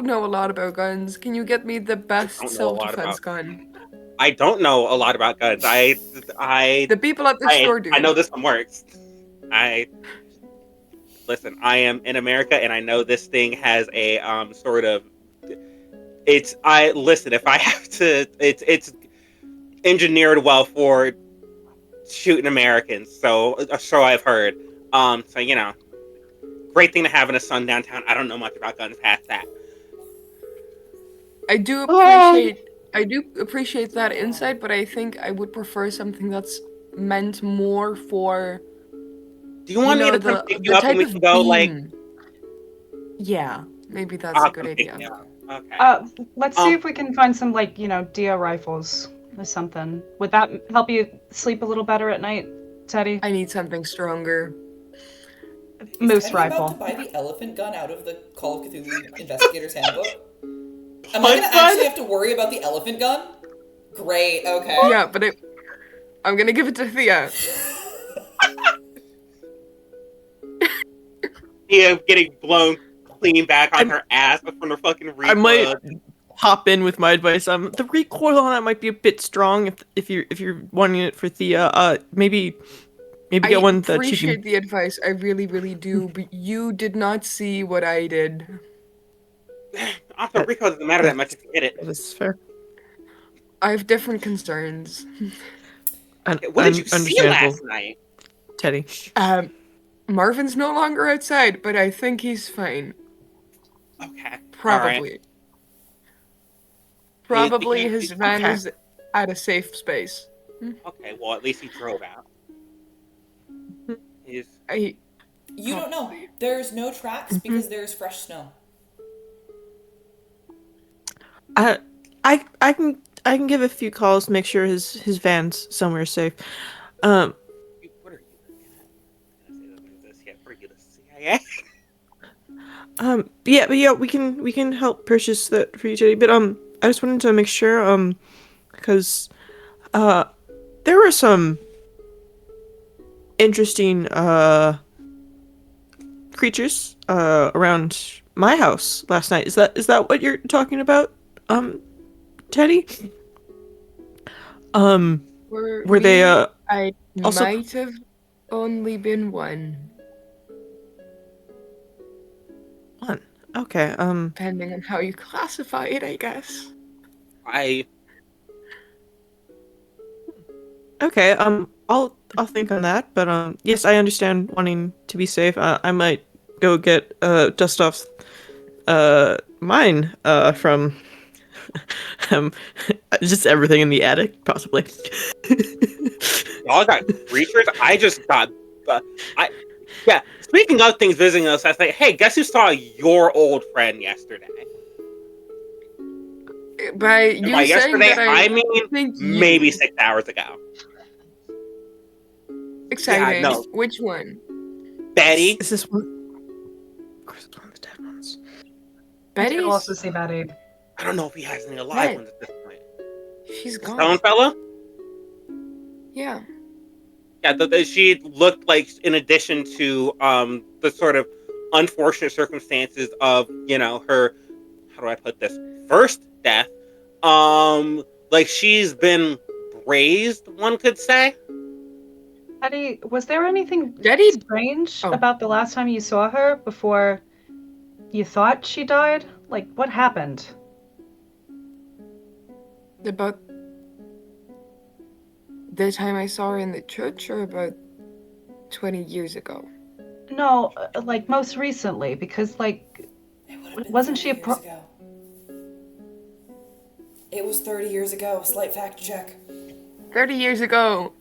Speaker 4: know a lot about guns. Can you get me the best self-defense gun?
Speaker 5: I don't know a lot about guns.
Speaker 4: The people at the store do.
Speaker 5: I know this one works. Listen, I am in America and I know this thing has a sort of if I have to it's engineered well for shooting Americans, so I've heard. So you know, great thing to have in a sun downtown. I don't know much about guns past that.
Speaker 4: I do appreciate that insight, but I think I would prefer something that's meant more for.
Speaker 5: Do you want me to come pick you up and we can go like?
Speaker 4: Yeah, maybe that's a good idea.
Speaker 5: Okay.
Speaker 2: Let's see if we can find some Dia rifles or something. Would that help you sleep a little better at night, Teddy?
Speaker 4: I need something stronger.
Speaker 2: Moose rifle.
Speaker 1: About to buy the elephant gun out of the Call of Cthulhu Investigator's Handbook? Am I gonna actually have to worry about the elephant gun? Great, okay.
Speaker 4: Yeah, but I'm gonna give it to Thea.
Speaker 5: Thea getting blown clean back on her ass from the fucking recoil.
Speaker 3: I might hop in with my advice. The recoil on that might be a bit strong if you're wanting it for Thea. Maybe get one that she can.
Speaker 4: I appreciate the advice. I really, really do. But you did not see what I did.
Speaker 5: Also, recoil doesn't matter that much if you hit it.
Speaker 3: That's fair.
Speaker 4: I have different concerns.
Speaker 5: What did you see last night,
Speaker 3: Teddy?
Speaker 4: Marvin's no longer outside, but I think he's fine.
Speaker 5: Okay.
Speaker 4: Probably.
Speaker 5: Right.
Speaker 4: Probably his van is at a safe space.
Speaker 5: Okay, well, at least he drove out.
Speaker 1: You don't know. There's no tracks because there's fresh snow.
Speaker 3: I can give a few calls, make sure his van's somewhere safe.
Speaker 5: What are you, the CIA?
Speaker 3: Yeah, we can help purchase that for you today. But I just wanted to make sure because there were some interesting creatures around my house last night. Is that what you're talking about, Teddy? Were they
Speaker 4: I
Speaker 3: also...
Speaker 4: might have only been one.
Speaker 3: One. Okay.
Speaker 4: Depending on how you classify it, I guess.
Speaker 3: Okay. I'll think on that. But yes, I understand wanting to be safe. I might go get dust off mine from just everything in the attic, possibly.
Speaker 5: Y'all got creatures? I just got yeah. Speaking of things visiting us, I was like, hey, guess who saw your old friend yesterday?
Speaker 4: by
Speaker 5: And
Speaker 4: you
Speaker 5: by
Speaker 4: saying
Speaker 5: yesterday,
Speaker 4: that
Speaker 5: I
Speaker 4: think
Speaker 5: mean
Speaker 4: you.
Speaker 5: maybe 6 hours ago.
Speaker 4: Exciting.
Speaker 5: Yeah, no.
Speaker 4: Which one?
Speaker 5: Betty,
Speaker 3: Is this one? Of course, it's one of the dead ones.
Speaker 2: I did
Speaker 4: Betty's
Speaker 2: also see Betty.
Speaker 5: I don't know if he has any alive
Speaker 4: dead.
Speaker 5: ones at this point.
Speaker 4: She's gone.
Speaker 5: Stonefellow?
Speaker 4: Yeah.
Speaker 5: Yeah, she looked like, in addition to the sort of unfortunate circumstances of, her, how do I put this, first death, like she's been raised, one could say.
Speaker 2: Betty, was there anything
Speaker 4: Betty.
Speaker 2: strange
Speaker 4: Oh.
Speaker 2: about the last time you saw her before you thought she died? Like, what happened?
Speaker 4: About the time I saw her in the church, or about 20 years ago?
Speaker 2: No, like most recently, because like,
Speaker 1: It would have been
Speaker 2: wasn't
Speaker 1: 30
Speaker 2: she a
Speaker 1: years ago. It was 30 years ago. Slight fact check.
Speaker 4: 30 years ago.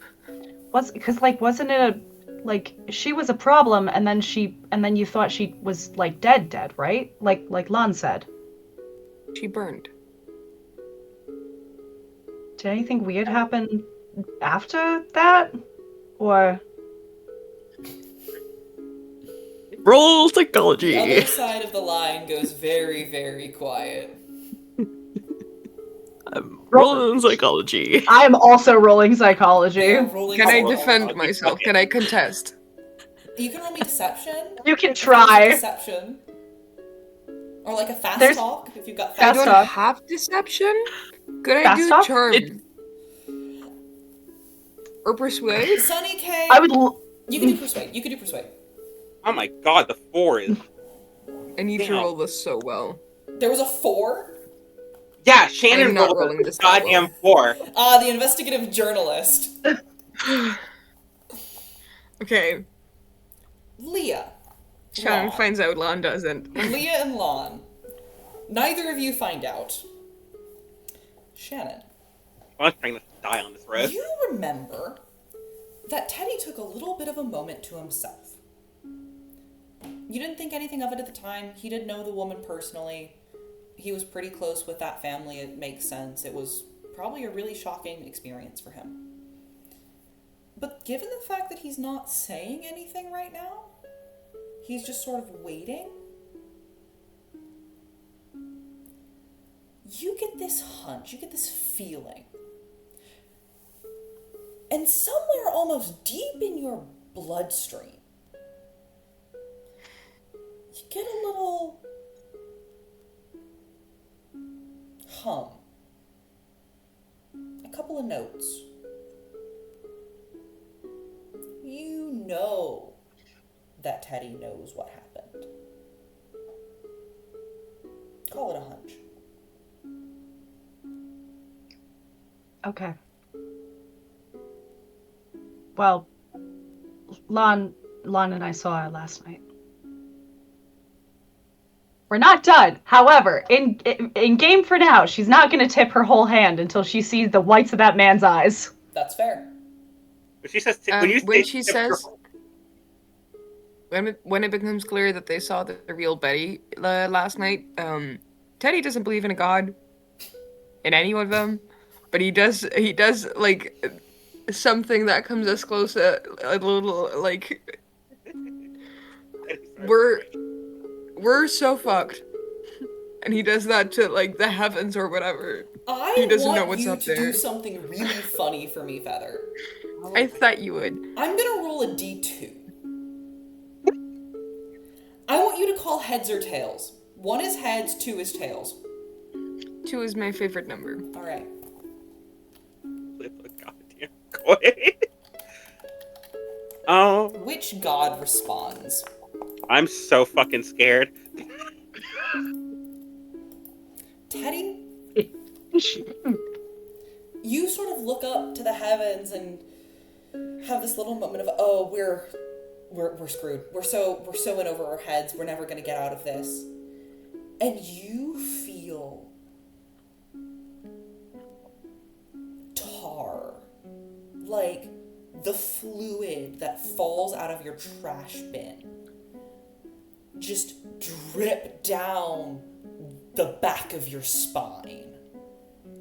Speaker 2: wasn't it a like she was a problem, and then you thought she was like dead, right? Like Lahn said.
Speaker 4: She burned.
Speaker 2: Did anything weird happen after that, or?
Speaker 3: Roll
Speaker 1: The
Speaker 3: psychology.
Speaker 1: other side of the line goes very, very quiet.
Speaker 3: I'm rolling psychology.
Speaker 2: I am also rolling psychology.
Speaker 1: They are rolling
Speaker 4: Can I
Speaker 1: psychology.
Speaker 4: defend myself? Can I contest?
Speaker 1: You can roll me deception.
Speaker 2: You can
Speaker 1: If there's a
Speaker 2: try.
Speaker 1: deception. Or like a fast
Speaker 2: There's-
Speaker 1: talk, if you've got
Speaker 4: I
Speaker 2: Fast
Speaker 1: fast
Speaker 4: don't
Speaker 2: talk.
Speaker 4: have deception. Could I
Speaker 2: Fast
Speaker 4: do
Speaker 2: talk?
Speaker 4: charm? Or persuade?
Speaker 1: Sunny K.
Speaker 2: I would.
Speaker 1: You can do persuade. You can do persuade.
Speaker 5: Oh my god, the 4 is...
Speaker 4: I need to
Speaker 5: Damn.
Speaker 4: roll this so well.
Speaker 1: There was a 4?
Speaker 5: Yeah, Shannon
Speaker 4: I'm not
Speaker 5: rolled
Speaker 4: rolling
Speaker 5: a
Speaker 4: this that
Speaker 5: goddamn 4.
Speaker 1: The investigative journalist.
Speaker 4: Okay.
Speaker 1: Leah.
Speaker 4: Shannon
Speaker 1: Lahn.
Speaker 4: finds out, Lahn doesn't.
Speaker 1: Leah and Lahn. Neither of you find out. Shannon.
Speaker 5: I'm trying to die on this road.
Speaker 1: You remember that Teddy took a little bit of a moment to himself. You didn't think anything of it at the time. He did know the woman personally. He was pretty close with that family. It makes sense. It was probably a really shocking experience for him. But given the fact that he's not saying anything right now, he's just sort of waiting. You get this hunch, you get this feeling. And somewhere almost deep in your bloodstream, you get a little hum. A couple of notes. You know that Teddy knows what happened. Call it a hunch.
Speaker 2: Okay. Well, Lahn and I saw her last night. We're not done. However, in game for now, she's not going to tip her whole hand until she sees the whites of that man's eyes.
Speaker 1: That's fair.
Speaker 5: But she says,
Speaker 4: When she says, when it becomes clear that they saw the real Betty last night, Teddy doesn't believe in a god, in any of them, but he does like something that comes as close a little like we're so fucked, and he does that to like the heavens or whatever. He doesn't
Speaker 1: want
Speaker 4: know what's
Speaker 1: you
Speaker 4: up
Speaker 1: to
Speaker 4: there.
Speaker 1: do something really funny for me, Feather.
Speaker 4: I thought you would.
Speaker 1: I'm gonna roll a d2. I want you to call heads or tails. 1 is heads, 2 is tails.
Speaker 4: 2 is my favorite number.
Speaker 1: All right.
Speaker 5: Flip a goddamn coin. Oh,
Speaker 1: Which god responds?
Speaker 5: I'm so fucking scared.
Speaker 1: Teddy, you sort of look up to the heavens and have this little moment of, oh, we're screwed. We're so in over our heads. We're never gonna get out of this. And you feel tar, like the fluid that falls out of your trash bin, just drip down the back of your spine.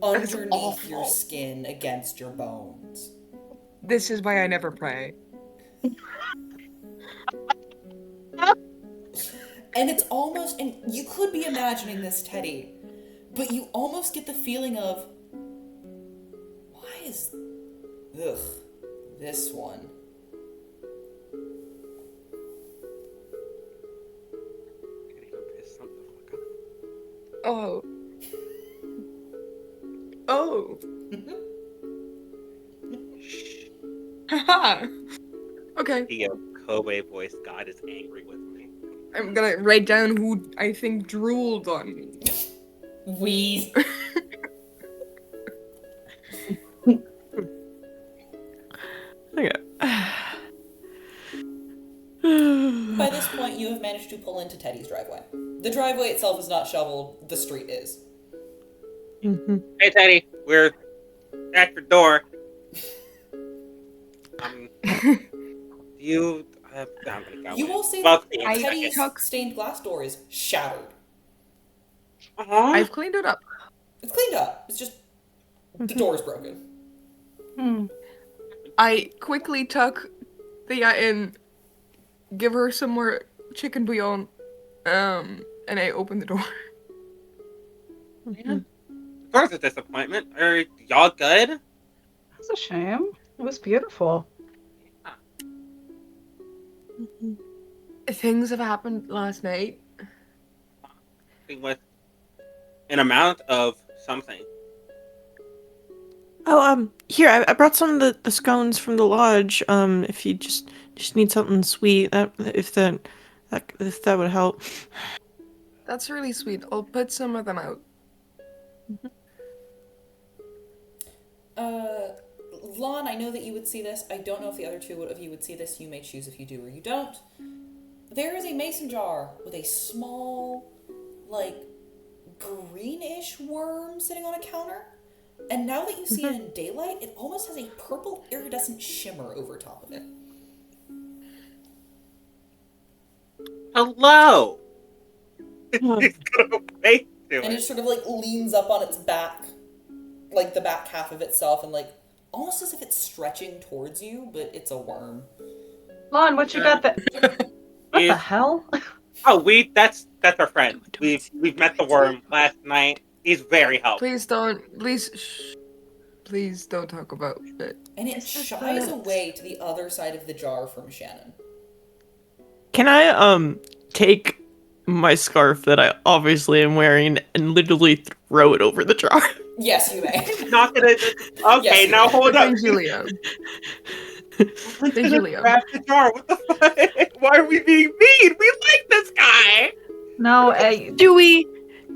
Speaker 1: underneath your
Speaker 4: awful.
Speaker 1: skin against your bones.
Speaker 4: This is why I never pray.
Speaker 1: And it's almost, and you could be imagining this, Teddy, but you almost get the feeling of, why is, this one?
Speaker 4: Oh. Oh. Haha. Okay.
Speaker 5: The Kobe voice god is angry with me.
Speaker 4: I'm gonna write down who I think drooled on me.
Speaker 1: We.
Speaker 3: Okay.
Speaker 1: By this point, you have managed to pull into Teddy's driveway. The driveway itself is not shoveled, the street is.
Speaker 5: Hey Teddy, we're at your door. I'm gonna go.
Speaker 1: You will see
Speaker 5: Well,
Speaker 1: that
Speaker 4: I
Speaker 1: Teddy's
Speaker 4: took-
Speaker 1: stained glass door is shattered.
Speaker 4: I've cleaned it up.
Speaker 1: It's cleaned up. It's just the door is broken.
Speaker 4: I quickly tuck Thea in, give her some more chicken bouillon, and I open the door.
Speaker 5: Of course, a disappointment. Are y'all good?
Speaker 2: That's a shame. It was beautiful.
Speaker 4: Things have happened last night.
Speaker 5: With an amount of something.
Speaker 3: Oh, here, I brought some of the scones from the lodge. If you just need something sweet, if that would help.
Speaker 4: That's really sweet. I'll put some of them out.
Speaker 1: Lahn, I know that you would see this. I don't know if the other two of you would see this. You may choose if you do or you don't. There is a mason jar with a small, like, greenish worm sitting on a counter. And now that you see it in daylight, it almost has a purple iridescent shimmer over top of it.
Speaker 5: Hello. He's gonna wait to
Speaker 1: And it
Speaker 5: it.
Speaker 1: sort of, like, leans up on its back, like the back half of itself, and, like, almost as if it's stretching towards you, but it's a worm.
Speaker 2: Lahn, what you got? What the
Speaker 5: Is-
Speaker 2: hell?
Speaker 5: Oh, that's our friend. We've met the worm last night. He's very helpful.
Speaker 4: Please don't talk about it.
Speaker 1: And it shies away to the other side of the jar from Shannon.
Speaker 3: Can I take my scarf that I obviously am wearing and literally throw it over the jar?
Speaker 1: Yes, you may.
Speaker 5: Not gonna. Okay,
Speaker 1: Yes,
Speaker 5: now hold up.
Speaker 4: Thank you, Leo.
Speaker 5: We're
Speaker 4: Thank you,
Speaker 5: gonna
Speaker 4: Leo.
Speaker 5: grab the jar. What the fuck? Why are we being mean? We like this guy.
Speaker 2: No,
Speaker 3: Do we?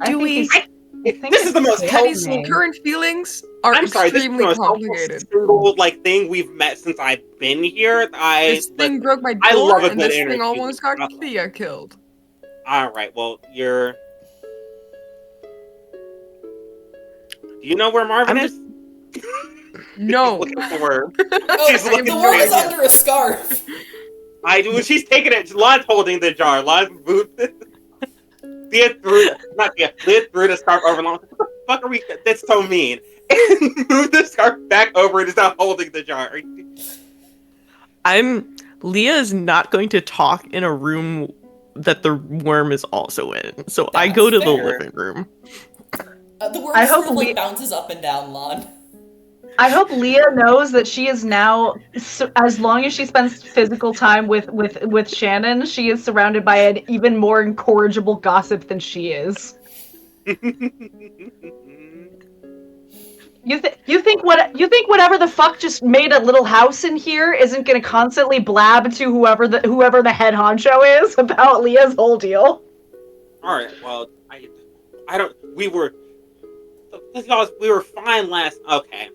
Speaker 2: I think he's-
Speaker 5: This is the most
Speaker 4: Teddy's
Speaker 2: me.
Speaker 4: current feelings are
Speaker 5: I'm sorry. This is the
Speaker 4: extremely
Speaker 5: most
Speaker 4: complicated.
Speaker 5: single thing we've met since I've been here.
Speaker 4: This thing broke my
Speaker 5: I
Speaker 4: door,
Speaker 5: love a
Speaker 4: and
Speaker 5: good
Speaker 4: this thing
Speaker 5: energy.
Speaker 4: almost got Thea killed.
Speaker 5: All right. Well, you're. Do you know where Marvin is?
Speaker 4: No.
Speaker 5: Looking for worm.
Speaker 1: Oh,
Speaker 5: She's looking
Speaker 1: the worm is
Speaker 5: crazy.
Speaker 1: under a scarf.
Speaker 5: When she's taking it, Lon's holding the jar. Lon's moved it. Leah threw the scarf over Lon. What the fuck are we? That's so mean. And moved the scarf back over and is now holding the jar.
Speaker 3: Leah is not going to talk in a room that the worm is also in. So I
Speaker 1: That's
Speaker 3: go to the
Speaker 1: fair.
Speaker 3: living room.
Speaker 1: The worm
Speaker 2: I
Speaker 1: sort
Speaker 2: hope
Speaker 1: of like
Speaker 2: we-
Speaker 1: bounces up and down, Lon.
Speaker 2: I hope Leah knows that she is now, as long as she spends physical time with Shannon, she is surrounded by an even more incorrigible gossip than she is. You think whatever the fuck just made a little house in here isn't gonna constantly blab to whoever the head honcho is about Leah's whole deal?
Speaker 5: All right. Well, I don't. We were fine last. Okay.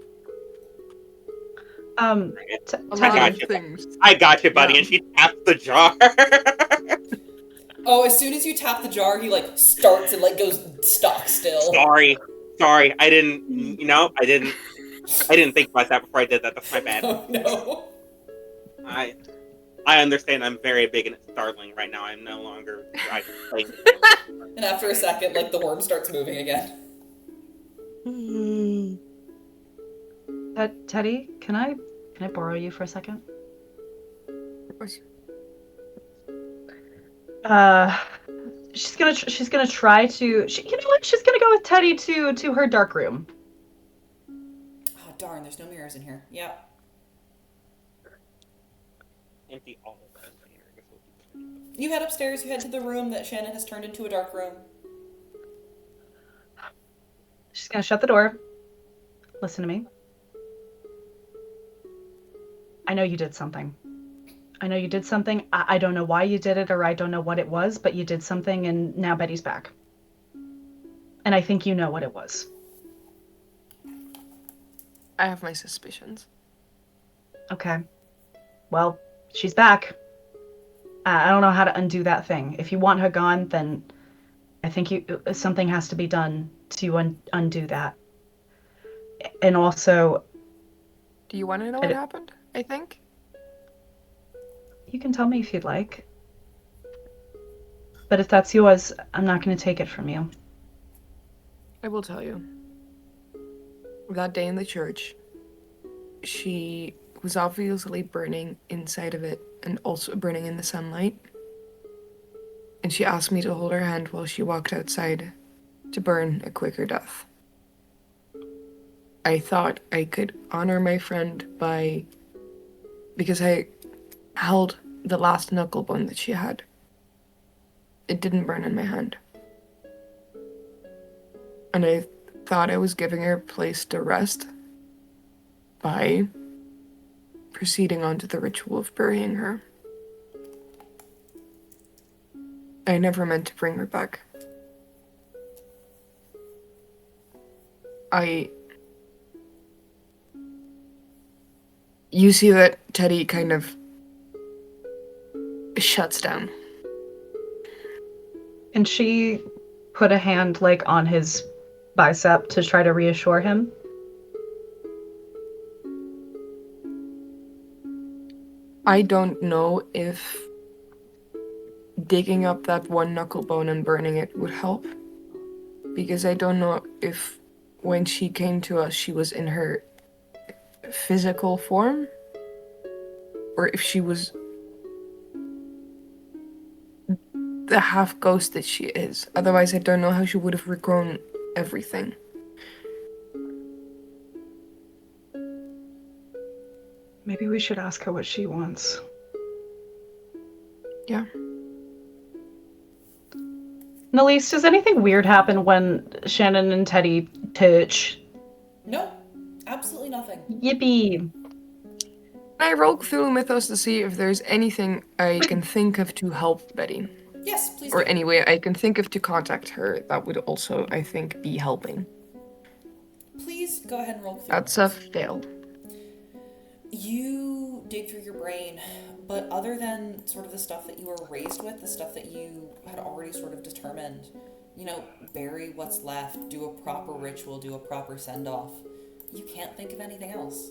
Speaker 4: A
Speaker 5: I
Speaker 4: lot
Speaker 5: got
Speaker 4: of
Speaker 5: you.
Speaker 4: things.
Speaker 5: I got you, buddy.
Speaker 4: Yeah.
Speaker 5: And she taps the jar.
Speaker 1: Oh, as soon as you tap the jar, he like starts and like goes stock still.
Speaker 5: Sorry. I didn't. I didn't think about that before I did that. That's my bad.
Speaker 1: Oh no.
Speaker 5: I understand. I'm very big and startling right now. I'm no longer playing.
Speaker 1: And after a second, like the worm starts moving again.
Speaker 2: Teddy, can I borrow you for a second?
Speaker 4: Of course.
Speaker 2: She's gonna try to. You know what? She's gonna go with Teddy to her dark room.
Speaker 1: Oh, darn, there's no mirrors in here. Yep.
Speaker 5: Empty all of them.
Speaker 1: You head upstairs, you head to the room that Shannon has turned into a dark room.
Speaker 2: She's gonna shut the door. Listen to me. I know you did something. I don't know why you did it, or I don't know what it was, but you did something, and now Betty's back. And I think you know what it was.
Speaker 4: I have my suspicions.
Speaker 2: Okay. Well, she's back. I don't know how to undo that thing. If you want her gone, then I think something has to be done to undo that. And also,
Speaker 4: Do you want to know what happened? I think.
Speaker 2: you can tell me if you'd like. But if that's yours, I'm not going to take it from you.
Speaker 4: I will tell you. That day in the church, she was obviously burning inside of it and also burning in the sunlight. And she asked me to hold her hand while she walked outside to burn a quicker death. I thought I could honor my friend because I held the last knuckle bone that she had. It didn't burn in my hand. And I thought I was giving her a place to rest by proceeding on to the ritual of burying her. I never meant to bring her back. You see that Teddy kind of shuts down.
Speaker 2: And she put a hand, on his bicep to try to reassure him.
Speaker 4: I don't know if digging up that one knuckle bone and burning it would help. Because I don't know if when she came to us, she was in her physical form, or if she was the half ghost that she is. Otherwise, I don't know how she would have regrown everything.
Speaker 2: Maybe we should ask her what she wants.
Speaker 4: Yeah.
Speaker 2: Nalise, does anything weird happen when Shannon and Teddy touch?
Speaker 1: No, absolutely nothing.
Speaker 2: Yippee!
Speaker 4: I roll Cthulhu Mythos to see if there's anything I can think of to help Betty.
Speaker 1: Yes, please
Speaker 4: Or
Speaker 1: do.
Speaker 4: any way I can think of to contact her that would also, I think, be helping.
Speaker 1: Please go ahead and roll through.
Speaker 4: That's a fail.
Speaker 1: You dig through your brain, but other than sort of the stuff that you were raised with, the stuff that you had already sort of determined, bury what's left, do a proper ritual, do a proper send-off, you can't think of anything else.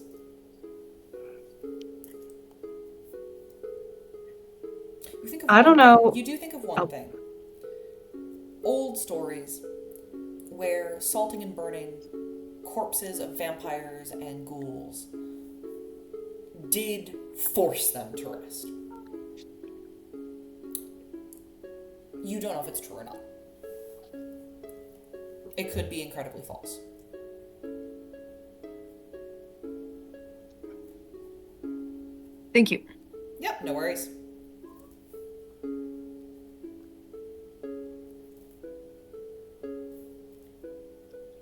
Speaker 2: I don't know.
Speaker 1: You do think of one thing. Old stories where salting and burning corpses of vampires and ghouls did force them to rest. You don't know if it's true or not. It could be incredibly false.
Speaker 4: Thank you.
Speaker 1: Yep, no worries.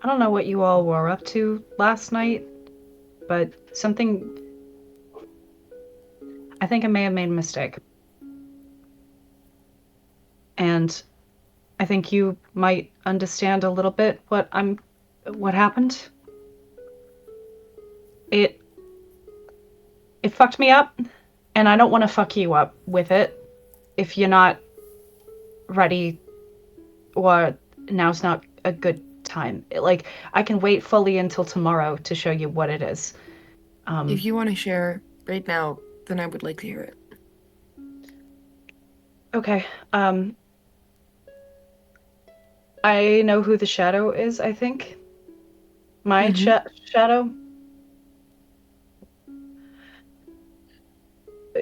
Speaker 2: I don't know what you all were up to last night, but I think I may have made a mistake. And I think you might understand a little bit what happened. It fucked me up, and I don't want to fuck you up with it if you're not ready, or now's not a good time. I can wait fully until tomorrow to show you what it is.
Speaker 4: If you want to share right now, then I would like to hear it.
Speaker 2: Okay. I know who the shadow is, I think. My shadow.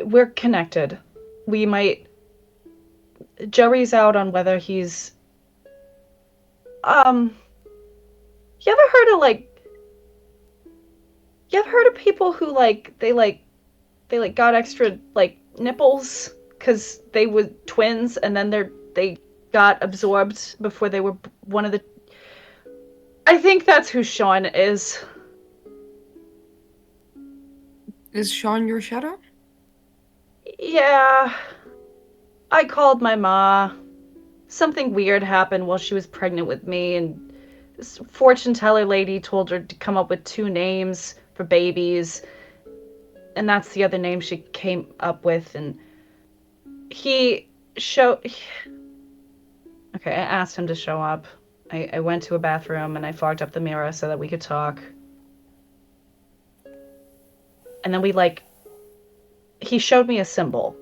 Speaker 2: we're connected. We might... Joey's out on whether he's... You ever heard of, like... You ever heard of people who, like, they got extra, like, nipples? Because they were twins, and then they got absorbed before they were one of the... I think that's who Sean is.
Speaker 4: Is Sean your shadow?
Speaker 2: Yeah. I called my ma. Something weird happened while she was pregnant with me, and this fortune teller lady told her to come up with 2 names for babies, and that's the other name she came up with, and he showed... Okay, I asked him to show up. I went to a bathroom and I fogged up the mirror so that we could talk. And then he showed me a symbol.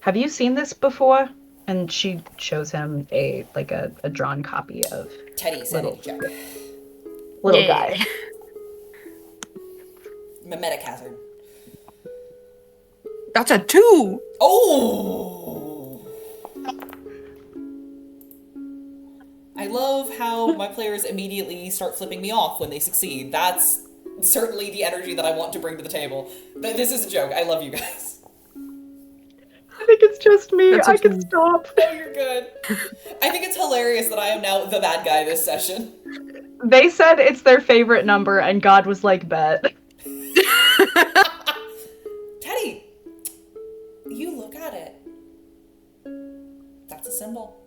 Speaker 2: Have you seen this before? And she shows him a drawn copy of
Speaker 1: Teddy sanity check.
Speaker 2: little guy.
Speaker 1: Mimetic hazard.
Speaker 4: That's a 2!
Speaker 1: Oh! I love how my players immediately start flipping me off when they succeed. That's certainly the energy that I want to bring to the table. But this is a joke. I love you guys.
Speaker 2: I think it's just me.
Speaker 4: That's
Speaker 2: I can stop.
Speaker 1: Oh, you're good. I think it's hilarious that I am now the bad guy this session.
Speaker 2: They said it's their favorite number, and God was like, bet.
Speaker 1: Teddy, you look at it. That's a symbol.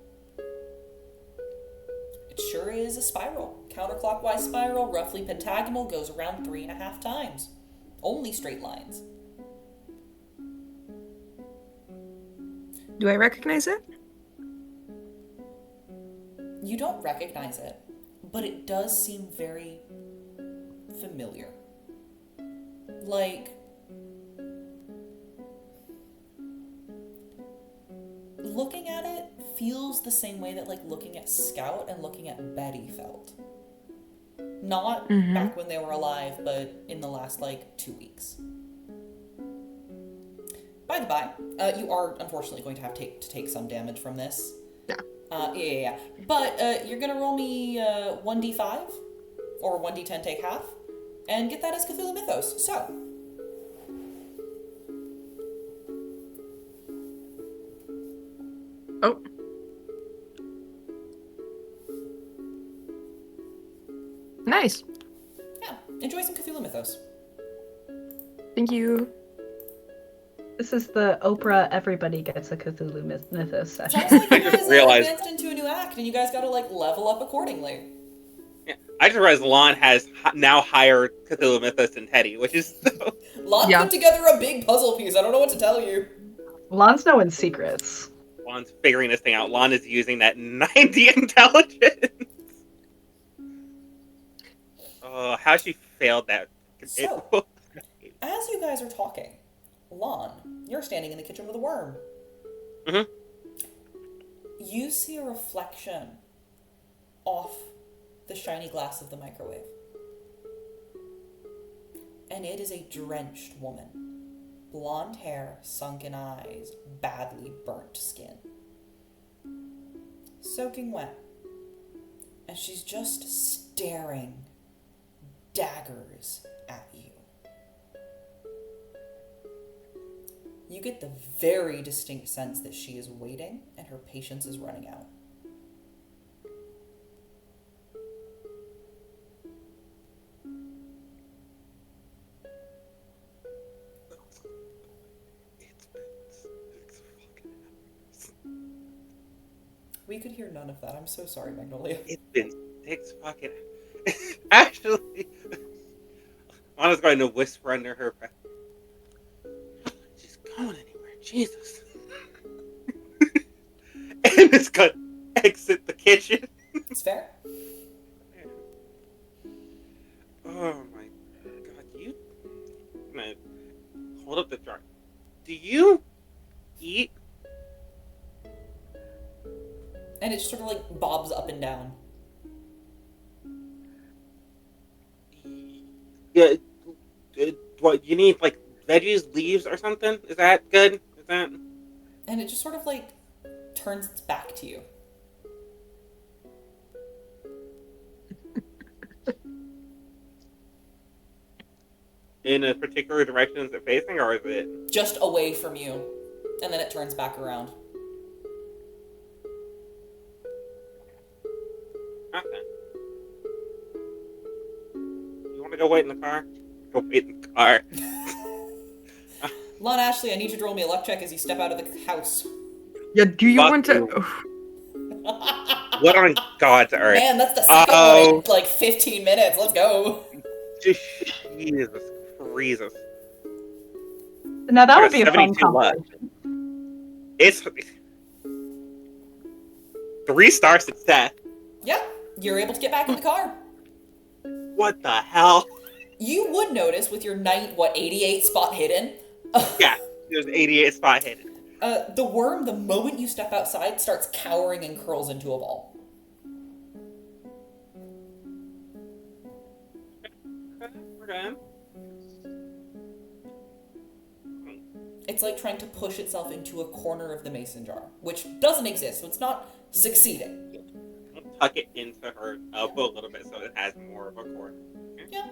Speaker 1: It sure is a spiral. Counterclockwise spiral, roughly pentagonal, goes around 3.5 times. Only straight lines.
Speaker 4: Do I recognize it?
Speaker 1: You don't recognize it, but it does seem very familiar. Like, looking at it feels the same way that, like, looking at Scout and looking at Betty felt. Not back when they were alive, but in the last, 2 weeks. By the by, you are unfortunately going to have to take some damage from this.
Speaker 4: Yeah.
Speaker 1: Yeah. But you're gonna roll me 1d5 or 1d10, take half, and get that as Cthulhu Mythos. So.
Speaker 4: Oh. Nice.
Speaker 1: Yeah, enjoy some Cthulhu Mythos.
Speaker 4: Thank you.
Speaker 2: This is the Oprah Everybody Gets a Cthulhu Mythos
Speaker 1: It's
Speaker 2: session.
Speaker 1: almost like you
Speaker 5: I just
Speaker 1: guys
Speaker 5: realized-
Speaker 1: advanced into a new act, and you guys gotta level up accordingly.
Speaker 5: Yeah. I just realized Lahn has now higher Cthulhu Mythos than Teddy, which is so...
Speaker 1: Lon
Speaker 4: Yeah.
Speaker 1: put together a big puzzle piece. I don't know what to tell you.
Speaker 2: Lon's knowing secrets.
Speaker 5: Lahn's figuring this thing out. Lahn is using that 90 intelligence. Oh, how she failed that.
Speaker 1: So, as you guys are talking, Lon, you're standing in the kitchen with a worm.
Speaker 5: Mhm.
Speaker 1: You see a reflection off the shiny glass of the microwave. And it is a drenched woman. Blonde hair, sunken eyes, badly burnt skin. Soaking wet. And she's just staring daggers at you. You get the very distinct sense that she is waiting and her patience is running out. We could hear none of that. I'm so sorry, Magnolia.
Speaker 5: It's been 6 fucking... Actually, Anna's going to whisper under her breath. She's going anywhere, Jesus. And it's going to exit the kitchen.
Speaker 1: It's fair.
Speaker 5: Oh my god, you... I'm gonna hold up the jar. Do you eat?
Speaker 1: And it just sort of bobs up and down.
Speaker 5: Yeah, what, you need veggies, leaves, or something. Is that good? Is that?
Speaker 1: And it just sort of like turns its back to you.
Speaker 5: In a particular direction is it facing, or is it
Speaker 1: Just away from you. And then it turns back around.
Speaker 5: okay? You want to go wait in the car? Go wait in the car.
Speaker 1: Lahn Ashley, I need you to roll me a luck check as you step out of the house.
Speaker 4: Yeah, do you
Speaker 5: Fuck
Speaker 4: want to...
Speaker 5: you. What on God's earth?
Speaker 1: Man, that's the second one in like 15 minutes. Let's go.
Speaker 5: Jesus Jesus.
Speaker 2: Now that would be a fun
Speaker 5: 72 luck.
Speaker 2: compilation.
Speaker 5: It's 3-star success.
Speaker 1: Yeah, you're able to get back in the car.
Speaker 5: What the hell?
Speaker 1: You would notice with your 88 spot hidden.
Speaker 5: Yeah, there's 88 spot hidden.
Speaker 1: The worm, the moment you step outside, starts cowering and curls into a ball.
Speaker 5: Okay.
Speaker 1: It's like trying to push itself into a corner of the mason jar, which doesn't exist, so it's not succeeding.
Speaker 5: Tuck it into her elbow a little bit so it has more of a cord. Okay.
Speaker 1: Yeah.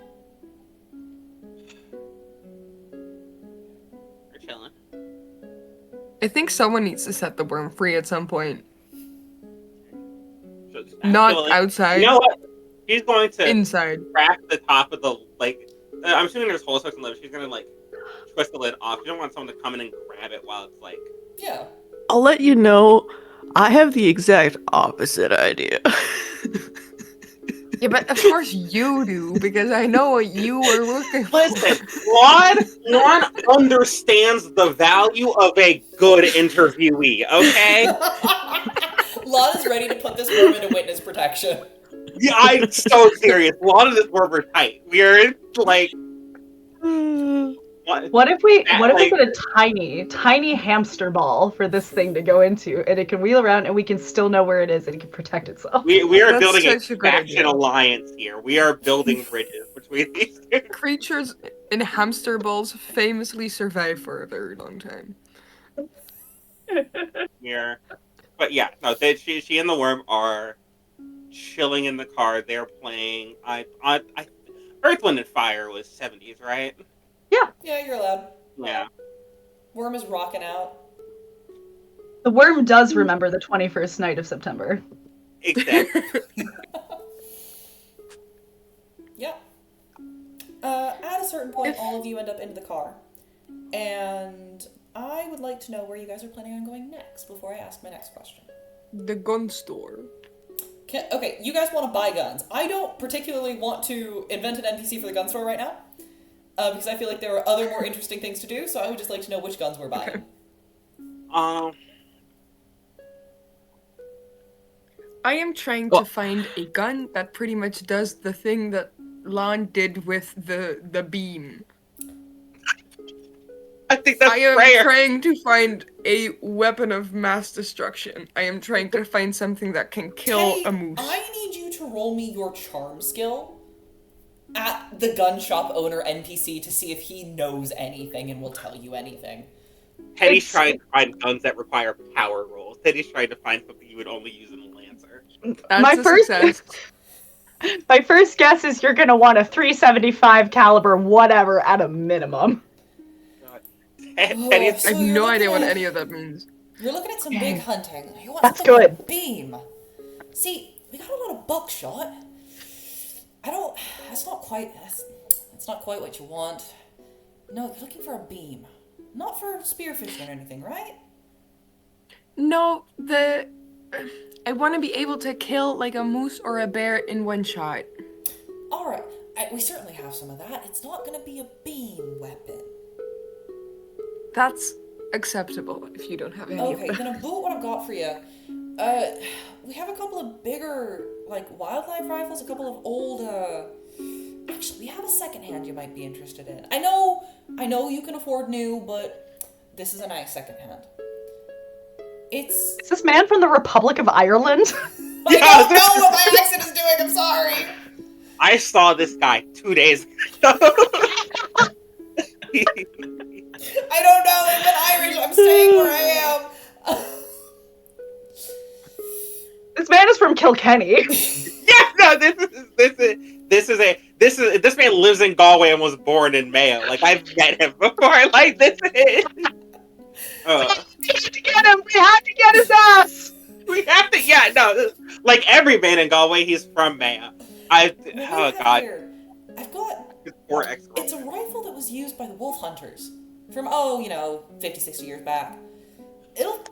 Speaker 5: We're chilling.
Speaker 4: I think someone needs to set the worm free at some point.
Speaker 5: So just
Speaker 4: Not
Speaker 5: actually-
Speaker 4: outside.
Speaker 5: You know what? She's going to
Speaker 4: Inside.
Speaker 5: crack the top of the, like, I'm assuming there's holes stuck in the lid. She's going to, like, twist the lid off. You don't want someone to come in and grab it while it's, like...
Speaker 1: Yeah.
Speaker 3: I'll let you know, I have the exact opposite idea.
Speaker 4: Yeah, but of course you do, because I know what you were looking for.
Speaker 5: Listen, Lon understands the value of a good interviewee, okay?
Speaker 1: Lahn is ready to put this worm into witness protection.
Speaker 5: Yeah, I'm so serious. A lot of this worm are tight. We're like...
Speaker 2: What if we
Speaker 5: like-
Speaker 2: put a tiny hamster ball for this thing to go into, and it can wheel around, and we can still know where it is, and it can protect itself?
Speaker 5: We are
Speaker 4: That's
Speaker 5: building a
Speaker 4: such a good
Speaker 5: faction
Speaker 4: idea.
Speaker 5: alliance here. We are building bridges between these two.
Speaker 4: Creatures in hamster balls famously survive for a very long time.
Speaker 5: Here. But yeah, no, she and the worm are chilling in the car. They're playing. Earth, Wind, and Fire was 70s, right?
Speaker 1: Yeah, you're allowed.
Speaker 5: Yeah.
Speaker 1: Worm is rocking out.
Speaker 2: The worm does remember the 21st night of September.
Speaker 5: Exactly.
Speaker 1: Yeah. At a certain point, all of you end up into the car. And I would like to know where you guys are planning on going next before I ask my next question.
Speaker 4: The gun store.
Speaker 1: Okay, you guys want to buy guns. I don't particularly want to invent an NPC for the gun store right now. Because I feel like there are other more interesting things to do, so I would just like to know which guns we're buying.
Speaker 4: I am trying to find a gun that pretty much does the thing that Lahn did with the beam.
Speaker 5: I think that's
Speaker 4: I am
Speaker 5: rare.
Speaker 4: trying to find a weapon of mass destruction. I am trying to find something that can kill
Speaker 1: Teddy,
Speaker 4: a moose.
Speaker 1: I need you to roll me your charm skill at the gun shop owner NPC to see if he knows anything and will tell you anything.
Speaker 5: Teddy's trying to find guns that require power rolls. Teddy's trying to find something you would only use in a Lancer.
Speaker 4: That's
Speaker 2: My
Speaker 4: a
Speaker 2: first-
Speaker 4: success.
Speaker 2: My first guess is you're gonna want a 375 caliber whatever at a minimum.
Speaker 5: Teddy's
Speaker 1: So
Speaker 4: I have
Speaker 1: you're
Speaker 4: no
Speaker 1: looking
Speaker 4: idea what
Speaker 1: at-
Speaker 4: any of that means.
Speaker 1: You're looking at some big hunting. You want
Speaker 2: That's
Speaker 1: something with a
Speaker 2: good.
Speaker 1: beam. See, we got a lot of buckshot. That's not quite what you want. No, you're looking for a beam. Not for spearfishing or anything, right?
Speaker 4: No, I want to be able to kill like a moose or a bear in one shot.
Speaker 1: Alright, we certainly have some of that. It's not gonna be a beam weapon.
Speaker 4: That's acceptable if you don't have any
Speaker 1: Okay,
Speaker 4: of
Speaker 1: then
Speaker 4: that.
Speaker 1: I'll blow what I've got for you. We have a couple of bigger, like, wildlife rifles, a couple of old, actually, we have a secondhand you might be interested in. I know you can afford new, but this is a nice secondhand. It's...
Speaker 2: Is this man from the Republic of Ireland?
Speaker 1: I don't know what my accent is doing, I'm sorry!
Speaker 5: I saw this guy 2 days ago.
Speaker 1: I don't know. I'm in Irish. I'm staying where I am.
Speaker 2: This man is from Kilkenny.
Speaker 5: Yeah, no, this man lives in Galway and was born in Mayo. Like, I've met him before. Like, this is.
Speaker 2: We had to get him. We had to get his ass.
Speaker 5: We have to. Yeah, no. Like every man in Galway, he's from Mayo. Oh god.
Speaker 1: Here, I've got.
Speaker 5: Poor
Speaker 1: It's a rifle that was used by the wolf hunters from 50, 60 years back. It'll.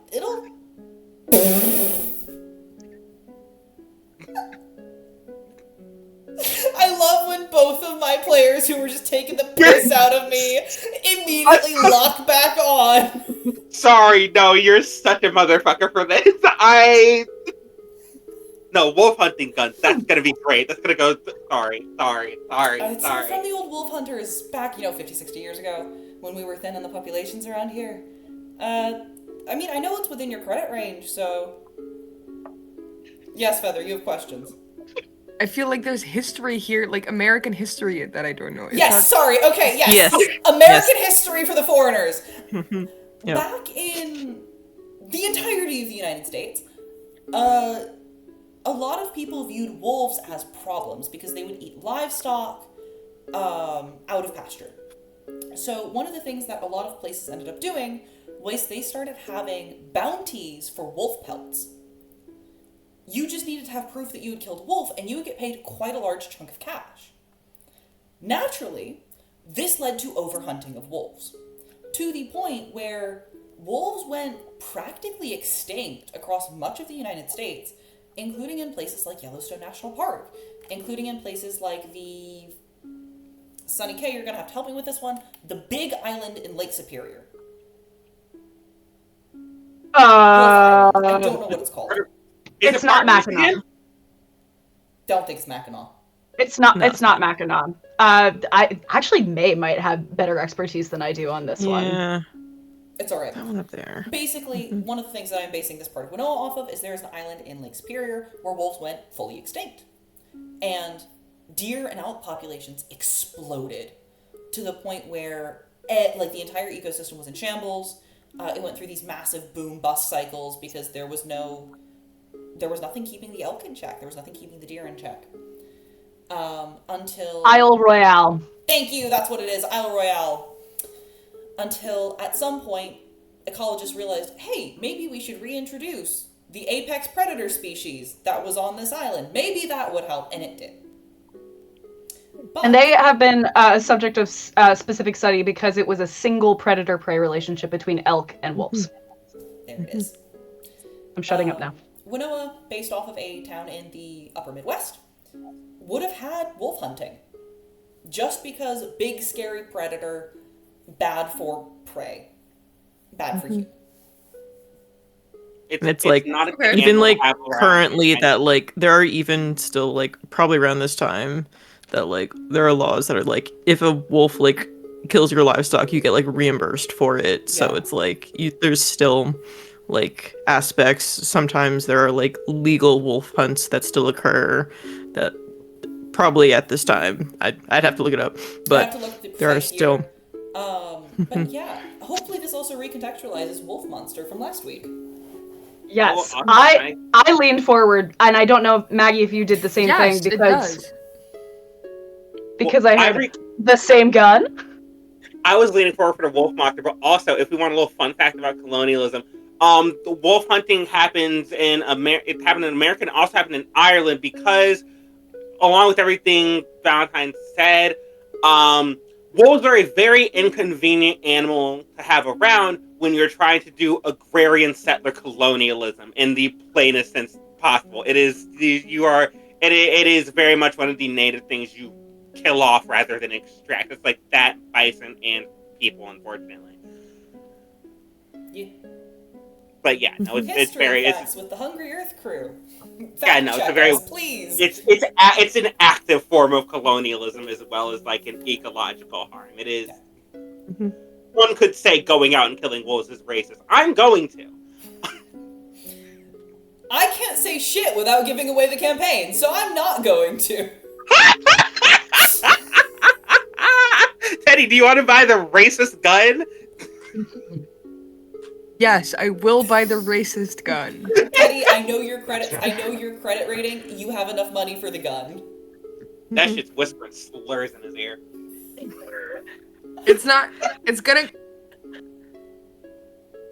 Speaker 1: I love when both of my players who were just taking the piss out of me immediately lock back on.
Speaker 5: Sorry, no, you're such a motherfucker for this. No, wolf hunting guns. That's gonna be great. That's gonna go. Sorry.
Speaker 1: It's from the old wolf hunters back, 50, 60 years ago when we were thin in the populations around here. I know it's within your credit range, so. Yes, Feather, you have questions.
Speaker 4: I feel like there's history here, like American history that I don't know.
Speaker 1: Sorry. Okay, yes. American history for the foreigners.
Speaker 3: Yeah.
Speaker 1: Back in the entirety of the United States, a lot of people viewed wolves as problems because they would eat livestock out of pasture. So one of the things that a lot of places ended up doing was they started having bounties for wolf pelts. You just needed to have proof that you had killed a wolf, and you would get paid quite a large chunk of cash. Naturally, this led to overhunting of wolves, to the point where wolves went practically extinct across much of the United States, including in places like Yellowstone National Park, including in places like the... Sunny K, you're going to have to help me with this one. The Big Island in Lake Superior. I don't know what it's called.
Speaker 2: It's not Mackinac.
Speaker 1: Don't think it's Mackinac.
Speaker 2: It's not Mackinac. I actually might have better expertise than I do on this one.
Speaker 3: Yeah.
Speaker 1: It's alright.
Speaker 3: That one up there.
Speaker 1: Basically, one of the things that I'm basing this part of Winoa off of is there's an island in Lake Superior where wolves went fully extinct. And deer and elk populations exploded to the point where the entire ecosystem was in shambles. It went through these massive boom-bust cycles because there was nothing keeping the elk in check. There was nothing keeping the deer in check. Until...
Speaker 2: Isle Royale.
Speaker 1: Thank you, that's what it is, Isle Royale. Until, at some point, ecologists realized, hey, maybe we should reintroduce the apex predator species that was on this island. Maybe that would help, and it did. But,
Speaker 2: And they have been a subject of specific study because it was a single predator-prey relationship between elk and wolves.
Speaker 1: there it is.
Speaker 2: I'm shutting up now.
Speaker 1: Winoa, based off of a town in the upper Midwest, would have had wolf hunting. Just because big, scary predator, bad for prey. Bad for you.
Speaker 3: It's like,
Speaker 5: not
Speaker 3: even like currently that like there are even still like probably around this time that like there are laws that are like if a wolf like kills your livestock you get like reimbursed for it. So it's like there's still like aspects. Sometimes there are like legal wolf hunts that still occur that probably at this time I'd have to look it up, but there are still
Speaker 1: but yeah, hopefully this also recontextualizes Wolf Monster from last week.
Speaker 2: Yes, I leaned forward, and I don't know, Maggie, if you did the same thing because I had the same gun.
Speaker 5: I was leaning forward for the wolf monster, but also, if we want a little fun fact about colonialism, the wolf hunting happens in It happened in America and also happened in Ireland because, along with everything Valentine said, wolves are a very inconvenient animal to have around when you're trying to do agrarian settler colonialism in the plainest sense possible. It is very much one of the native things you kill off rather than extract. It's like that, bison, and people, unfortunately.
Speaker 1: Yeah.
Speaker 5: But yeah, no, it's very
Speaker 1: facts with the Hungry Earth crew.
Speaker 5: It's a very
Speaker 1: please.
Speaker 5: It's an active form of colonialism as well as like an ecological harm. It is.
Speaker 3: Mm-hmm.
Speaker 5: One could say going out and killing wolves is racist. I'm going to.
Speaker 1: I can't say shit without giving away the campaign, so I'm not going to.
Speaker 5: Teddy, Teddy, do you want to buy the racist gun?
Speaker 4: Yes, I will buy the racist gun.
Speaker 1: Teddy, I know your credit rating. You have enough money for the gun.
Speaker 5: That shit's whispering slurs in his ear.
Speaker 4: It's not. It's gonna.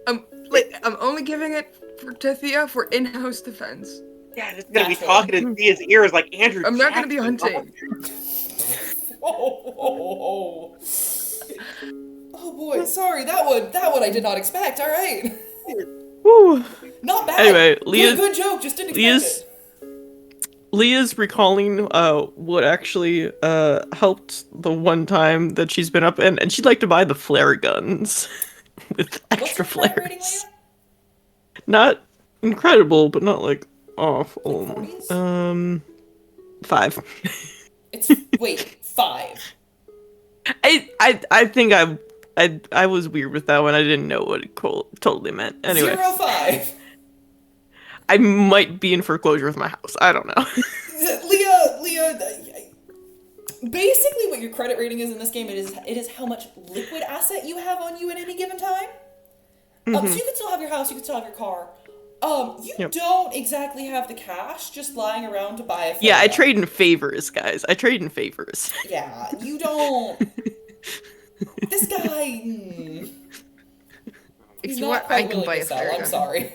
Speaker 4: I'm only giving it to Thea for in-house defense.
Speaker 5: Yeah, it's gonna be talking in Thea's ears like Andrew.
Speaker 4: I'm not gonna be hunting.
Speaker 1: Oh boy, sorry, that one I did not expect. All right,
Speaker 3: Woo.
Speaker 1: not bad.
Speaker 3: Anyway, Lia,
Speaker 1: good joke. Just didn't expect
Speaker 3: Leah's recalling what actually helped the one time that she's been up, and she'd like to buy the flare guns with
Speaker 1: it. What's
Speaker 3: extra
Speaker 1: your credit rating,
Speaker 3: flares.
Speaker 1: Leah?
Speaker 3: Not incredible, but not like awful.
Speaker 1: Like 40s?
Speaker 3: 5.
Speaker 1: Wait, 5.
Speaker 3: I think I was weird with that one. I didn't know what it totally meant. Anyway,
Speaker 1: 0.5.
Speaker 3: I might be in foreclosure with my house. I don't know.
Speaker 1: Leah, basically what your credit rating is in this game, it is how much liquid asset you have on you at any given time. So you can still have your house, you can still have your car. You don't exactly have the cash just lying around to buy a phone.
Speaker 3: Yeah, I trade in favors, guys. I trade in favors.
Speaker 1: Yeah, you don't. This guy.
Speaker 4: If
Speaker 1: He's
Speaker 4: you
Speaker 1: not
Speaker 4: want, I
Speaker 1: quite
Speaker 4: can
Speaker 1: willing
Speaker 4: buy
Speaker 1: to
Speaker 4: a
Speaker 1: sell.
Speaker 4: flare
Speaker 1: I'm
Speaker 4: gun.
Speaker 1: sorry.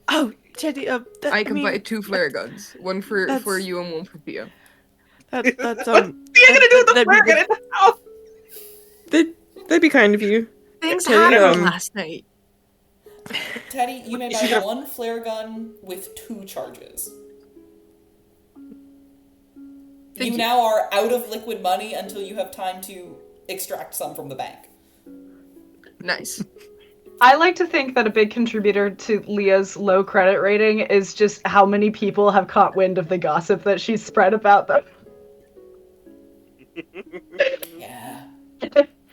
Speaker 3: Oh, Teddy,
Speaker 4: I can buy 2 flare guns. One for you and one for Thea.
Speaker 3: That's
Speaker 5: What's Thea gonna do with the flare gun in the house?
Speaker 3: That'd be kind of you.
Speaker 4: Things
Speaker 3: Teddy,
Speaker 4: happened last night.
Speaker 1: Teddy, you may buy one flare gun with 2 charges.
Speaker 4: Thank you.
Speaker 1: Now are out of liquid money until you have time to extract some from the bank.
Speaker 4: Nice.
Speaker 2: I like to think that a big contributor to Leah's low credit rating is just how many people have caught wind of the gossip that she's spread about them.
Speaker 1: Yeah.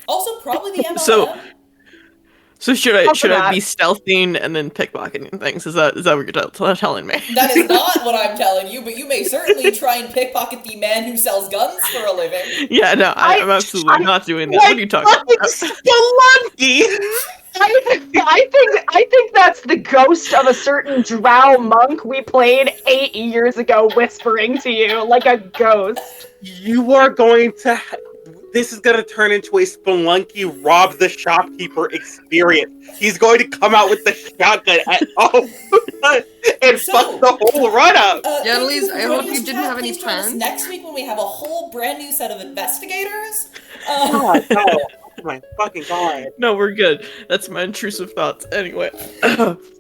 Speaker 1: Also, probably the MLM.
Speaker 3: So should I
Speaker 2: that.
Speaker 3: be stealthing and then pickpocketing things? Is that what you're telling me?
Speaker 1: That is not what I'm telling you, but you may certainly try and pickpocket the man who sells guns for a living.
Speaker 3: Yeah, no, I'm absolutely not doing that. What are you talking about?
Speaker 5: Spelunky!
Speaker 2: I think that's the ghost of a certain drow monk we played 8 years ago whispering to you like a ghost.
Speaker 5: You are going to. This is going to turn into a Spelunky rob the shopkeeper experience. He's going to come out with the shotgun at home and fuck the whole run up.
Speaker 4: Yeah,
Speaker 1: thank
Speaker 4: Liz,
Speaker 1: you for
Speaker 4: I
Speaker 1: joining
Speaker 4: hope you
Speaker 1: us,
Speaker 4: didn't
Speaker 1: chat.
Speaker 4: have any
Speaker 1: Please join us
Speaker 4: plans.
Speaker 1: next week when we have a whole brand new set of investigators.
Speaker 5: God, no. Oh my fucking god.
Speaker 3: No, we're good. That's my intrusive thoughts. Anyway.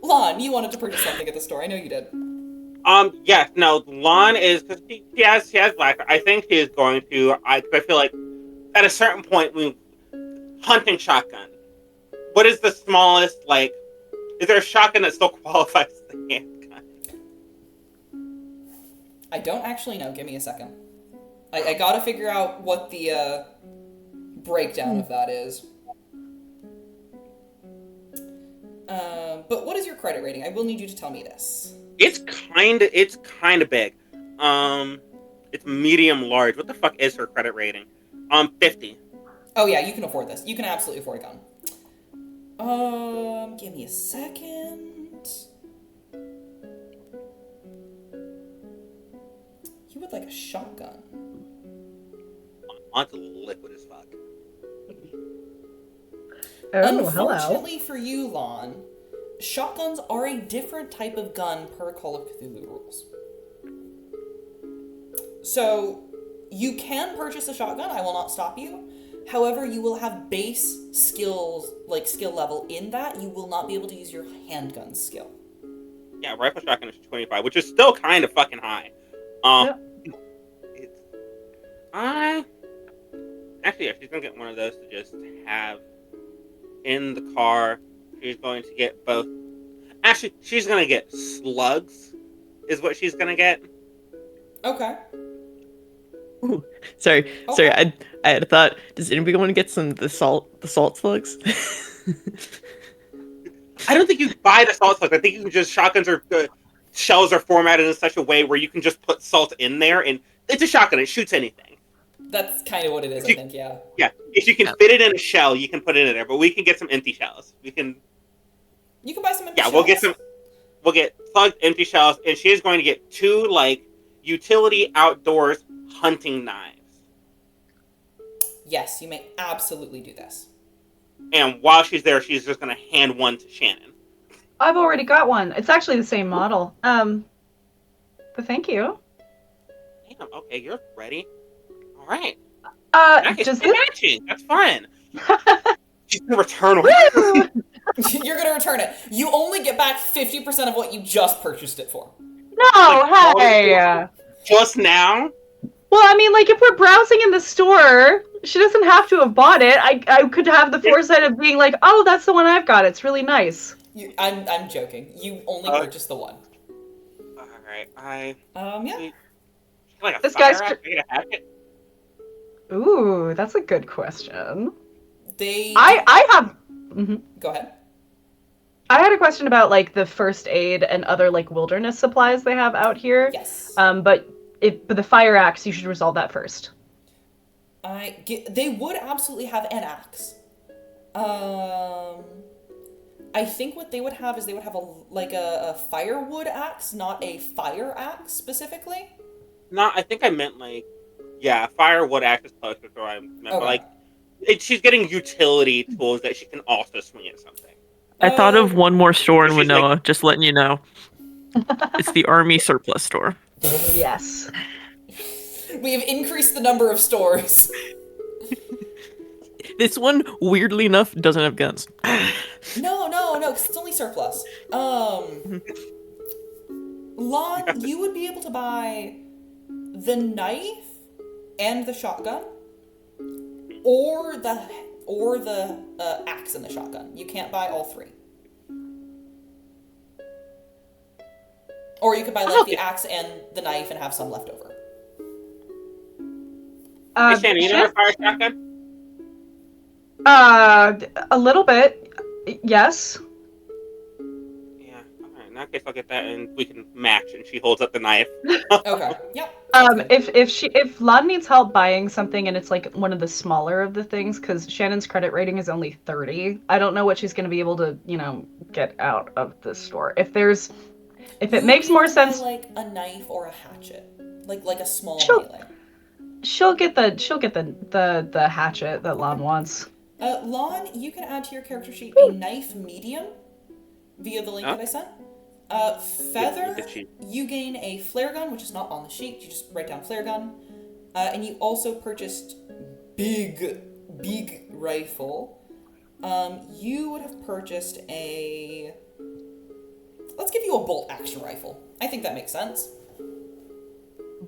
Speaker 1: Lon, you wanted to purchase something at the store. I know you did.
Speaker 5: Yeah, no, Lahn is, because she has black. I think she is going to, I feel like, at a certain point, hunting shotgun. What is the smallest, like, is there a shotgun that still qualifies as a handgun?
Speaker 1: I don't actually know. Give me a second. I gotta figure out what the breakdown of that is. But what is your credit rating? I will need you to tell me this.
Speaker 5: It's kind of big. It's medium large. What the fuck is her credit rating? 50.
Speaker 1: Oh yeah, you can afford this. You can absolutely afford a gun. Give me a second. You would like a shotgun.
Speaker 5: Onto liquid as fuck.
Speaker 2: Oh, hello.
Speaker 1: Unfortunately for you, Lahn, shotguns are a different type of gun per Call of Cthulhu rules. So, you can purchase a shotgun, I will not stop you. However, you will have base skills, like skill level in that. You will not be able to use your handgun skill.
Speaker 5: Yeah, rifle shotgun is 25, which is still kind of fucking high. Actually, yeah, she's gonna get one of those to just have in the car. She's going to get both. Actually, she's gonna get slugs, is what she's gonna get.
Speaker 1: Okay.
Speaker 3: Ooh, sorry. I had a thought. Does anybody want to get some of the salt slugs?
Speaker 5: I don't think you buy the salt slugs. I think you can just shells are formatted in such a way where you can just put salt in there, and it's a shotgun. It shoots anything.
Speaker 1: That's kind of what it is, I think, yeah.
Speaker 5: Yeah, if you can fit it in a shell, you can put it in there. But we can get some empty shells.
Speaker 1: You can buy some empty
Speaker 5: Yeah,
Speaker 1: shells.
Speaker 5: We'll get plugged empty shells, and she is going to get 2 like utility outdoors hunting knives.
Speaker 1: Yes, you may absolutely do this.
Speaker 5: And while she's there, she's just going to hand one to Shannon.
Speaker 2: I've already got one. It's actually the same model. But thank you.
Speaker 5: Damn, okay, you're ready. All right.
Speaker 2: Does
Speaker 5: Nice.
Speaker 2: this...
Speaker 5: Matching. That's fun. She's gonna return one.
Speaker 1: You're gonna return it. You only get back 50% of what you just purchased it for.
Speaker 2: No, hey!
Speaker 5: Just now?
Speaker 2: Well, I mean, like, if we're browsing in the store, she doesn't have to have bought it. I could have the foresight of being like, oh, that's the one I've got. It's really nice.
Speaker 1: I'm joking. You only purchased the one.
Speaker 5: Alright,
Speaker 1: Yeah.
Speaker 5: Like a
Speaker 2: This
Speaker 5: fire
Speaker 2: guy's
Speaker 5: axe, I get a hatchet?
Speaker 2: Ooh, that's a good question.
Speaker 1: I
Speaker 2: have... Mm-hmm.
Speaker 1: Go ahead.
Speaker 2: I had a question about, like, the first aid and other, like, wilderness supplies they have out here.
Speaker 1: Yes.
Speaker 2: But the fire axe, you should resolve that first.
Speaker 1: They would absolutely have an axe. I think what they would have is they would have a firewood axe, not a fire axe specifically.
Speaker 5: No, I think I meant like, yeah, firewood axe is closer to what I meant.
Speaker 1: Okay.
Speaker 5: But like, she's getting utility tools that she can also swing at something.
Speaker 3: I thought of one more store in
Speaker 5: She's
Speaker 3: Winoa,
Speaker 5: like-
Speaker 3: just letting you know. It's the Army Surplus Store.
Speaker 2: Yes.
Speaker 1: We have increased the number of stores.
Speaker 3: This one, weirdly enough, doesn't have guns.
Speaker 1: No, because it's only surplus. Lahn, you would be able to buy the knife and the shotgun, or the axe and the shotgun. You can't buy all three. Or you could buy like the axe and the knife and have some left over.
Speaker 5: Hey, Shannon, you know her fire shotgun?
Speaker 2: A little bit, yes.
Speaker 5: Yeah. Alright, in that case, I'll get that, and we can match. And she holds up the knife.
Speaker 1: Okay. Yep.
Speaker 2: If Lahn needs help buying something and it's like one of the smaller of the things, because Shannon's credit rating is only 30, I don't know what she's going to be able to, get out of the store. If it makes more sense,
Speaker 1: like a knife or a hatchet, like a small melee.
Speaker 2: She'll get the hatchet that Lahn wants.
Speaker 1: Lahn, you can add to your character sheet a knife medium via the link that I sent. Feather, you gain a flare gun, which is not on the sheet. You just write down flare gun. And you also purchased big rifle. You would have purchased a... Let's give you a bolt action rifle. I think that makes sense.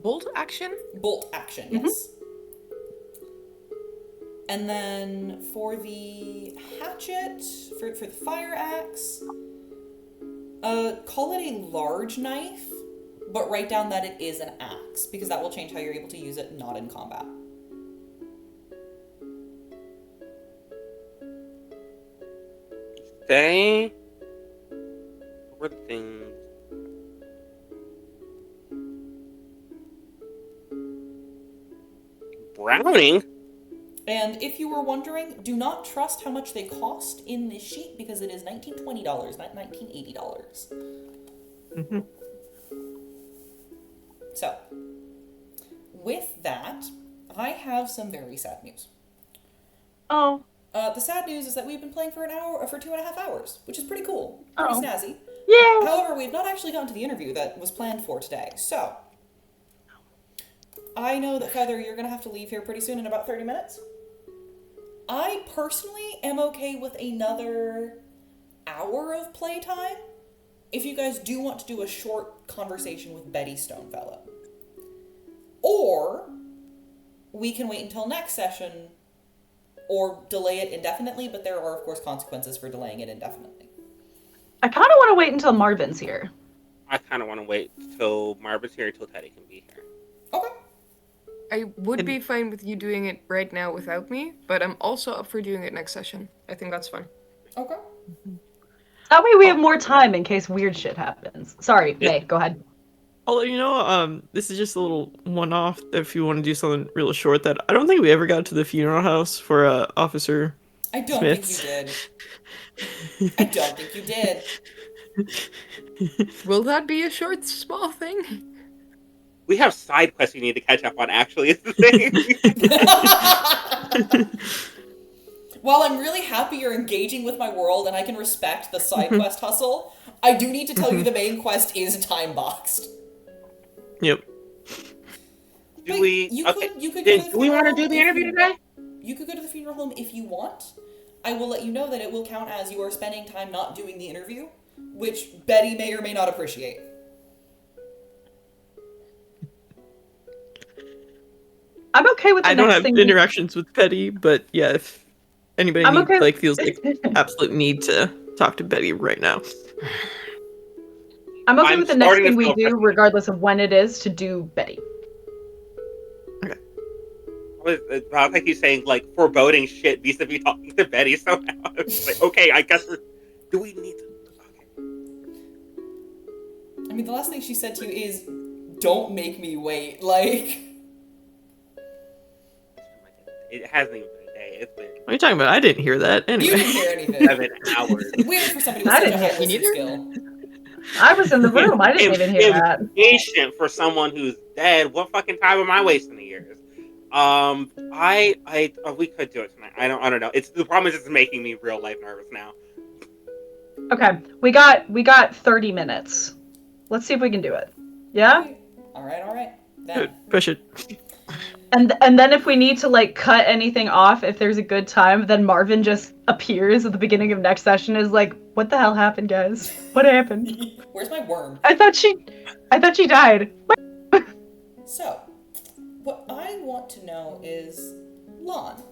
Speaker 4: Bolt action?
Speaker 1: Bolt action, yes. And then for the hatchet, for the fire axe, call it a large knife, but write down that it is an axe, because that will change how you're able to use it not in combat.
Speaker 5: They were things. Browning?
Speaker 1: And if you were wondering, do not trust how much they cost in this sheet, because it is $1920, not $1980.
Speaker 3: Mm-hmm.
Speaker 1: So, with that, I have some very sad news.
Speaker 2: Oh.
Speaker 1: The sad news is that we've been playing for 2.5 hours, which is pretty cool. Pretty snazzy.
Speaker 2: Yeah.
Speaker 1: However, we've not actually gotten to the interview that was planned for today. So, I know that Feather, you're going to have to leave here pretty soon in about 30 minutes. I personally am okay with another hour of playtime if you guys do want to do a short conversation with Betty Stonefellow. Or we can wait until next session or delay it indefinitely, but there are, of course, consequences for delaying it indefinitely.
Speaker 2: I kind of want to wait until Marvin's here.
Speaker 5: I kind of want to wait till Marvin's here until Teddy can be here.
Speaker 1: Okay.
Speaker 4: I would be fine with you doing it right now without me, but I'm also up for doing it next session. I think that's fun.
Speaker 1: Okay.
Speaker 2: That way we have more time in case weird shit happens. Sorry, May, go ahead.
Speaker 3: I'll let you know, this is just a little one-off if you want to do something real short that I don't think we ever got to the funeral house for Officer
Speaker 1: I don't
Speaker 3: Smith's.
Speaker 1: think you did. I don't think you did.
Speaker 4: Will that be a short, small thing?
Speaker 5: We have side quests we need to catch up on, actually, is the thing.
Speaker 1: While I'm really happy you're engaging with my world and I can respect the side quest hustle, I do need to tell you the main quest is time boxed.
Speaker 3: Yep.
Speaker 5: Do
Speaker 1: Wait,
Speaker 5: we...
Speaker 1: you
Speaker 5: okay.
Speaker 1: could
Speaker 5: Then
Speaker 1: go to the
Speaker 5: do we want to
Speaker 1: funeral
Speaker 5: do the
Speaker 1: if
Speaker 5: interview
Speaker 1: you-
Speaker 5: today?
Speaker 1: You could go to the funeral home if you want. I will let you know that it will count as you are spending time not doing the interview, which Betty may or may not appreciate.
Speaker 2: I'm okay with the
Speaker 3: I don't
Speaker 2: next
Speaker 3: have
Speaker 2: thing.
Speaker 3: interactions with Petty, but yeah, if anybody
Speaker 2: I'm okay.
Speaker 3: feels like absolute need to talk to Betty right now.
Speaker 2: I'm okay
Speaker 5: I'm
Speaker 2: with the next
Speaker 5: starting to
Speaker 2: thing we
Speaker 5: feel
Speaker 2: do,
Speaker 5: frustrated.
Speaker 2: regardless of when it is, to do Betty.
Speaker 5: I think he's saying, like, foreboding shit vis-a-vis talking to Betty somehow. It's like, okay, I guess we're... Do we need to... Okay.
Speaker 1: I mean, the last thing she said to you is, don't make me wait. Like,
Speaker 5: It hasn't even been a day. It's been
Speaker 3: What are you talking about? I didn't hear that.
Speaker 1: you
Speaker 3: Anyway.
Speaker 1: didn't hear anything.
Speaker 5: 7 hours.
Speaker 1: Weird for somebody with
Speaker 2: I
Speaker 1: such a
Speaker 2: didn't
Speaker 1: high
Speaker 2: hear you
Speaker 1: listening
Speaker 2: neither.
Speaker 1: skill.
Speaker 2: I was in the room. I didn't even hear that.
Speaker 5: Impatient for someone who's dead. What fucking time am I wasting the years? We could do it tonight. I don't know. The problem is it's making me real life nervous now.
Speaker 2: Okay, we got 30 minutes. Let's see if we can do it. Yeah?
Speaker 1: All right. Then.
Speaker 3: Good. Push it.
Speaker 2: And then if we need to like cut anything off, if there's a good time, then Marvin just appears at the beginning of next session is like, what the hell happened, guys? What happened?
Speaker 1: Where's my worm?
Speaker 2: I thought she died.
Speaker 1: So, what I want to know is, Lahn,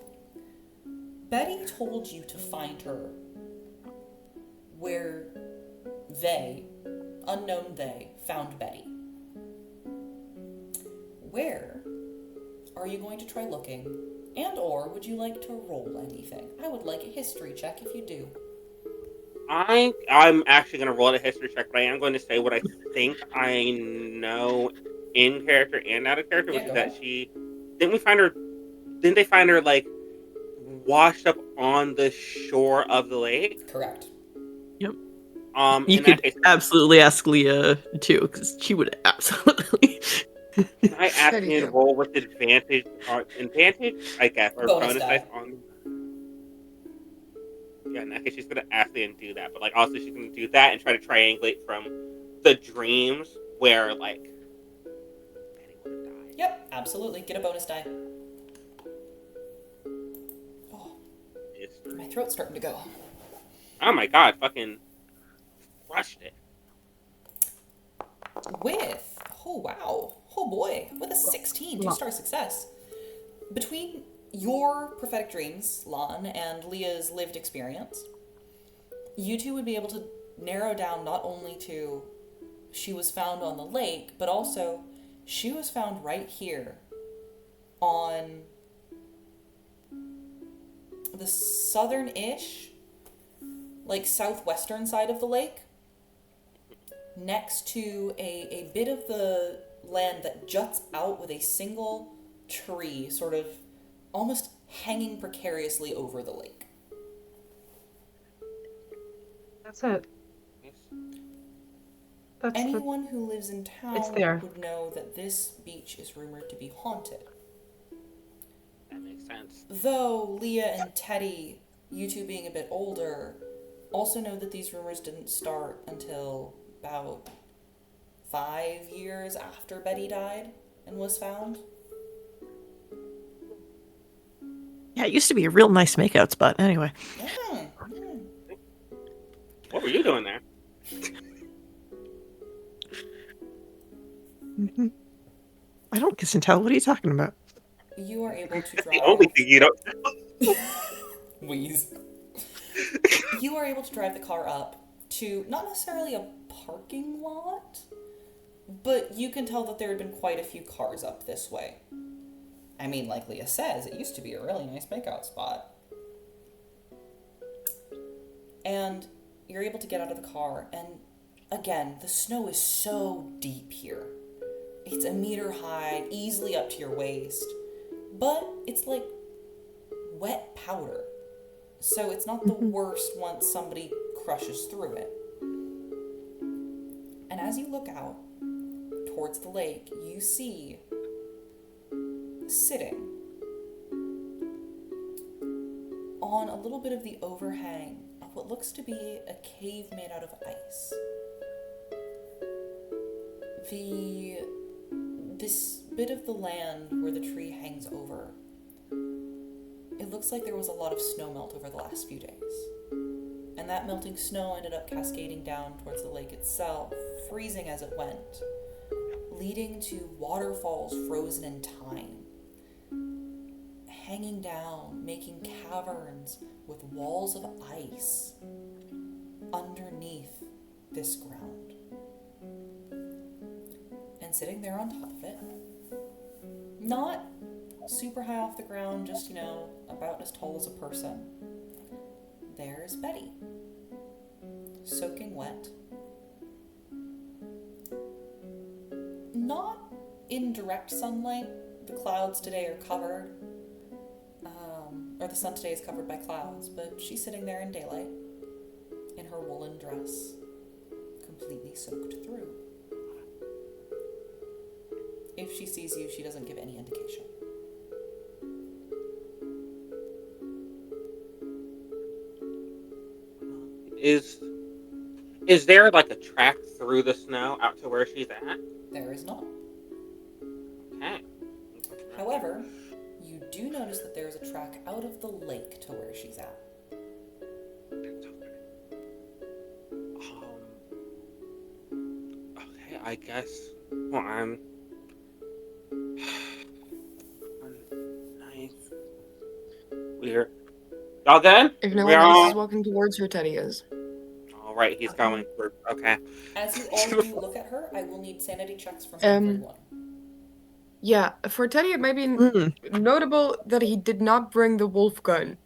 Speaker 1: Betty told you to find her where unknown they, found Betty. Where are you going to try looking? And or would you like to roll anything? I would like a history check if you do.
Speaker 5: I'm actually going to roll a history check, but I am going to say what I think I know in character and out of character,
Speaker 1: Yeah,
Speaker 5: which is
Speaker 1: go
Speaker 5: that
Speaker 1: ahead.
Speaker 5: didn't they find her, like, washed up on the shore of the lake?
Speaker 1: Correct.
Speaker 3: Yep.
Speaker 5: in
Speaker 3: You
Speaker 5: that
Speaker 3: could
Speaker 5: case,
Speaker 3: absolutely ask Leah too, because she would absolutely.
Speaker 5: can I ask
Speaker 4: Betty
Speaker 5: you to
Speaker 4: too.
Speaker 5: roll with advantage, I guess, or
Speaker 1: Bonus
Speaker 5: bonus
Speaker 1: die.
Speaker 5: dice on... Yeah, in that case, she's going to ask Leah and do that, but, like, also she's going to do that and try to triangulate from the dreams where, like, Betty would have died.
Speaker 1: Yep, absolutely. Get a bonus die. Oh, my throat's starting to go.
Speaker 5: Oh my god, fucking crushed it.
Speaker 1: With, oh wow, oh boy, with a 16, 2-star success. Between your prophetic dreams, Lahn, and Leah's lived experience, you two would be able to narrow down not only to she was found on the lake, but also she was found right here on the southern-ish, like southwestern side of the lake, next to a bit of the land that juts out with a single tree, sort of almost hanging precariously over the lake.
Speaker 2: That's it. That's the,
Speaker 1: Anyone who lives in
Speaker 2: It's
Speaker 1: town
Speaker 2: there.
Speaker 1: would know that this beach is rumored to be haunted.
Speaker 5: That makes sense.
Speaker 1: Though Leah and Teddy, you two being a bit older, also know that these rumors didn't start until about 5 years after Betty died and was found.
Speaker 3: Yeah, it used to be a real nice makeout spot. Anyway.
Speaker 5: What were you doing there?
Speaker 3: I don't kiss and tell. What are you talking about?
Speaker 1: You are able to
Speaker 5: The
Speaker 1: drive.
Speaker 5: only thing you don't...
Speaker 1: Wheeze. You are able to drive the car up to not necessarily a parking lot, but you can tell that there had been quite a few cars up this way. I mean, like Leah says, it used to be a really nice makeout spot. And you're able to get out of the car, and again, the snow is so deep here. It's a meter high, easily up to your waist, but it's like wet powder. So it's not the worst once somebody crushes through it. And as you look out towards the lake, you see sitting on a little bit of the overhang of what looks to be a cave made out of ice. This bit of the land where the tree hangs over, it looks like there was a lot of snow melt over the last few days. And that melting snow ended up cascading down towards the lake itself, freezing as it went, leading to waterfalls frozen in time, hanging down, making caverns with walls of ice underneath this ground. And sitting there on top of it, not super high off the ground, just, about as tall as a person, there's Betty, soaking wet. Not in direct sunlight. The clouds today are covered, or the sun today is covered by clouds, but she's sitting there in daylight, in her woolen dress, completely soaked through. If she sees you, she doesn't give any indication.
Speaker 5: Is there like a track through the snow out to where she's at?
Speaker 1: There is not.
Speaker 5: Okay.
Speaker 1: However, you do notice that there's a track out of the lake to where she's at.
Speaker 5: Okay, I guess. Well, I'm. Nice. We're. Y'all good?
Speaker 4: If no one
Speaker 5: We're
Speaker 4: else
Speaker 5: all.
Speaker 4: is walking towards her, Teddy is.
Speaker 5: All right, he's going through. Okay.
Speaker 1: As you all do look at her, I will need sanity checks from everyone.
Speaker 4: Yeah, for Teddy, it might be notable that he did not bring the wolf gun.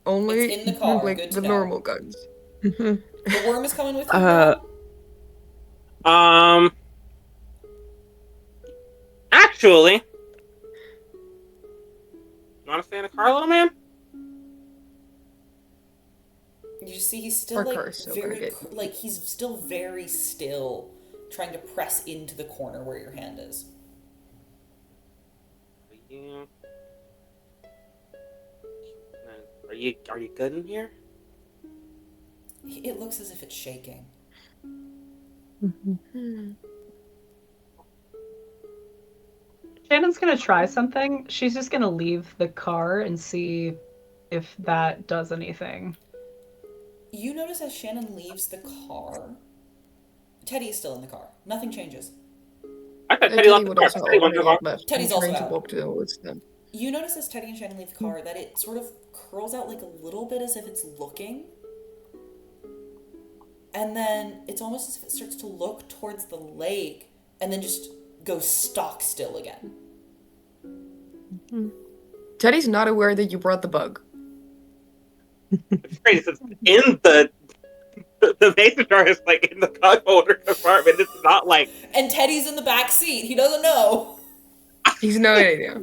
Speaker 4: Only
Speaker 1: It's in the car,
Speaker 4: like
Speaker 1: good to
Speaker 4: the
Speaker 1: know.
Speaker 4: normal guns.
Speaker 1: The worm is coming with you now?
Speaker 5: Actually, you want to stay in the car, little man?
Speaker 1: You see he's still
Speaker 4: Our
Speaker 1: like
Speaker 4: car's so
Speaker 1: very
Speaker 4: crooked.
Speaker 1: like he's still very still, trying to press into the corner where your hand is.
Speaker 5: Are you good in here?
Speaker 1: It looks as if it's shaking.
Speaker 2: Shannon's gonna try something. She's just gonna leave the car and see if that does anything.
Speaker 1: You notice as Shannon leaves the car, Teddy is still in the car. Nothing changes.
Speaker 5: I thought Teddy
Speaker 4: Teddy
Speaker 5: left the
Speaker 4: would
Speaker 5: car.
Speaker 4: also
Speaker 5: Teddy went
Speaker 4: already
Speaker 5: to the car.
Speaker 4: have left.
Speaker 1: Teddy's
Speaker 4: I'm
Speaker 1: also
Speaker 4: trying to
Speaker 1: out.
Speaker 4: walk towards them.
Speaker 1: You notice as Teddy and Shannon leave the car that it sort of curls out like a little bit as if it's looking. And then it's almost as if it starts to look towards the lake and then just goes stock still again.
Speaker 4: Teddy's not aware that you brought the bug.
Speaker 5: It's crazy. It's in the mason jar is like in the cup holder compartment. It's not like.
Speaker 1: And Teddy's in the back seat. He doesn't know.
Speaker 4: He's no idea.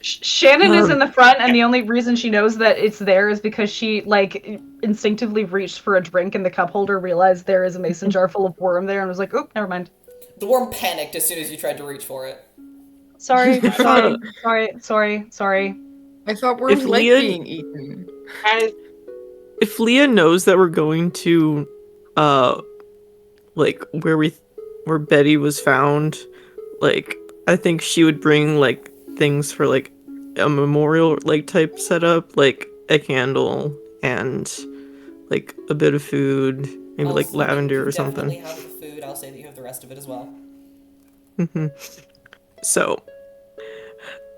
Speaker 2: Shannon is in the front, and the only reason she knows that it's there is because she, like, instinctively reached for a drink in the cup holder, realized there is a mason jar full of worm there, and was like, "Oh, never mind."
Speaker 1: The worm panicked as soon as you tried to reach for it.
Speaker 2: Sorry. I thought
Speaker 4: worms like
Speaker 3: Lia-
Speaker 4: being eaten.
Speaker 3: If Lia knows that we're going to, like where Betty was found, like I think she would bring like things for like a memorial like type setup, like a candle and like a bit of food, maybe like
Speaker 1: Also,
Speaker 3: lavender
Speaker 1: you
Speaker 3: or something.
Speaker 1: definitely have the food. I'll say that you have the rest of it as well.
Speaker 3: So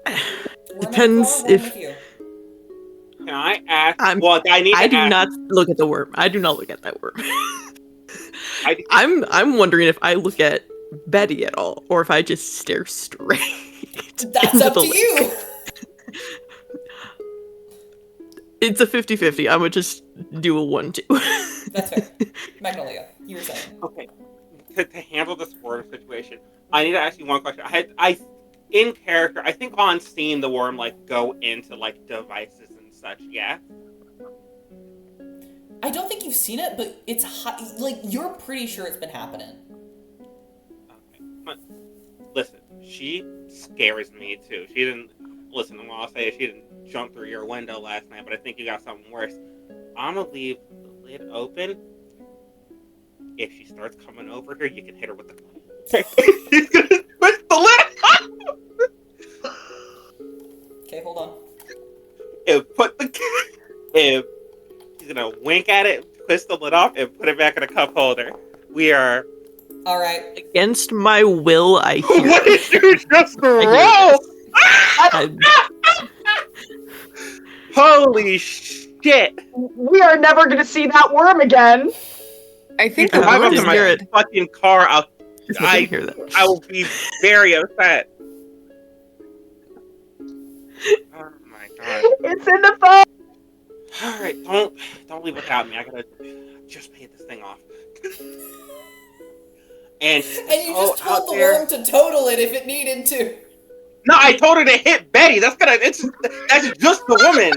Speaker 1: Worm
Speaker 3: depends
Speaker 1: in the car, worm
Speaker 3: if
Speaker 1: with you.
Speaker 5: Can I ask?
Speaker 3: I'm-
Speaker 5: Well, I need to
Speaker 3: I do
Speaker 5: ask.
Speaker 3: not look at the worm. I do not look at that worm.
Speaker 5: I-
Speaker 3: I'm wondering if I look at Betty at all, or if I just stare straight.
Speaker 1: That's
Speaker 3: into
Speaker 1: up
Speaker 3: the
Speaker 1: to
Speaker 3: lake.
Speaker 1: you.
Speaker 3: It's a 50-50. I would just do a 1-2.
Speaker 1: That's fair. Magnolia, you were saying.
Speaker 5: Okay. to handle this worm situation, I need to ask you one question. In character, I think on seeing the worm like go into like devices and such. Yeah.
Speaker 1: I don't think you've seen it, but it's like you're pretty sure it's been happening.
Speaker 5: Okay. But listen, she scares me too. She didn't listen. I'll say she didn't jump through your window last night, but I think you got something worse. I'm gonna leave the lid open. If she starts coming over here, you can hit her with the. She's gonna push the lid.
Speaker 1: Okay, hold on.
Speaker 5: If she's gonna wink at it, twist the lid off, and put it back in a cup holder. We are.
Speaker 1: All right.
Speaker 3: Against my will, I hear.
Speaker 5: What did you just
Speaker 3: I
Speaker 5: roll? Holy shit!
Speaker 2: We are never going to see that worm again.
Speaker 4: I think
Speaker 3: Yeah,
Speaker 4: the
Speaker 5: I'm
Speaker 3: I
Speaker 5: up
Speaker 4: worm
Speaker 5: to
Speaker 3: hear
Speaker 5: my
Speaker 3: it.
Speaker 5: fucking car.
Speaker 3: I hear that.
Speaker 5: I will be very upset. Oh my god!
Speaker 2: It's in the phone.
Speaker 5: All right, don't leave without me. I gotta just pay this thing off. And
Speaker 1: And you just
Speaker 5: out
Speaker 1: told the
Speaker 5: there.
Speaker 1: worm to total it if it needed to.
Speaker 5: No, I told her to hit Betty. That's just the woman.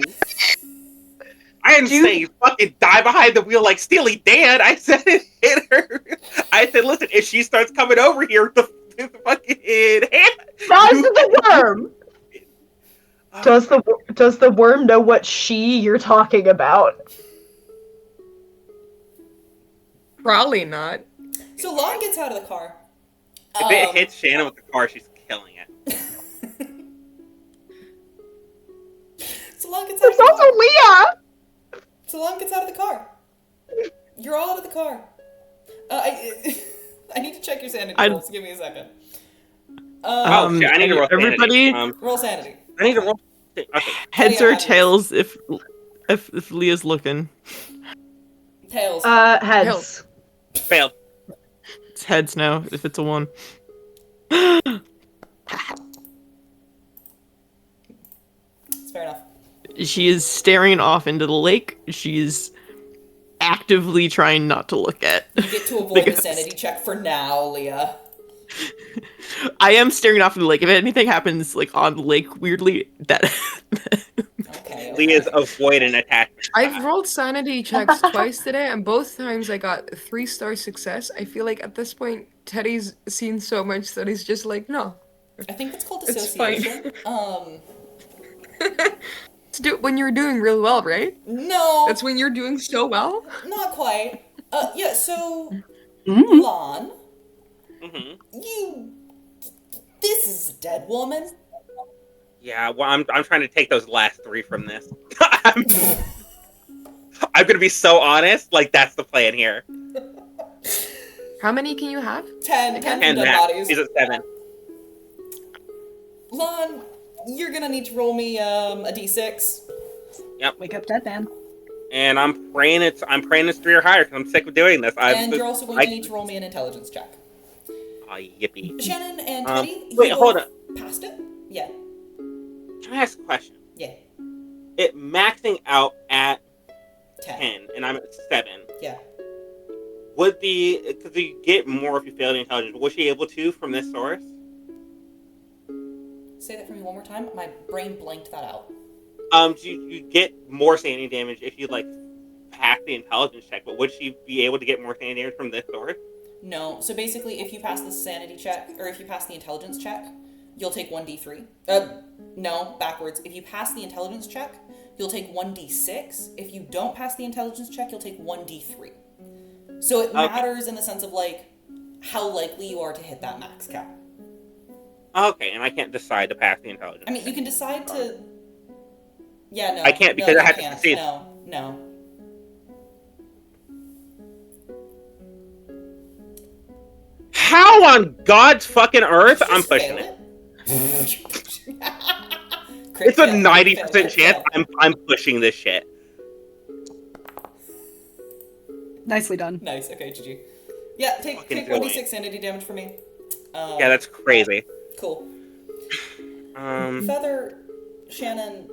Speaker 5: I didn't say fucking die behind the wheel like Steely Dan. I said hit her. I said, listen, if she starts coming over here, the fucking
Speaker 2: Does the worm? Does the worm know what you're talking about?
Speaker 4: Probably not.
Speaker 1: So Lahn gets out of the car.
Speaker 5: If it hits Shannon with the car, she's killing it.
Speaker 1: So Lahn gets out of
Speaker 2: It's
Speaker 1: the car.
Speaker 2: also Lia.
Speaker 1: So Lahn gets out of the car. You're all out of the car. I need to check your sanity rolls. Give me a second.
Speaker 5: Oh shit! I need to roll
Speaker 3: everybody-
Speaker 5: sanity.
Speaker 1: Roll sanity.
Speaker 5: I need to roll. Okay.
Speaker 3: Heads
Speaker 1: Oh, yeah,
Speaker 3: or tails if Leah's looking.
Speaker 1: Tails.
Speaker 2: Heads.
Speaker 5: Failed.
Speaker 3: It's heads now if it's a 1.
Speaker 1: It's fair enough.
Speaker 3: She is staring off into the lake. She's actively trying not to look at.
Speaker 1: You get to avoid the sanity check for now, Lia.
Speaker 3: I am staring off into the lake. If anything happens like on the lake weirdly, that
Speaker 1: Okay.
Speaker 5: Leah's avoiding attachment.
Speaker 4: I've rolled sanity checks twice today, and both times I got 3-star success. I feel like at this point, Teddy's seen so much that he's just like, no.
Speaker 1: I think that's called
Speaker 4: It's fine.
Speaker 1: dissociation.
Speaker 4: When you're doing really well, right?
Speaker 1: No.
Speaker 4: That's when you're doing so well?
Speaker 1: Not quite. Yeah, so
Speaker 2: Mm.
Speaker 1: Lahn,
Speaker 5: Mm-hmm.
Speaker 1: this is a dead woman.
Speaker 5: Yeah, well, I'm trying to take those last 3 from this. I'm gonna be so honest. Like that's the plan here.
Speaker 4: How many can you have?
Speaker 1: 10
Speaker 5: And
Speaker 1: dead
Speaker 5: that
Speaker 1: bodies.
Speaker 5: is at 7.
Speaker 1: Lahn, you're gonna need to roll me a d6.
Speaker 2: Wake up, dead man.
Speaker 5: And I'm praying it's 3 or higher because I'm sick of doing this.
Speaker 1: And you're also going to need to roll me an intelligence check.
Speaker 5: Oh, yippee.
Speaker 1: Shannon and Teddy,
Speaker 5: wait,
Speaker 1: you
Speaker 5: hold
Speaker 1: both
Speaker 5: on.
Speaker 1: passed it? Yeah.
Speaker 5: Can I ask a question?
Speaker 1: Yeah.
Speaker 5: It maxing out at
Speaker 1: 10.
Speaker 5: 10, and I'm at 7.
Speaker 1: Yeah.
Speaker 5: Because you get more if you fail the intelligence. Was she able to from this source?
Speaker 1: Say that for me one more time. My brain blanked that out.
Speaker 5: You get more sanity damage if you like pass the intelligence check. But would she be able to get more sanity damage from this source?
Speaker 1: No. So basically, if you pass the sanity check, or if you pass the intelligence check, you'll take 1d3. No, backwards. If you pass the intelligence check, you'll take 1d6. If you don't pass the intelligence check, you'll take 1d3. So it matters in the sense of like how likely you are to hit that max cap.
Speaker 5: Okay, and I can't decide to pass the intelligence.
Speaker 1: I mean, you can decide to. Yeah, no.
Speaker 5: I can't because I have to succeed.
Speaker 1: No.
Speaker 5: How on God's fucking earth I'm
Speaker 1: Just
Speaker 5: pushing
Speaker 1: fail
Speaker 5: it?
Speaker 1: Crit
Speaker 5: It's a
Speaker 1: fail,
Speaker 5: 90%
Speaker 1: crit
Speaker 5: chance
Speaker 1: fail.
Speaker 5: I'm pushing this shit.
Speaker 2: Nicely done.
Speaker 1: Nice. Okay, GG. Yeah, take
Speaker 5: Fucking
Speaker 1: 1d6 sanity damage for me.
Speaker 5: Yeah, that's crazy.
Speaker 1: Cool.
Speaker 5: Um,
Speaker 1: Feather, Shannon,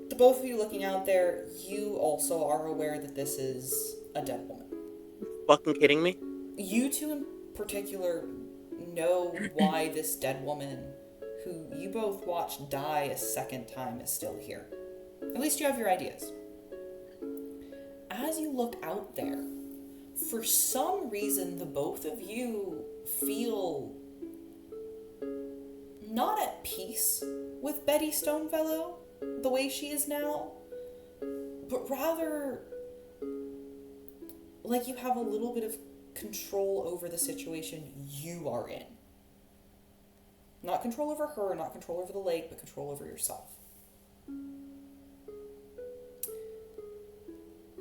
Speaker 1: the both of you looking out there, you also are aware that this is a dead woman.
Speaker 5: fucking kidding me?
Speaker 1: You two in particular know why this dead woman, who you both watched die a second time, is still here. At least you have your ideas. As you look out there, for some reason, the both of you feel not at peace with Betty Stonefellow the way she is now, but rather like you have a little bit of control over the situation you are in. Not control over her, not control over the lake, but control over yourself.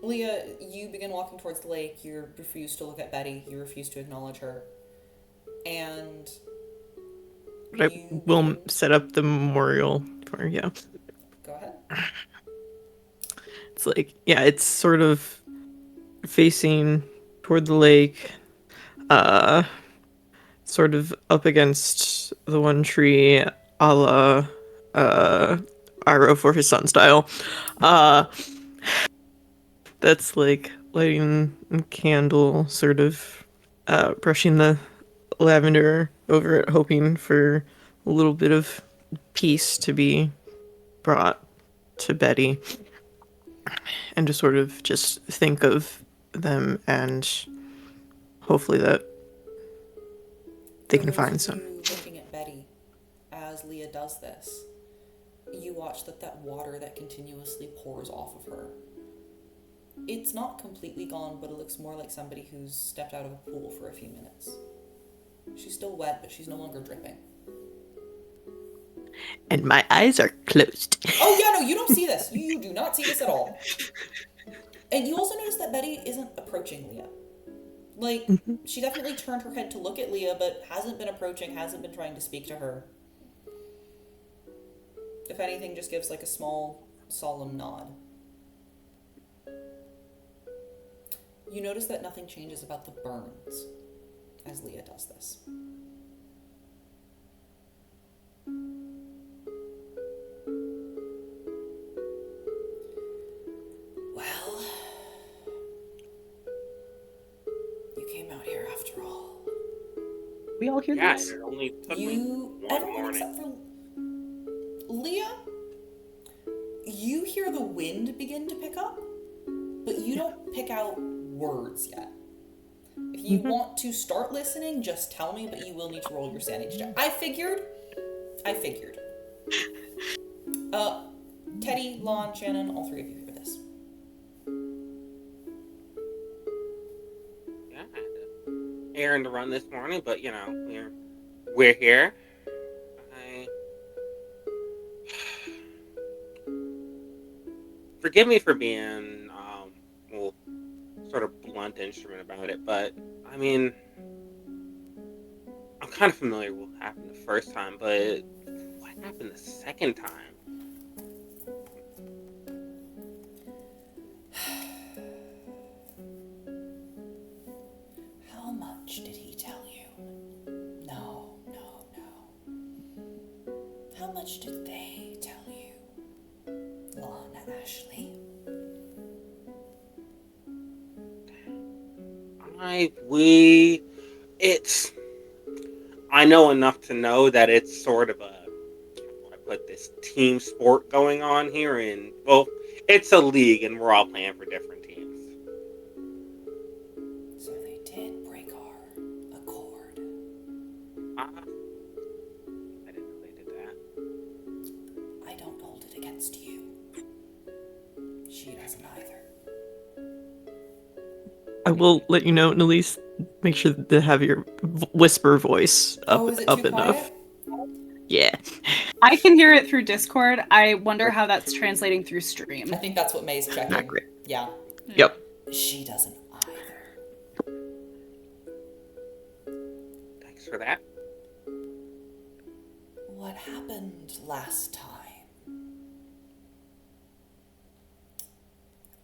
Speaker 1: Lia, you begin walking towards the lake. You refuse to look at Betty. You refuse to acknowledge her. And
Speaker 3: I will set up the memorial for her, yeah.
Speaker 1: Go ahead.
Speaker 3: It's like, yeah, it's sort of facing toward the lake, sort of up against the one tree, a la Iroh for his son style. That's like lighting a candle, sort of brushing the lavender over it, hoping for a little bit of peace to be brought to Betty. And to sort of just think of them and hopefully that they can find some.
Speaker 1: Looking at Betty as Lia does this, you watch that water that continuously pours off of her. It's not completely gone, but it looks more like somebody who's stepped out of a pool for a few minutes. She's still wet, but she's no longer dripping.
Speaker 3: And my eyes are closed.
Speaker 1: Oh yeah, no, you don't see this. You do not see this at all. And you also notice that Betty isn't approaching Lia. Like, she definitely turned her head to look at Lia, but hasn't been approaching, hasn't been trying to speak to her. If anything, just gives like a small, solemn nod. You notice that nothing changes about the burns as Lia does this. Well, you came out here after all.
Speaker 2: We all hear
Speaker 5: Yes,
Speaker 2: this?
Speaker 5: it only took me one
Speaker 1: Everyone
Speaker 5: morning.
Speaker 1: except for Lia, you hear the wind begin to pick up, but you don't pick out words yet. If you want to start listening, just tell me, but you will need to roll your sanity check. I figured. Teddy, Lahn, Shannon, all three of you hear this.
Speaker 5: Yeah, I had an errand to run this morning, but you know, we're here. Forgive me for being sort of blunt instrument about it, but I mean, I'm kind of familiar with what happened the first time, but what happened the second time?
Speaker 1: How much did he tell you? No. How much did they tell you? Lahn Ashley.
Speaker 5: I know enough to know that it's sort of this team sport going on here, and well, it's a league, and we're all playing for different teams.
Speaker 1: So they did break our accord.
Speaker 5: I didn't know they did that.
Speaker 1: I don't hold it against you. She doesn't either.
Speaker 3: I will let you know, and at least make sure to have your whisper voice up,
Speaker 1: is it
Speaker 3: up
Speaker 1: too
Speaker 3: enough.
Speaker 1: quiet?
Speaker 3: Yeah.
Speaker 2: I can hear it through Discord. I wonder how that's translating through stream.
Speaker 1: I think that's what May's checking.
Speaker 3: Not great.
Speaker 1: Yeah.
Speaker 3: Yep.
Speaker 1: She doesn't either.
Speaker 5: Thanks for that.
Speaker 1: What happened last time?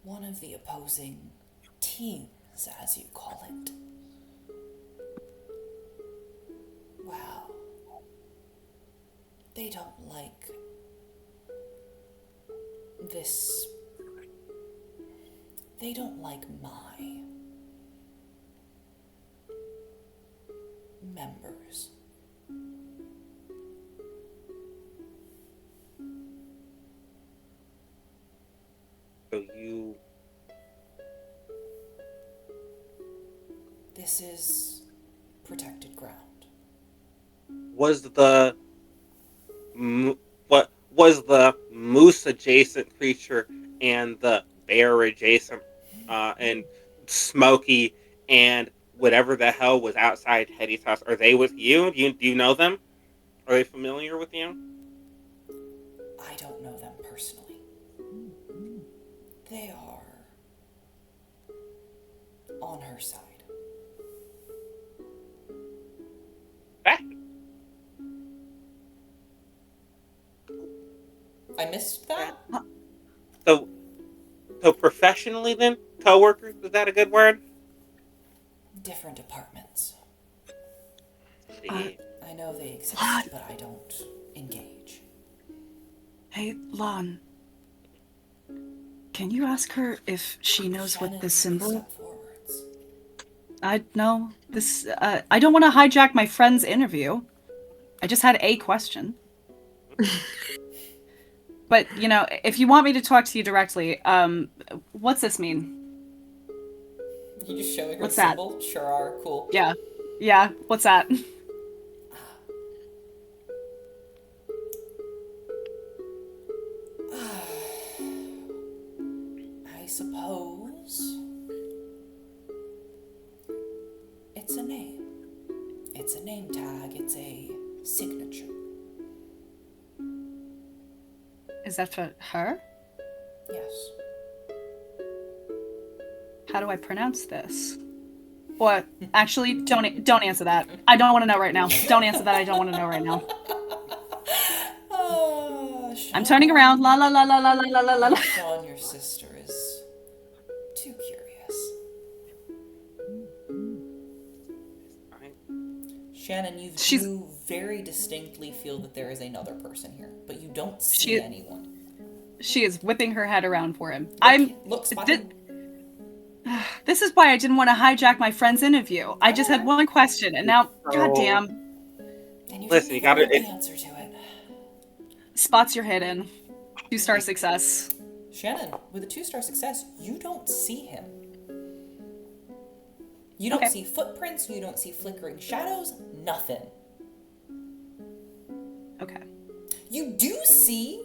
Speaker 1: One of the opposing teams, as you call it. Well, they don't like this. They don't like my members.
Speaker 5: So you...
Speaker 1: This is protected ground.
Speaker 5: Was the... What was the moose-adjacent creature and the bear-adjacent and Smokey and whatever the hell was outside Hetty's house? Are they with you? Do you know them? Are they familiar with you?
Speaker 1: I don't know them personally. They are on her side.
Speaker 5: Back.
Speaker 1: I missed that?
Speaker 5: So professionally then? Co-workers? Is that a good word?
Speaker 1: Different departments.
Speaker 5: Yeah.
Speaker 1: I know they exist, but I don't engage.
Speaker 6: Hey, Lahn. Can you ask her if she knows
Speaker 1: Shannon,
Speaker 6: what this
Speaker 1: please
Speaker 6: symbol...
Speaker 1: step forwards.
Speaker 6: I don't want to hijack my friend's interview. I just had a question. But, if you want me to talk to you directly, what's this mean?
Speaker 1: You just showing her
Speaker 6: What's
Speaker 1: the
Speaker 6: that?
Speaker 1: symbol? Sure are. Cool.
Speaker 6: Yeah, what's that?
Speaker 1: I suppose it's a name. It's a name tag. It's a signature.
Speaker 6: Is that for her?
Speaker 1: Yes.
Speaker 6: How do I pronounce this? Or, actually, don't answer that. I don't want to know right now. Don't answer that. I don't want to know right now. I'm turning around. La la la la la la la la la.
Speaker 1: Sean, your sister is too curious. Shannon, you very distinctly feel that there is another person here, but you don't see anyone.
Speaker 6: She is whipping her head around for him.
Speaker 1: Look, Spotted.
Speaker 6: This is why I didn't want to hijack my friend's interview. I just had one question, and now, goddamn.
Speaker 1: And
Speaker 5: Listen, you gotta...
Speaker 1: the answer to it.
Speaker 6: Spots you're hidden. 2-star success.
Speaker 1: Shannon, with a 2-star success, you don't see him. You don't see footprints, you don't see flickering shadows, nothing.
Speaker 6: Okay.
Speaker 1: You do see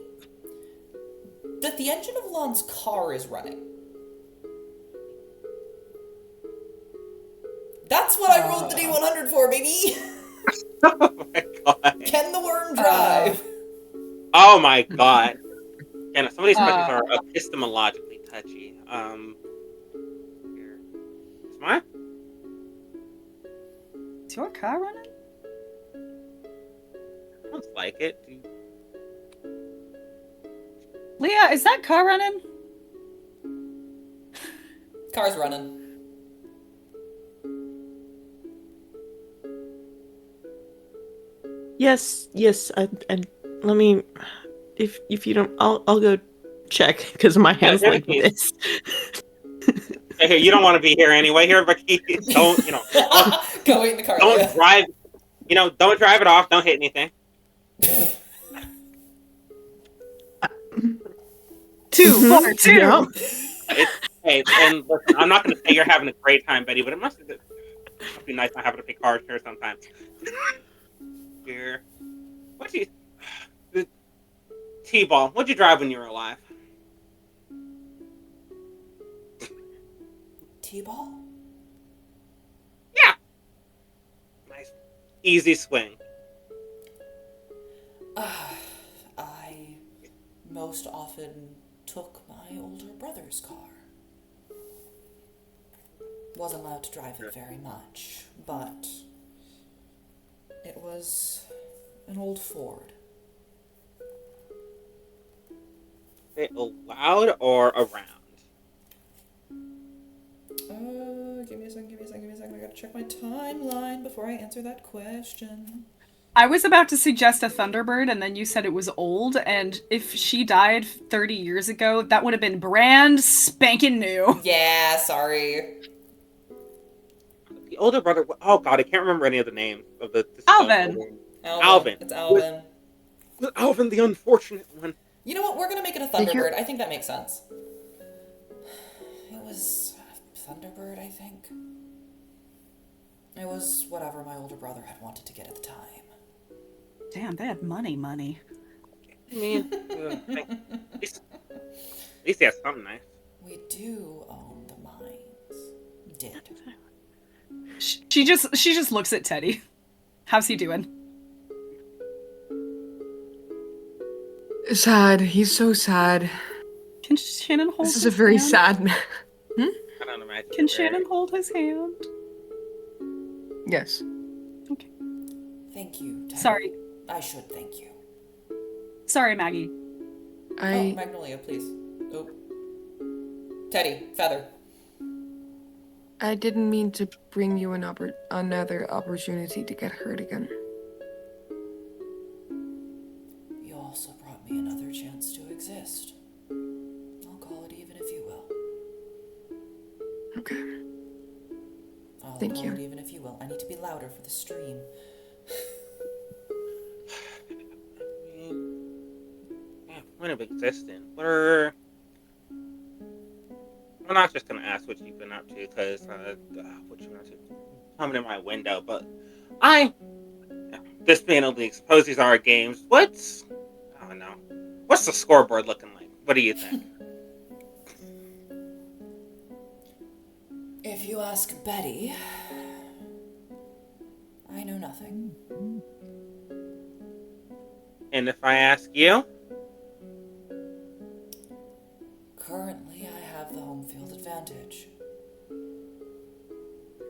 Speaker 1: that the engine of Lahn's car is running. That's what I rolled the D100 for, baby!
Speaker 5: Oh my god.
Speaker 1: Can the worm drive?
Speaker 5: Oh my god. And some of these questions are epistemologically touchy. Here. Is mine?
Speaker 6: Is your car running?
Speaker 5: Sounds like it.
Speaker 6: Leah, is that car running?
Speaker 1: Car's running.
Speaker 3: Yes, and let me, if you don't, I'll go check because my hand's like this.
Speaker 5: Hey, you don't want to be here anyway. Here, Becky, don't
Speaker 1: Go wait in the car.
Speaker 5: don't drive. Don't drive it off. Don't hit anything.
Speaker 6: 2, 4, 2.
Speaker 3: Yeah.
Speaker 5: Hey, and listen, I'm not going to say you're having a great time, Betty, but it must be nice not having to pick cars here sometimes. Here, T-ball. What'd you drive when you were alive?
Speaker 1: T-ball?
Speaker 5: Yeah. Nice, easy swing.
Speaker 1: I most often took my older brother's car. Wasn't allowed to drive it very much, but it was an old Ford.
Speaker 5: Is it allowed or around?
Speaker 1: Give me a second. I gotta check my timeline before I answer that question.
Speaker 6: I was about to suggest a Thunderbird, and then you said it was old, and if she died 30 years ago, that would have been brand spanking new.
Speaker 1: Yeah, sorry.
Speaker 5: the older brother. Oh God, I can't remember any of the names of the
Speaker 6: Alvin.
Speaker 5: Alvin.
Speaker 1: It's Alvin.
Speaker 5: Was Alvin the unfortunate one?
Speaker 1: You know what? We're gonna make it a
Speaker 4: Did you-
Speaker 1: Thunderbird. I think that makes sense. It was Thunderbird, I think. It was whatever my older brother had wanted to get at the time.
Speaker 6: Damn, they had money.
Speaker 5: I mean, at least he has something nice.
Speaker 1: We do own the mines. Did.
Speaker 6: She just looks at Teddy. How's he doing?
Speaker 4: Sad. He's so sad.
Speaker 6: Can Shannon hold
Speaker 4: This is
Speaker 6: his
Speaker 4: a very
Speaker 6: hand?
Speaker 4: sad man.
Speaker 5: I don't imagine.
Speaker 6: Can Shannon hold his hand?
Speaker 4: Yes.
Speaker 6: Okay.
Speaker 1: Thank you, Teddy.
Speaker 6: Sorry.
Speaker 1: I should thank you.
Speaker 6: Sorry, Maggie.
Speaker 1: Oh, Magnolia, please. Oh. Teddy, Feather.
Speaker 4: I didn't mean to bring you another opportunity to get hurt again.
Speaker 1: You also brought me another chance to exist. I'll call it even if you will.
Speaker 4: Okay.
Speaker 1: I'll
Speaker 4: Thank
Speaker 1: call
Speaker 4: you.
Speaker 1: it even if you will. I need to be louder for the stream.
Speaker 5: Point of existence. I'm not just gonna ask what you've been up to because what you been up to coming in my window, but this being only suppose these are games. I don't know. What's the scoreboard looking like? What do you think?
Speaker 1: If you ask Betty, I know nothing.
Speaker 5: And if I ask you?
Speaker 1: Currently, I have the home field advantage.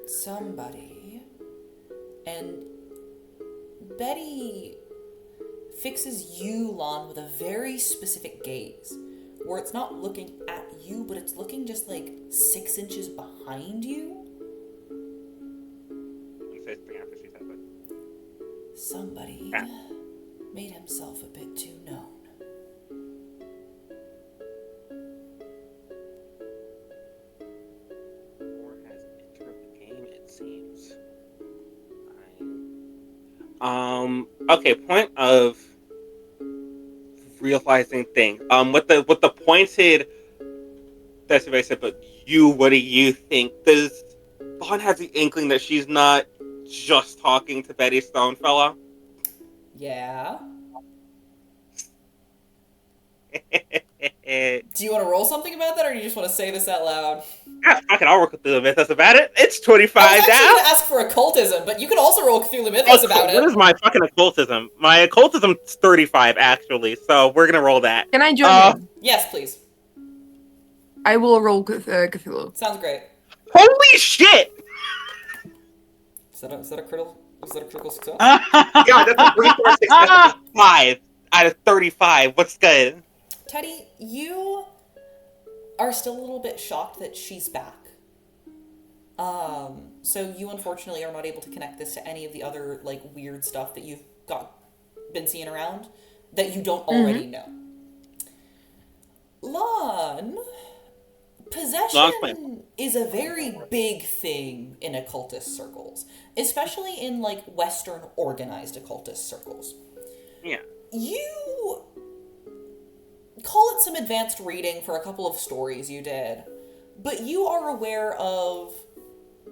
Speaker 1: Somebody, and Betty fixes you, Lahn, with a very specific gaze, where it's not looking at you, but it's looking just like 6 inches behind you. Somebody made himself a bit too known.
Speaker 5: Or has entered the game, it seems. Okay, point of realizing things. With the pointed that's what I said, but what do you think? Does Lahn have the inkling that she's not just talking to Betty Stonefellow?
Speaker 1: Yeah. Do you want to roll something about that, or do you just want to say this out loud?
Speaker 5: Yeah, fuck it, I'll roll Cthulhu Mythos about it. It's 25
Speaker 1: I was actually
Speaker 5: down.
Speaker 1: going to ask for occultism, but you can also roll Cthulhu Mythos about
Speaker 5: What
Speaker 1: it.
Speaker 5: is my fucking occultism? My occultism's 35, actually, so we're gonna roll that.
Speaker 4: Can I join in?
Speaker 1: Yes, please.
Speaker 4: I will roll Cthulhu.
Speaker 1: Sounds great.
Speaker 5: Holy shit!
Speaker 1: Is that a critical success?
Speaker 5: God, that's a 3, 4, 6, 7, 5 out of 35. What's good?
Speaker 1: Teddy, you are still a little bit shocked that she's back. So you unfortunately are not able to connect this to any of the other like weird stuff that you've been seeing around that you don't already know. Lahn, possession is a very big thing in occultist circles, especially in like Western organized occultist circles.
Speaker 5: Yeah.
Speaker 1: You call it some advanced reading for a couple of stories you did, but you are aware of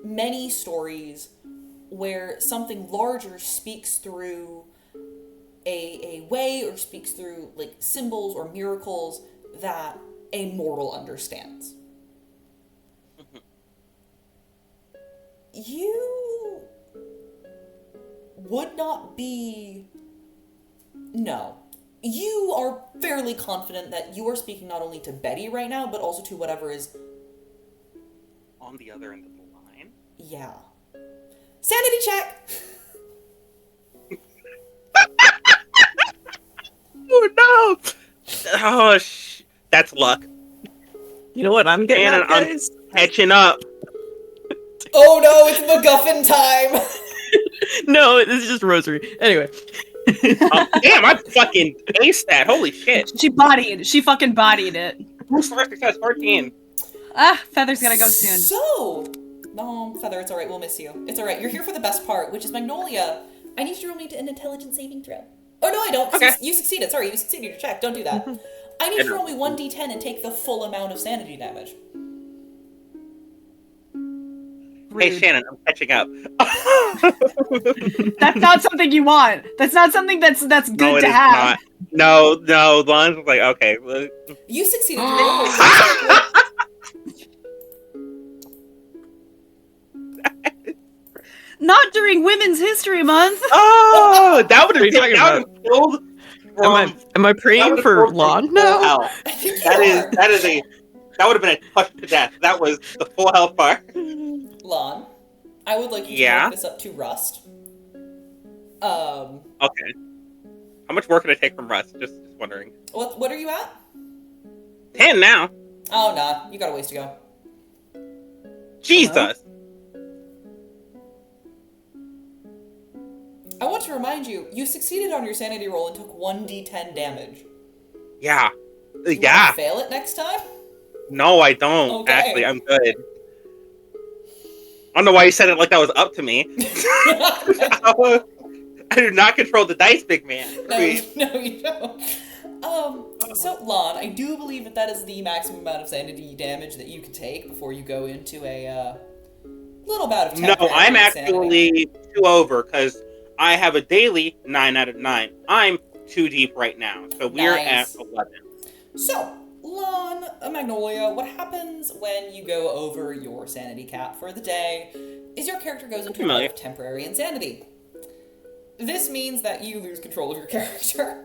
Speaker 1: many stories where something larger speaks through a way or speaks through like symbols or miracles that a mortal understands. You would not be... No. You are fairly confident that you are speaking not only to Betty right now, but also to whatever is...
Speaker 5: On the other end of the line?
Speaker 1: Yeah. Sanity check!
Speaker 3: Oh no!
Speaker 5: Oh, that's luck.
Speaker 3: You know what I'm getting
Speaker 5: Man,
Speaker 3: at,
Speaker 5: I'm
Speaker 3: guys?
Speaker 5: catching up.
Speaker 1: Oh no, it's MacGuffin time!
Speaker 3: No, this is just rosary. Anyway.
Speaker 5: Damn, I fucking aced that. Holy shit.
Speaker 6: She fucking bodied it.
Speaker 5: Who's first success? 14.
Speaker 6: Feather's gotta go soon.
Speaker 1: So, No, Feather, it's alright, we'll miss you. It's alright, you're here for the best part, which is Magnolia. I need you to roll me an intelligence saving throw. Oh, no, I don't, 'cause
Speaker 5: Okay.
Speaker 1: you succeeded. Sorry, you succeeded your check. Don't do that. I need you to roll me 1d10 and take the full amount of sanity damage.
Speaker 5: Hey,
Speaker 6: Rude.
Speaker 5: Shannon, I'm catching up.
Speaker 6: That's not something you want. That's not something that's good
Speaker 5: No, it
Speaker 6: to
Speaker 5: is
Speaker 6: have.
Speaker 5: not. No, Lon's like, okay. Well,
Speaker 1: You succeeded. You rolled a
Speaker 6: Not during Women's History Month.
Speaker 5: oh, that would
Speaker 3: What are you talking
Speaker 5: have killed.
Speaker 3: Am I praying for Lahn now?
Speaker 1: I think you
Speaker 5: That
Speaker 1: are.
Speaker 5: that would have been a touch to death. That was the full health bar.
Speaker 1: Lahn, I would like you to
Speaker 5: Yeah?
Speaker 1: work this up to Rust.
Speaker 5: Okay. How much work can I take from Rust? Just wondering.
Speaker 1: What are you at?
Speaker 5: 10 now.
Speaker 1: Oh, nah, you got a ways to go.
Speaker 5: Jesus.
Speaker 1: I want to remind you, you succeeded on your sanity roll and took 1d10 damage.
Speaker 5: Yeah.
Speaker 1: You
Speaker 5: Yeah.
Speaker 1: wanna fail it next time?
Speaker 5: No, I don't.
Speaker 1: Okay.
Speaker 5: Actually, I'm good. I don't know why you said it like that was up to me. I do not control the dice, big man.
Speaker 1: No, you don't. So Lahn, I do believe that is the maximum amount of sanity damage that you can take before you go into a little bout of
Speaker 5: No,
Speaker 1: temporary
Speaker 5: I'm
Speaker 1: insanity.
Speaker 5: actually 2 over because I have a daily 9 out of 9. I'm 2 deep right now, so we're
Speaker 1: Nice.
Speaker 5: at 11.
Speaker 1: So, Lahn, Magnolia, what happens when you go over your sanity cap for the day is your character goes into a bout of temporary insanity. This means that you lose control of your character.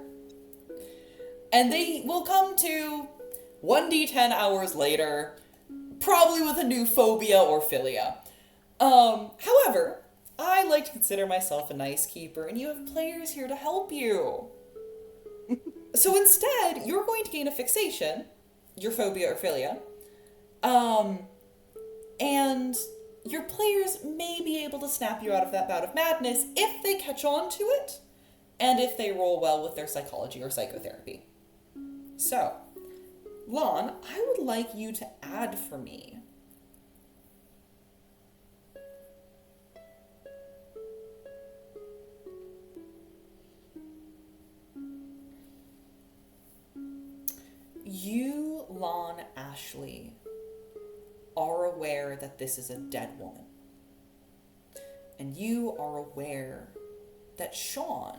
Speaker 1: And they will come to 1d10 hours later, probably with a new phobia or philia. However, I like to consider myself a nice keeper, and you have players here to help you. So instead, you're going to gain a fixation, your phobia or philia, and your players may be able to snap you out of that bout of madness if they catch on to it, and if they roll well with their psychology or psychotherapy. So, Lahn, I would like you to add for me. You, Lahn Ashley, are aware that this is a dead woman. And you are aware that Sean,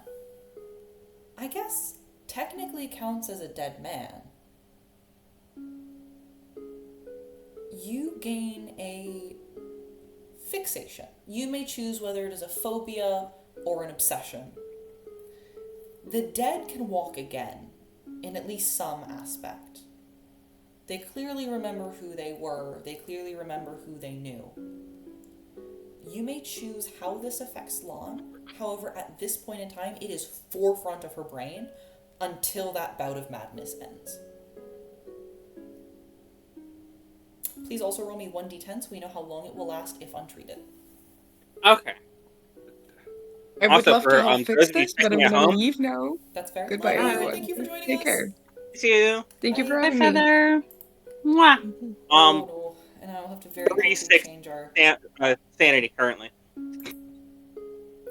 Speaker 1: I guess, technically counts as a dead man. You gain a fixation. You may choose whether it is a phobia or an obsession. The dead can walk again, in at least some aspect. They clearly remember who they were. They clearly remember who they knew. You may choose how this affects Lahn. However, at this point in time, it is forefront of her brain until that bout of madness ends. Please also roll me 1d10 so we know how long it will last if untreated.
Speaker 5: Okay.
Speaker 4: I would
Speaker 5: Also
Speaker 4: love
Speaker 5: for,
Speaker 4: to help
Speaker 5: those
Speaker 4: fix
Speaker 5: of you
Speaker 4: this, but I'm
Speaker 5: checking at
Speaker 4: gonna
Speaker 5: home.
Speaker 4: leave now.
Speaker 1: That's fair.
Speaker 4: Goodbye,
Speaker 1: Bye,
Speaker 4: everyone.
Speaker 1: Thank you for joining
Speaker 4: Take
Speaker 1: us.
Speaker 4: care.
Speaker 5: See you.
Speaker 4: Thank you for
Speaker 1: Bye.
Speaker 6: Bye,
Speaker 4: having me.
Speaker 6: Feather. Mwah.
Speaker 1: Oh, no. And I'll have to very quickly
Speaker 5: 36
Speaker 1: change our...
Speaker 5: Sanity currently.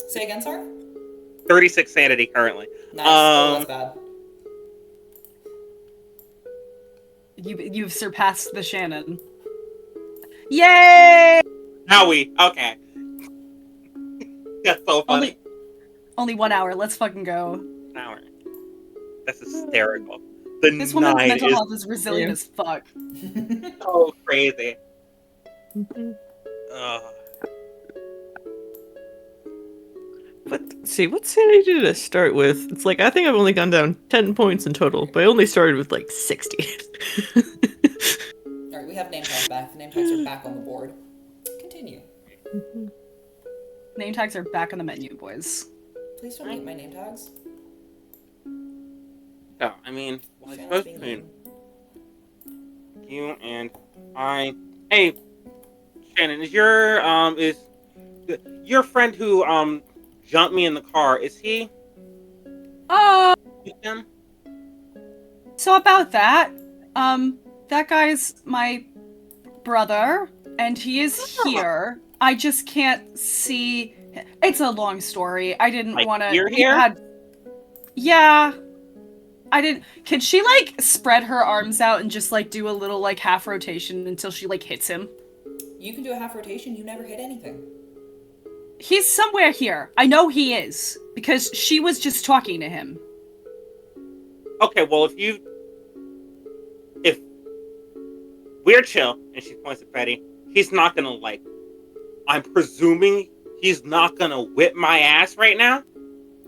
Speaker 1: Say again, sorry?
Speaker 5: 36 sanity currently.
Speaker 1: Nice. Oh, that's bad.
Speaker 6: You've surpassed the Shannon. Yay!
Speaker 5: Now okay. That's so funny.
Speaker 6: Only 1 hour. Let's fucking go.
Speaker 5: An hour. That's hysterical. The
Speaker 6: This woman's
Speaker 5: 9
Speaker 6: mental
Speaker 5: is
Speaker 6: health is resilient as fuck.
Speaker 5: so crazy.
Speaker 3: What sanity did I start with? It's like, I think I've only gone down 10 points in total, but I only started with like 60.
Speaker 1: Alright, we have name tags back. The name tags are back on the board. Continue.
Speaker 6: Name tags are back on the menu, boys.
Speaker 1: Please don't eat my name tags.
Speaker 5: No, I mean, well, it's
Speaker 1: Shannon's
Speaker 5: supposed
Speaker 1: being
Speaker 5: to
Speaker 1: mean.
Speaker 5: be you and I. Hey, Shannon, is your friend who jumped me in the car? Is he? Him?
Speaker 6: So about that, that guy's my brother. and he is here. I just can't see. It's a long story. I didn't
Speaker 5: Like,
Speaker 6: want to.
Speaker 5: you're here?
Speaker 6: Yeah. I didn't. Can she like spread her arms out and just like do a little like half rotation until she like hits him?
Speaker 1: You can do a half rotation. You never hit anything.
Speaker 6: He's somewhere here. I know he is because she was just talking to him.
Speaker 5: Okay, well, if we're chill, and she points at Betty, he's not gonna like. I'm presuming he's not gonna whip my ass right now.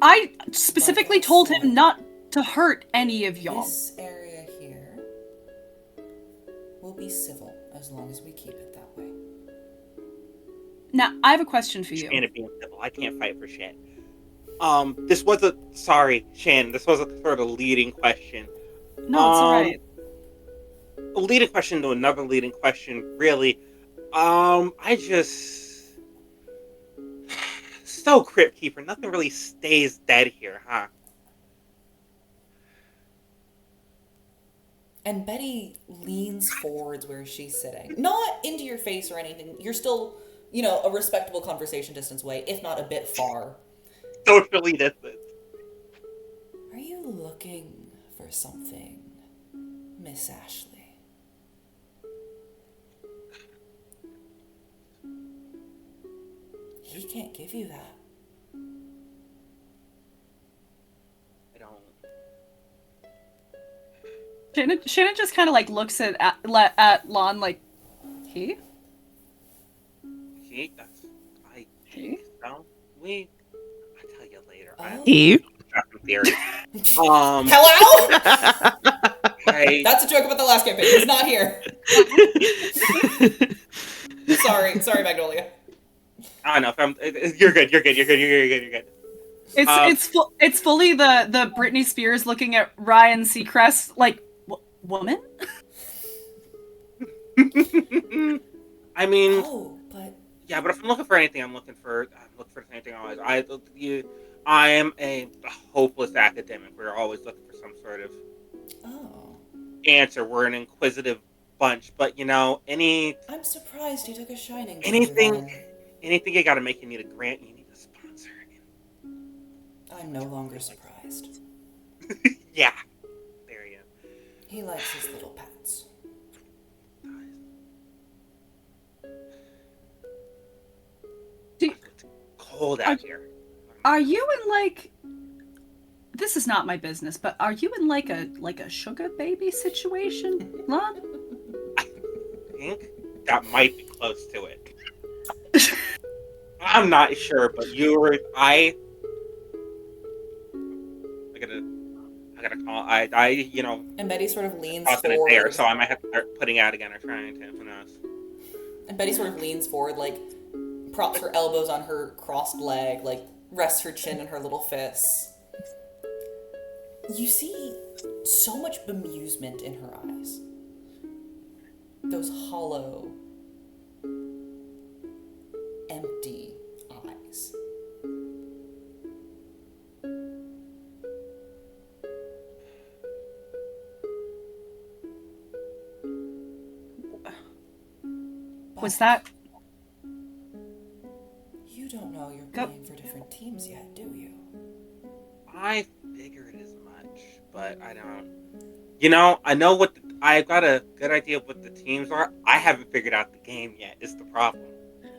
Speaker 6: I specifically told him not to hurt any of y'all.
Speaker 1: This area here will be civil as long as we keep it that way.
Speaker 6: Now, I have a question for you.
Speaker 5: And being civil, I can't fight for shit. Sorry, Shannon. This was a sort of leading question.
Speaker 6: No, it's alright.
Speaker 5: A leading question to another leading question, really. So Crypt Keeper, nothing really stays dead here, huh?
Speaker 1: And Betty leans forwards where she's sitting. Not into your face or anything. You're still, a respectable conversation distance away, if not a bit far.
Speaker 5: Socially distant.
Speaker 1: Are you looking for something, Miss Ashley? He can't give you that.
Speaker 5: I don't.
Speaker 6: Shannon just kind of like looks at Lahn like, he?
Speaker 5: He? No, I'll tell you later.
Speaker 1: Oh.
Speaker 3: You?
Speaker 5: Theory.
Speaker 1: Hello?
Speaker 5: That's
Speaker 1: a joke about the last campaign. He's not here. Sorry, Magnolia.
Speaker 5: I don't know. You're good.
Speaker 6: It's fully the Britney Spears looking at Ryan Seacrest like, woman?
Speaker 5: I mean,
Speaker 1: but
Speaker 5: yeah, but if I'm looking for anything, I'm looking for anything always. I am a hopeless academic. We're always looking for some sort of answer. We're an inquisitive bunch, but
Speaker 1: I'm surprised you took a shining.
Speaker 5: Anything you got to make you need a grant. You need a sponsor.
Speaker 1: I'm no longer surprised.
Speaker 5: Yeah, there you go.
Speaker 1: He likes his little pets.
Speaker 5: It's cold out here.
Speaker 6: Are you in like? This is not my business, but are you in like a sugar baby situation, Lahn?
Speaker 5: I think that might be close to it. I'm not sure, but I gotta call.
Speaker 1: And Betty sort of leans
Speaker 5: crossing it
Speaker 1: forward.
Speaker 5: there, so I might have to start putting out again or trying to. Who knows?
Speaker 1: And Betty sort of leans forward, like props her elbows on her crossed leg, like rests her chin in her little fists. You see so much bemusement in her eyes. Those hollow, empty eyes.
Speaker 6: Was that?
Speaker 1: You don't know you're playing for different teams yet, do you?
Speaker 5: I figured as much, but I don't. I know I've got a good idea of what the teams are. I haven't figured out the game yet, is the problem.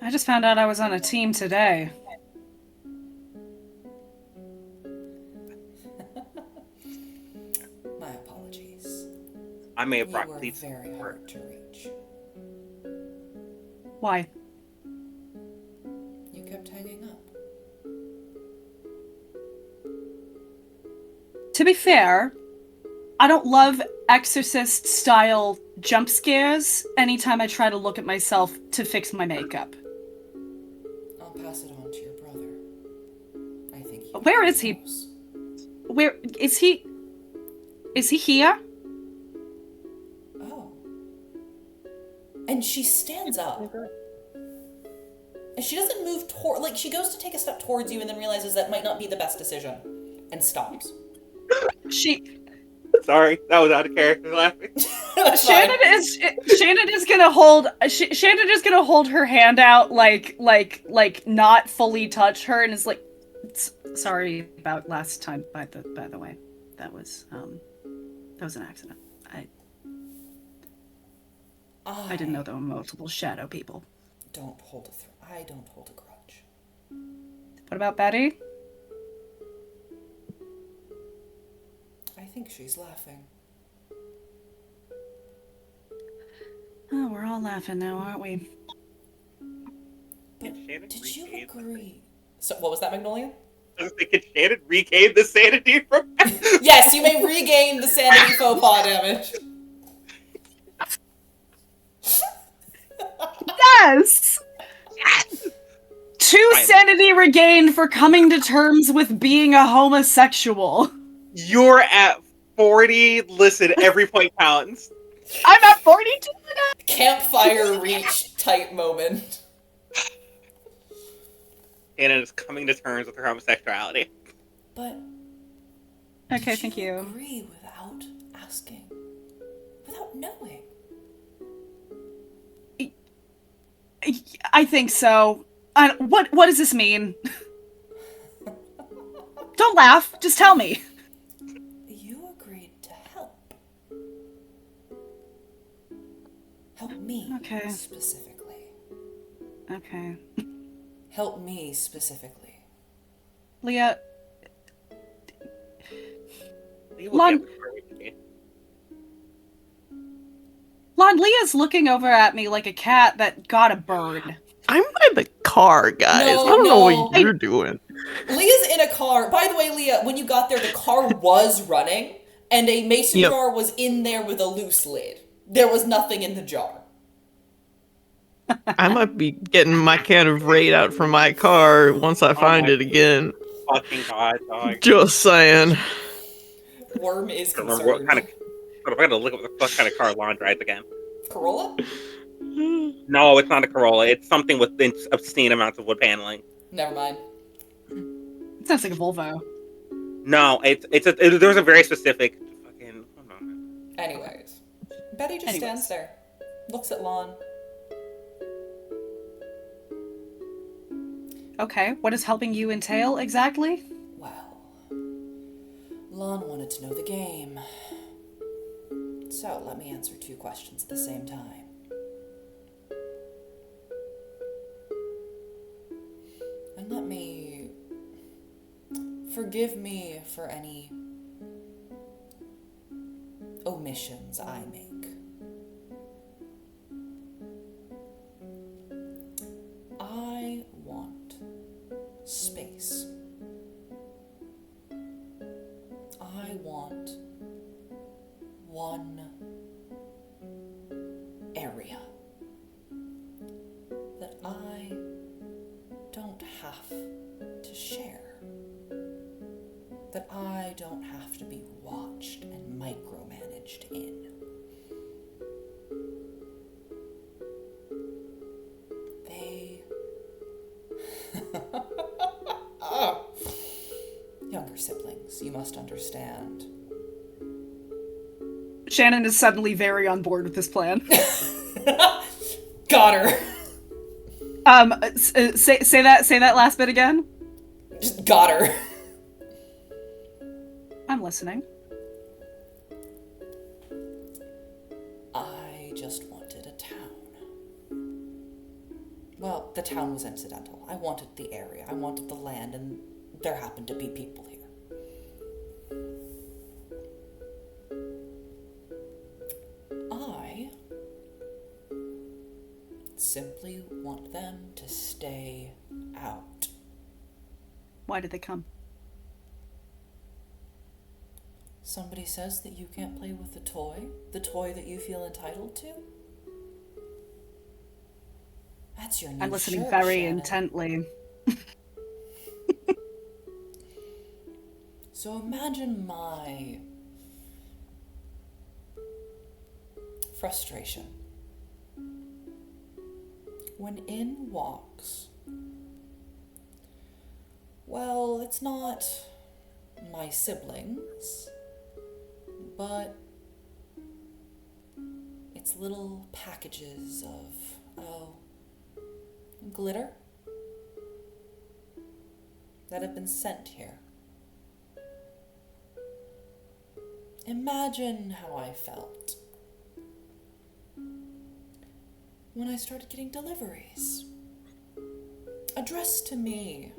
Speaker 6: I just found out I was on a team today.
Speaker 1: My apologies.
Speaker 5: I may have
Speaker 1: You
Speaker 5: brought
Speaker 1: were
Speaker 5: cleats.
Speaker 1: very hard to reach.
Speaker 6: Why?
Speaker 1: You kept hanging up.
Speaker 6: To be fair, I don't love Exorcist-style jump scares anytime I try to look at myself to fix my makeup.
Speaker 1: I'll pass it on to your brother. I think he
Speaker 6: Where is he?
Speaker 1: knows.
Speaker 6: Where is he? Is he here?
Speaker 1: Oh. And she stands up. And she doesn't move toward, like, she goes to take a step towards you and then realizes that might not be the best decision. And stops.
Speaker 6: She...
Speaker 5: Sorry, that was out of character laughing.
Speaker 1: That's
Speaker 6: Shannon is gonna hold her hand out like not fully touch her, and is like, sorry about last time. By the way, that was an accident. I didn't know there were multiple shadow people.
Speaker 1: I don't hold a grudge.
Speaker 6: What about Betty?
Speaker 1: I think she's laughing.
Speaker 6: Oh, we're all laughing now, aren't we?
Speaker 1: But
Speaker 5: Shannon
Speaker 1: did you
Speaker 5: regain-
Speaker 1: agree? So what was that, Magnolia?
Speaker 5: I was thinking, Shannon regained the sanity from.
Speaker 1: Yes, you may regain the sanity faux pas damage.
Speaker 6: Yes! 2
Speaker 5: Fine.
Speaker 6: sanity regained for coming to terms with being a homosexual.
Speaker 5: You're at 40. Listen, every point counts.
Speaker 6: I'm at 42 now.
Speaker 1: Campfire reach type moment.
Speaker 5: Shannon is coming to terms with her homosexuality.
Speaker 1: But
Speaker 6: Okay,
Speaker 1: did
Speaker 6: thank you.
Speaker 1: agree without asking, without knowing?
Speaker 6: I think so. What does this mean? Don't laugh. Just tell me.
Speaker 1: You agreed to help. Help me
Speaker 6: Okay.
Speaker 1: specifically.
Speaker 6: Okay.
Speaker 1: Help me specifically.
Speaker 6: Lia,
Speaker 5: You will
Speaker 6: Lahn-
Speaker 5: get where we can be.
Speaker 6: Lia's looking over at me like a cat that got a bird.
Speaker 3: I'm by the car, guys.
Speaker 1: No,
Speaker 3: I don't know
Speaker 1: no.
Speaker 3: what you're doing.
Speaker 1: Leah's in a car. By the way, Leah, when you got there, the car was running, and a mason
Speaker 3: Yep.
Speaker 1: jar was in there with a loose lid. There was nothing in the jar.
Speaker 3: I might be getting my can of Raid out from my car once I find
Speaker 5: my
Speaker 3: it again.
Speaker 5: Fucking god, dog.
Speaker 3: Just saying.
Speaker 1: Worm is
Speaker 5: I don't remember what
Speaker 1: concerned.
Speaker 5: kind of. But I'm gonna look at what the fuck kind of car Lahn drives again.
Speaker 1: Corolla?
Speaker 5: No, it's not a Corolla. It's something with obscene amounts of wood paneling.
Speaker 1: Never mind.
Speaker 6: It sounds like a Volvo.
Speaker 5: No, there's a very specific fucking. Hold on.
Speaker 1: Anyways. Betty just stands there. Looks at Lahn.
Speaker 6: Okay, what does helping you entail exactly?
Speaker 1: Well, Lahn wanted to know the game. So let me answer 2 questions at the same time. And let me... forgive me for any omissions I make. I want space. I want one area that I don't have to share, that I don't have to be watched and micromanaged in. They... Oh. Younger siblings, you must understand.
Speaker 6: Shannon is suddenly very on board with this plan.
Speaker 1: Got her.
Speaker 6: Say that last bit again.
Speaker 1: Just got her.
Speaker 6: I'm listening.
Speaker 1: I just wanted a town. Well, the town was incidental. I wanted the area. I wanted the land, and there happened to be people here. I simply want them to stay out.
Speaker 6: Why did they come?
Speaker 1: Somebody says that you can't play with the toy that you feel entitled to? That's your new
Speaker 6: I'm listening
Speaker 1: shirt,
Speaker 6: very
Speaker 1: Shannon.
Speaker 6: intently.
Speaker 1: So imagine my frustration when in walks, well, it's not my siblings, but It's little packages of, glitter that have been sent here. Imagine how I felt when I started getting deliveries addressed to me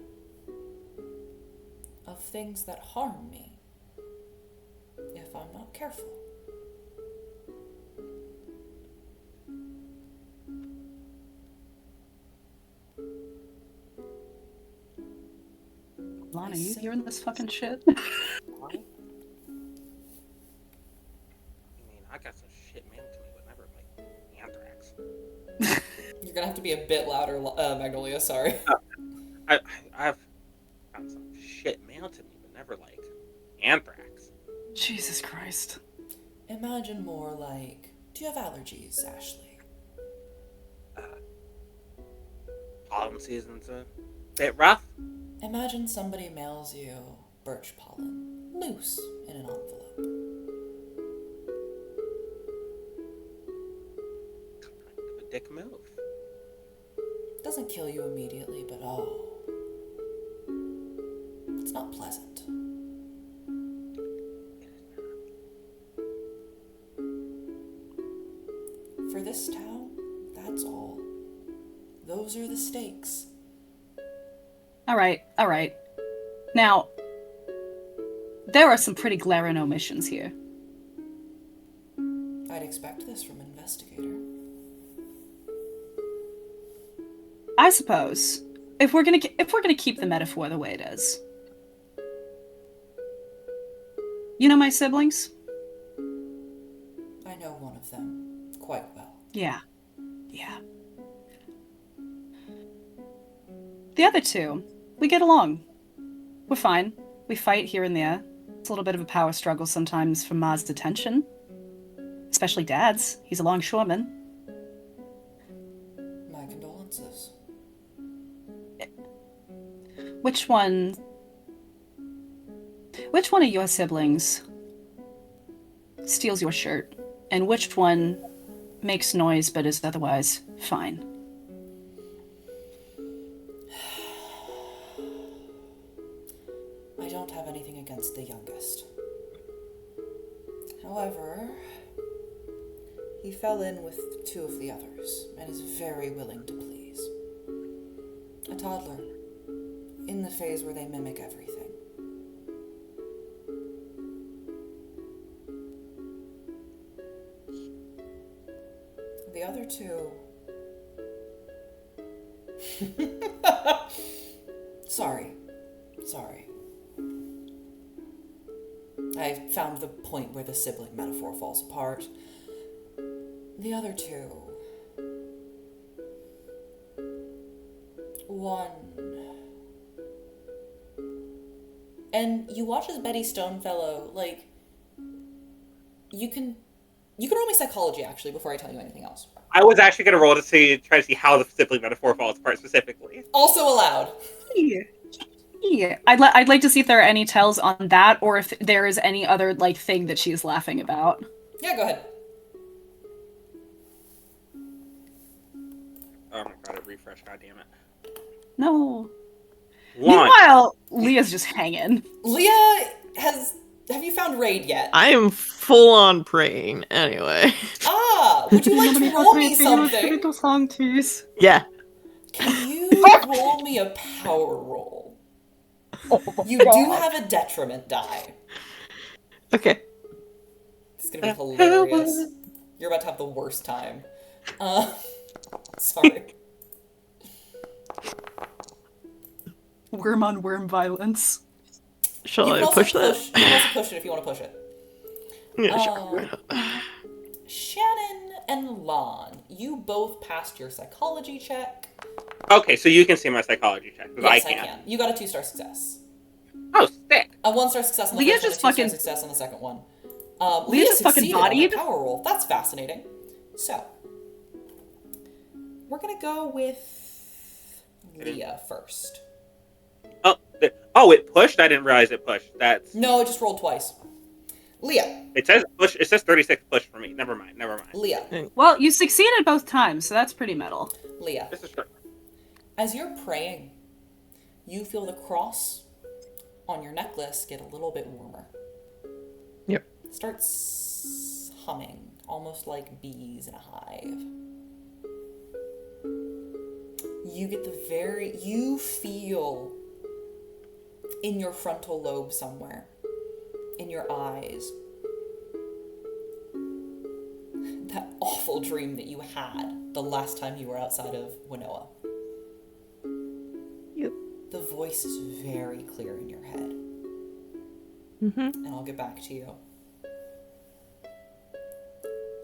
Speaker 1: of things that harm me if I'm not careful.
Speaker 6: Lahn, are you hearing this fucking shit?
Speaker 5: I mean, I got some shit mailed to me, but never like anthrax.
Speaker 1: You're gonna have to be a bit louder, Magnolia, sorry.
Speaker 5: I've got some shit mailed to me, but never like anthrax.
Speaker 6: Jesus Christ.
Speaker 1: Imagine more like, do you have allergies, Ashley?
Speaker 5: Pollen season's a bit rough.
Speaker 1: Imagine somebody mails you birch pollen, loose in an envelope.
Speaker 5: Kind of a dick move.
Speaker 1: Doesn't kill you immediately, but it's not pleasant. For this town, that's all. Those are the stakes.
Speaker 6: All right. Now, there are some pretty glaring omissions here.
Speaker 1: I'd expect this from an investigator.
Speaker 6: I suppose if we're gonna keep the metaphor the way it is. You know my siblings?
Speaker 1: I know one of them quite well.
Speaker 6: Yeah. The other two, we get along. We're fine. We fight here and there. It's a little bit of a power struggle sometimes for Ma's detention. Especially Dad's. He's a longshoreman.
Speaker 1: My condolences.
Speaker 6: Which one of your siblings steals your shirt? And which one makes noise but is otherwise fine?
Speaker 1: I don't have anything against the youngest. However, he fell in with two of the others and is very willing to please. A toddler, in the phase where they mimic everything. The other two... Sorry. I found the point where the sibling metaphor falls apart. The other two... One... And you watch as Betty Stonefellow, like... You can roll me psychology, actually, before I tell you anything else.
Speaker 5: I was actually going to roll to try to see how the sibling metaphor falls apart specifically.
Speaker 1: Also allowed.
Speaker 6: Yeah. I'd like to see if there are any tells on that, or if there is any other like thing that she's laughing about.
Speaker 1: Yeah, go ahead.
Speaker 5: Oh my god, it refreshed, god damn it.
Speaker 6: No.
Speaker 5: One.
Speaker 6: Meanwhile, Leah's just hanging.
Speaker 1: Leah have you found Raid yet?
Speaker 3: I am full on praying anyway.
Speaker 1: Would you like to roll me something?
Speaker 3: Yeah.
Speaker 1: Can you roll me a power roll? You do have a detriment die.
Speaker 3: Okay.
Speaker 1: It's gonna be hilarious. You're about to have the worst time. Sorry.
Speaker 6: Worm on worm violence.
Speaker 3: Shall I push that?
Speaker 1: You can also push it if you want to push it.
Speaker 3: Yeah, sure.
Speaker 1: Shannon and Lahn, you both passed your psychology check.
Speaker 5: Okay, so you can see my psychology check, because
Speaker 1: Yes,
Speaker 5: I
Speaker 1: I
Speaker 5: can't.
Speaker 1: can. You got a 2-star success.
Speaker 5: Oh, sick.
Speaker 1: A 1-star success on the
Speaker 6: Leah
Speaker 1: first one, a
Speaker 6: just
Speaker 1: 2-star
Speaker 6: fucking-
Speaker 1: success on the second one.
Speaker 6: Leah
Speaker 1: Leah
Speaker 6: just fucking
Speaker 1: succeeded on
Speaker 6: bodied?
Speaker 1: the power roll. That's fascinating. So, we're gonna go with Leah first.
Speaker 5: Oh, it pushed? I didn't realize it pushed. That's...
Speaker 1: No, it just rolled twice. Lia.
Speaker 5: It says push. It says 36 push for me. Never mind.
Speaker 1: Lia.
Speaker 6: Well, you succeeded both times, so that's pretty metal.
Speaker 1: Lia.
Speaker 5: This is true.
Speaker 1: As you're praying, you feel the cross on your necklace get a little bit warmer.
Speaker 3: Yep.
Speaker 1: It starts humming, almost like bees in a hive. You feel in your frontal lobe somewhere, in your eyes, that awful dream that you had the last time you were outside of Winoa.
Speaker 3: Yep.
Speaker 1: The voice is very clear in your head.
Speaker 3: Mm-hmm.
Speaker 1: And I'll get back to you.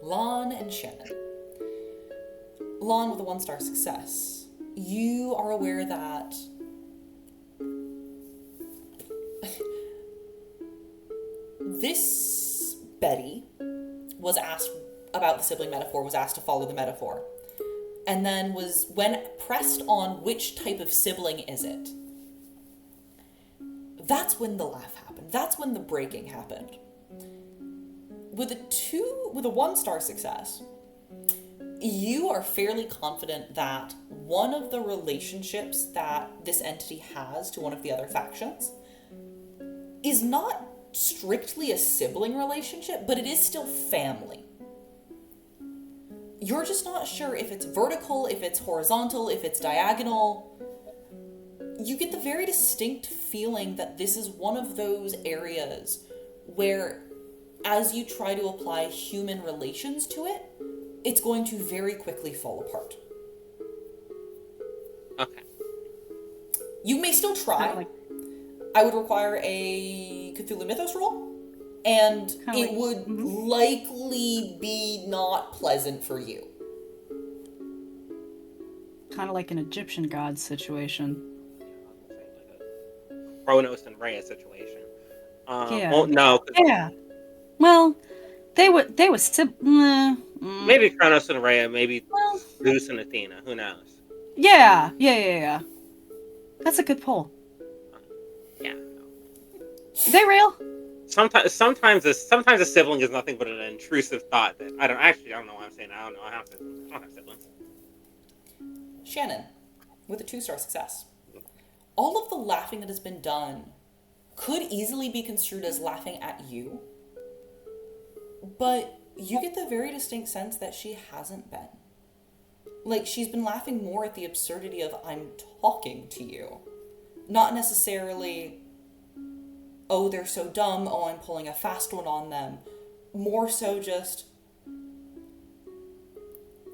Speaker 1: Lahn and Shannon. Lahn with a 1-star success. You are aware that this Betty was asked about the sibling metaphor, was asked to follow the metaphor. And then when pressed on which type of sibling is it, that's when the laugh happened. That's when the breaking happened. With a 1-star success, you are fairly confident that one of the relationships that this entity has to one of the other factions is not strictly a sibling relationship, but it is still family. You're just not sure if it's vertical, if it's horizontal, if it's diagonal. You get the very distinct feeling that this is one of those areas where, as you try to apply human relations to it, it's going to very quickly fall apart.
Speaker 5: Okay.
Speaker 1: You may still try. I would require a Cthulhu Mythos roll, and it would likely be not pleasant for you.
Speaker 6: Kind of like an Egyptian god situation.
Speaker 5: Kronos and Rhea situation.
Speaker 6: Yeah.
Speaker 5: Oh no.
Speaker 6: Yeah. Well, they were
Speaker 5: Maybe Kronos and Rhea. Maybe
Speaker 6: Well,
Speaker 5: Zeus and Athena. Who knows?
Speaker 6: yeah. That's a good pull.
Speaker 5: Yeah.
Speaker 6: They real?
Speaker 5: Sometimes a sibling is nothing but an intrusive thought that I don't know why I'm saying I don't know. I don't have siblings.
Speaker 1: Shannon, with a 2-star success. All of the laughing that has been done could easily be construed as laughing at you, but you get the very distinct sense that she hasn't been. Like, she's been laughing more at the absurdity of I'm talking to you. Not necessarily, oh, they're so dumb, oh, I'm pulling a fast one on them. More so just,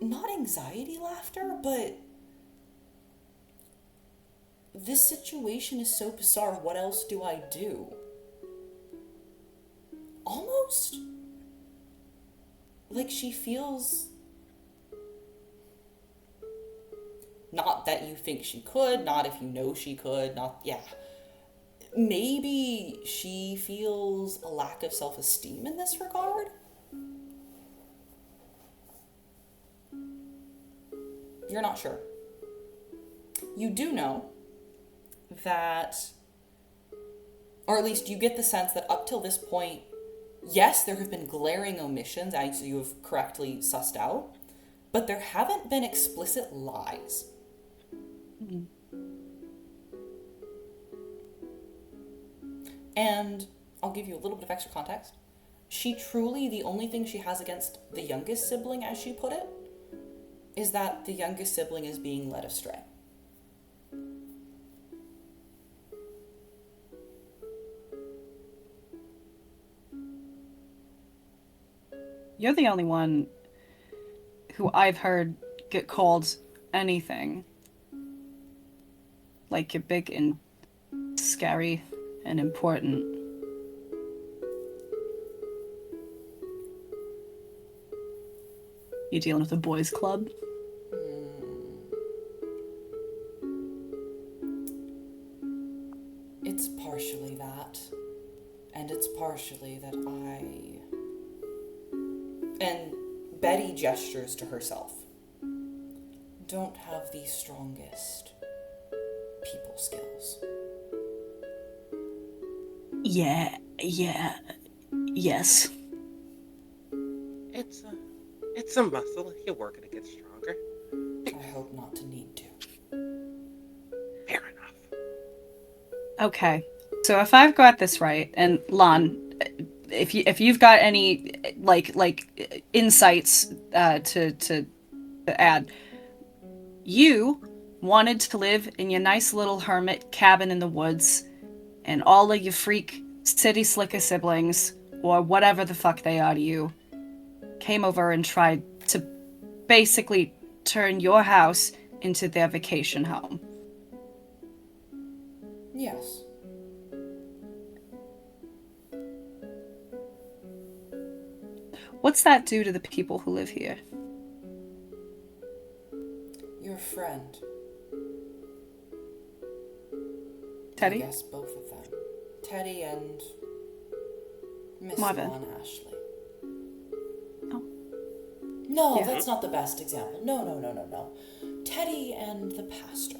Speaker 1: not anxiety laughter, but this situation is so bizarre, what else do I do? Almost like she feels, not that you think she could, not if you know she could, maybe she feels a lack of self-esteem in this regard? You're not sure. You do know that, or at least you get the sense that up till this point, yes, there have been glaring omissions, as you have correctly sussed out, but there haven't been explicit lies. Mm-hmm. And I'll give you a little bit of extra context. She truly, the only thing she has against the youngest sibling, as she put it, is that the youngest sibling is being led astray.
Speaker 6: You're the only one who I've heard get called anything. Like you're big and scary and important. You dealing with a boys' club?
Speaker 1: It's partially that. And it's partially that and Betty gestures to herself, don't have the strongest people skills.
Speaker 6: Yeah. Yes.
Speaker 5: It's a muscle. He'll work it to get stronger.
Speaker 1: I hope not to need to.
Speaker 5: Fair enough.
Speaker 6: Okay. So if I've got this right, and Lahn, if you've got any like insights to add, you wanted to live in your nice little hermit cabin in the woods, and all of your freak city slicker siblings, or whatever the fuck they are to you, came over and tried to basically turn your house into their vacation home.
Speaker 1: Yes.
Speaker 6: What's that do to the people who live here?
Speaker 1: Your friend.
Speaker 6: Teddy?
Speaker 1: Yes, both of them. Teddy and Miss
Speaker 6: Marvin.
Speaker 1: Lahn Ashley.
Speaker 6: Oh.
Speaker 1: No,
Speaker 6: Yeah.
Speaker 1: that's not the best example. No. Teddy and the pastor.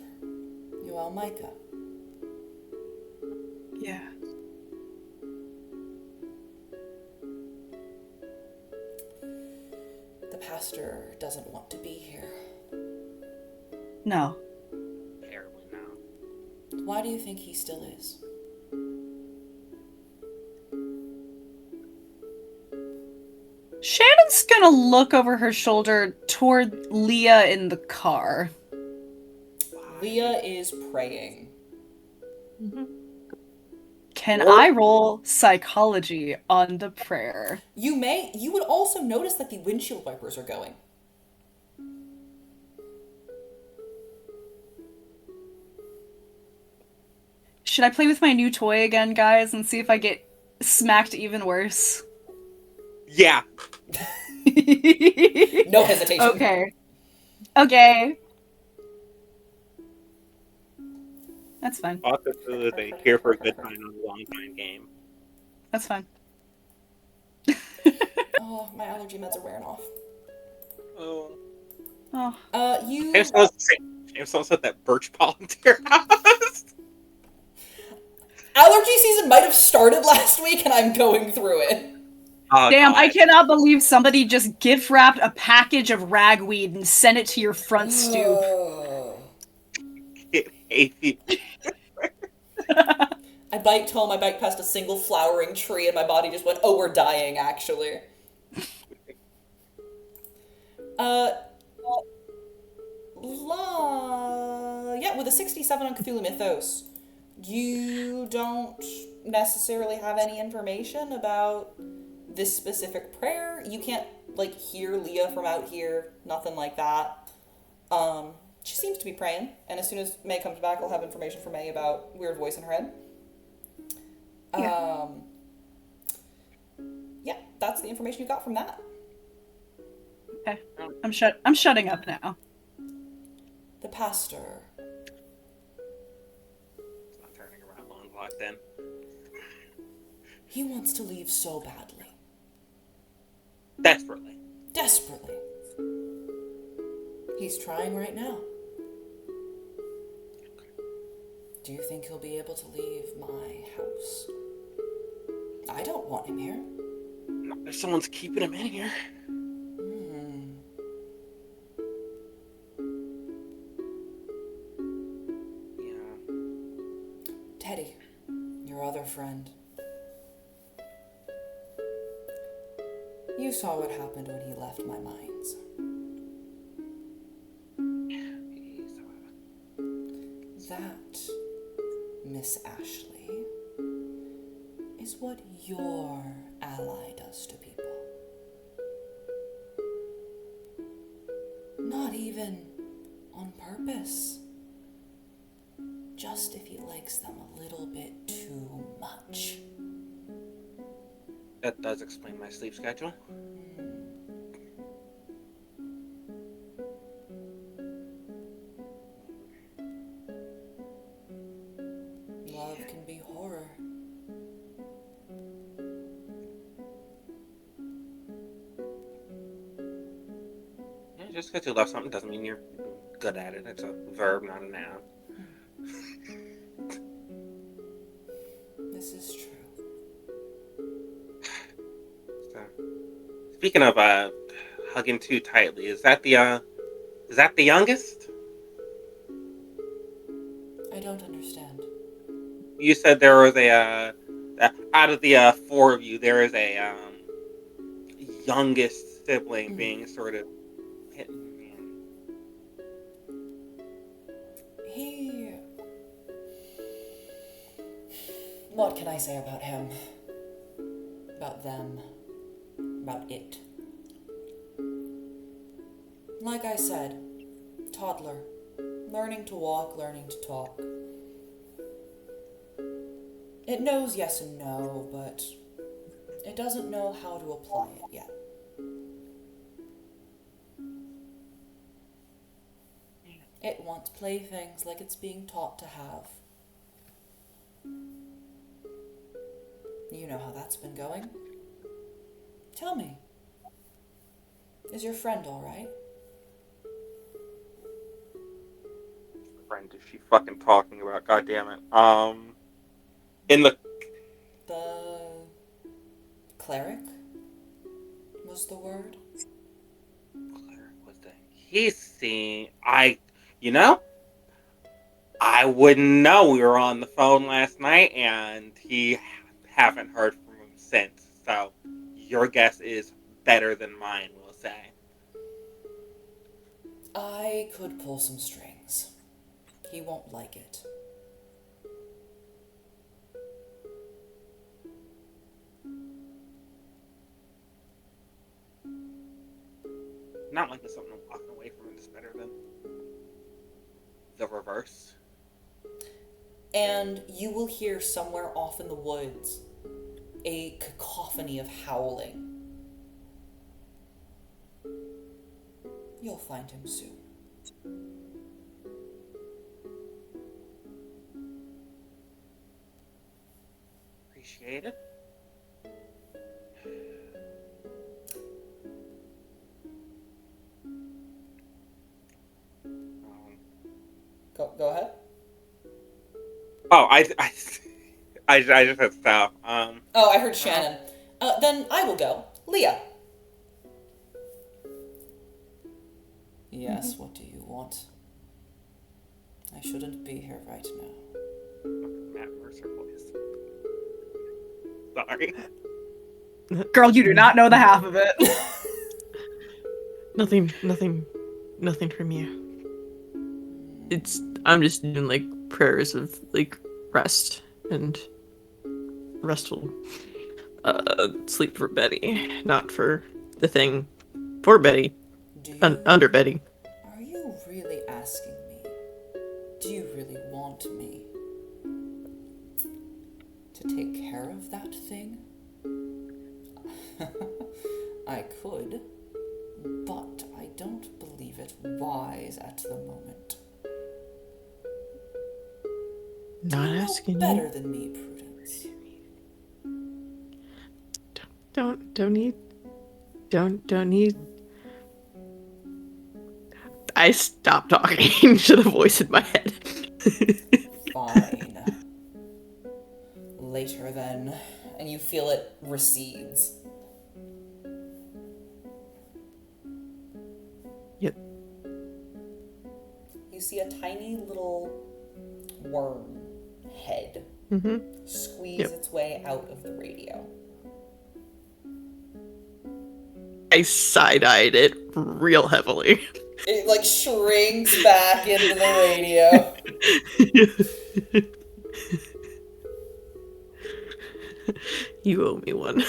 Speaker 1: Yoel Micah.
Speaker 6: Yeah.
Speaker 1: The pastor doesn't want to be here.
Speaker 6: No.
Speaker 5: Apparently now.
Speaker 1: Why do you think he still is?
Speaker 6: Shannon's gonna look over her shoulder toward Lia in the car.
Speaker 1: Lia is praying.
Speaker 6: Can I roll psychology on the prayer?
Speaker 1: You would also notice that the windshield wipers are going.
Speaker 6: Should I play with my new toy again, guys, and see if I get smacked even worse?
Speaker 5: Yeah.
Speaker 1: No hesitation.
Speaker 6: Okay. That's fine.
Speaker 5: Also, they here for a good time on a long time game.
Speaker 6: That's fine.
Speaker 1: Oh, my allergy meds are wearing off.
Speaker 5: Oh.
Speaker 6: Oh.
Speaker 1: You...
Speaker 5: If someone said that birch pollen to your house.
Speaker 1: Allergy season might have started last week and I'm going through it.
Speaker 5: Oh,
Speaker 6: Damn,
Speaker 5: God.
Speaker 6: I cannot believe somebody just gift wrapped a package of ragweed and sent it to your front stoop.
Speaker 1: Oh.
Speaker 5: Hey,
Speaker 1: I biked home, I biked past a single flowering tree, and my body just went, oh, we're dying, actually. Yeah, with a 67 on Cthulhu Mythos, you don't necessarily have any information about this specific prayer. You can't, like, hear Lia from out here, nothing like that. She seems to be praying, and as soon as May comes back, I'll have information from May about weird voice in her head.
Speaker 6: Yeah.
Speaker 1: Yeah, that's the information you got from that.
Speaker 6: Okay. I'm shutting up now.
Speaker 1: The pastor.
Speaker 5: It's not turning around long locked in.
Speaker 1: He wants to leave so badly.
Speaker 5: Desperately.
Speaker 1: Desperately. He's trying right now. Do you think he'll be able to leave my house? I don't want him here.
Speaker 5: Not if someone's keeping him in here. Yeah.
Speaker 1: Teddy, your other friend. You saw what happened when he left my mines. That, Miss Ashley, is what your ally does to people. Not even on purpose. Just if he likes them a little bit too much.
Speaker 5: That does explain my sleep schedule.
Speaker 1: Love can be horror.
Speaker 5: Yeah, just because you love something doesn't mean you're good at it. It's a verb, not a noun.
Speaker 1: This is true.
Speaker 5: Speaking of hugging too tightly, is that the youngest?
Speaker 1: I don't understand.
Speaker 5: You said there was out of the four of you, there is a youngest sibling being sort of hidden.
Speaker 1: He... What can I say about him? About them? About it? Like I said, toddler. Learning to walk, learning to talk. It knows yes and no, but it doesn't know how to apply it yet. It wants playthings like it's being taught to have. You know how that's been going. Tell me, is your friend alright?
Speaker 5: Friend is she fucking talking about? God damn it. In the
Speaker 1: Cleric was the word?
Speaker 5: cleric was that? He's seen. I wouldn't know. We were on the phone last night, and he haven't heard from him since. So your guess is better than mine, we'll say.
Speaker 1: I could pull some strings. He won't like it.
Speaker 5: Not like it's something walking away from him is better than the reverse.
Speaker 1: And you will hear somewhere off in the woods a cacophony of howling. You'll find him soon.
Speaker 5: Appreciate it.
Speaker 1: Go ahead.
Speaker 5: Oh, I just had stop.
Speaker 1: Oh, I heard Shannon. Then I will go. Lia. Yes, what do you want? I shouldn't be here right now.
Speaker 5: Matt Mercer voice. Sorry.
Speaker 6: Girl, you do not know the half of it.
Speaker 3: Nothing from you. I'm just doing like prayers of like rest and restful sleep for Betty, not for the thing, for Betty, under Betty.
Speaker 1: Are you really asking me? Do you really want me to take care of that thing? I could, but I don't believe it wise at the moment.
Speaker 3: Not
Speaker 1: You know
Speaker 3: asking
Speaker 1: better
Speaker 3: you.
Speaker 1: than me, Prudence.
Speaker 3: Don't need. I stopped talking to the voice in my head.
Speaker 1: Fine. Later then, and you feel it recedes.
Speaker 3: Yep.
Speaker 1: You see a tiny little worm head squeeze its way out of the radio.
Speaker 3: I side-eyed it real heavily.
Speaker 1: It like shrinks back into the radio.
Speaker 3: You owe me one.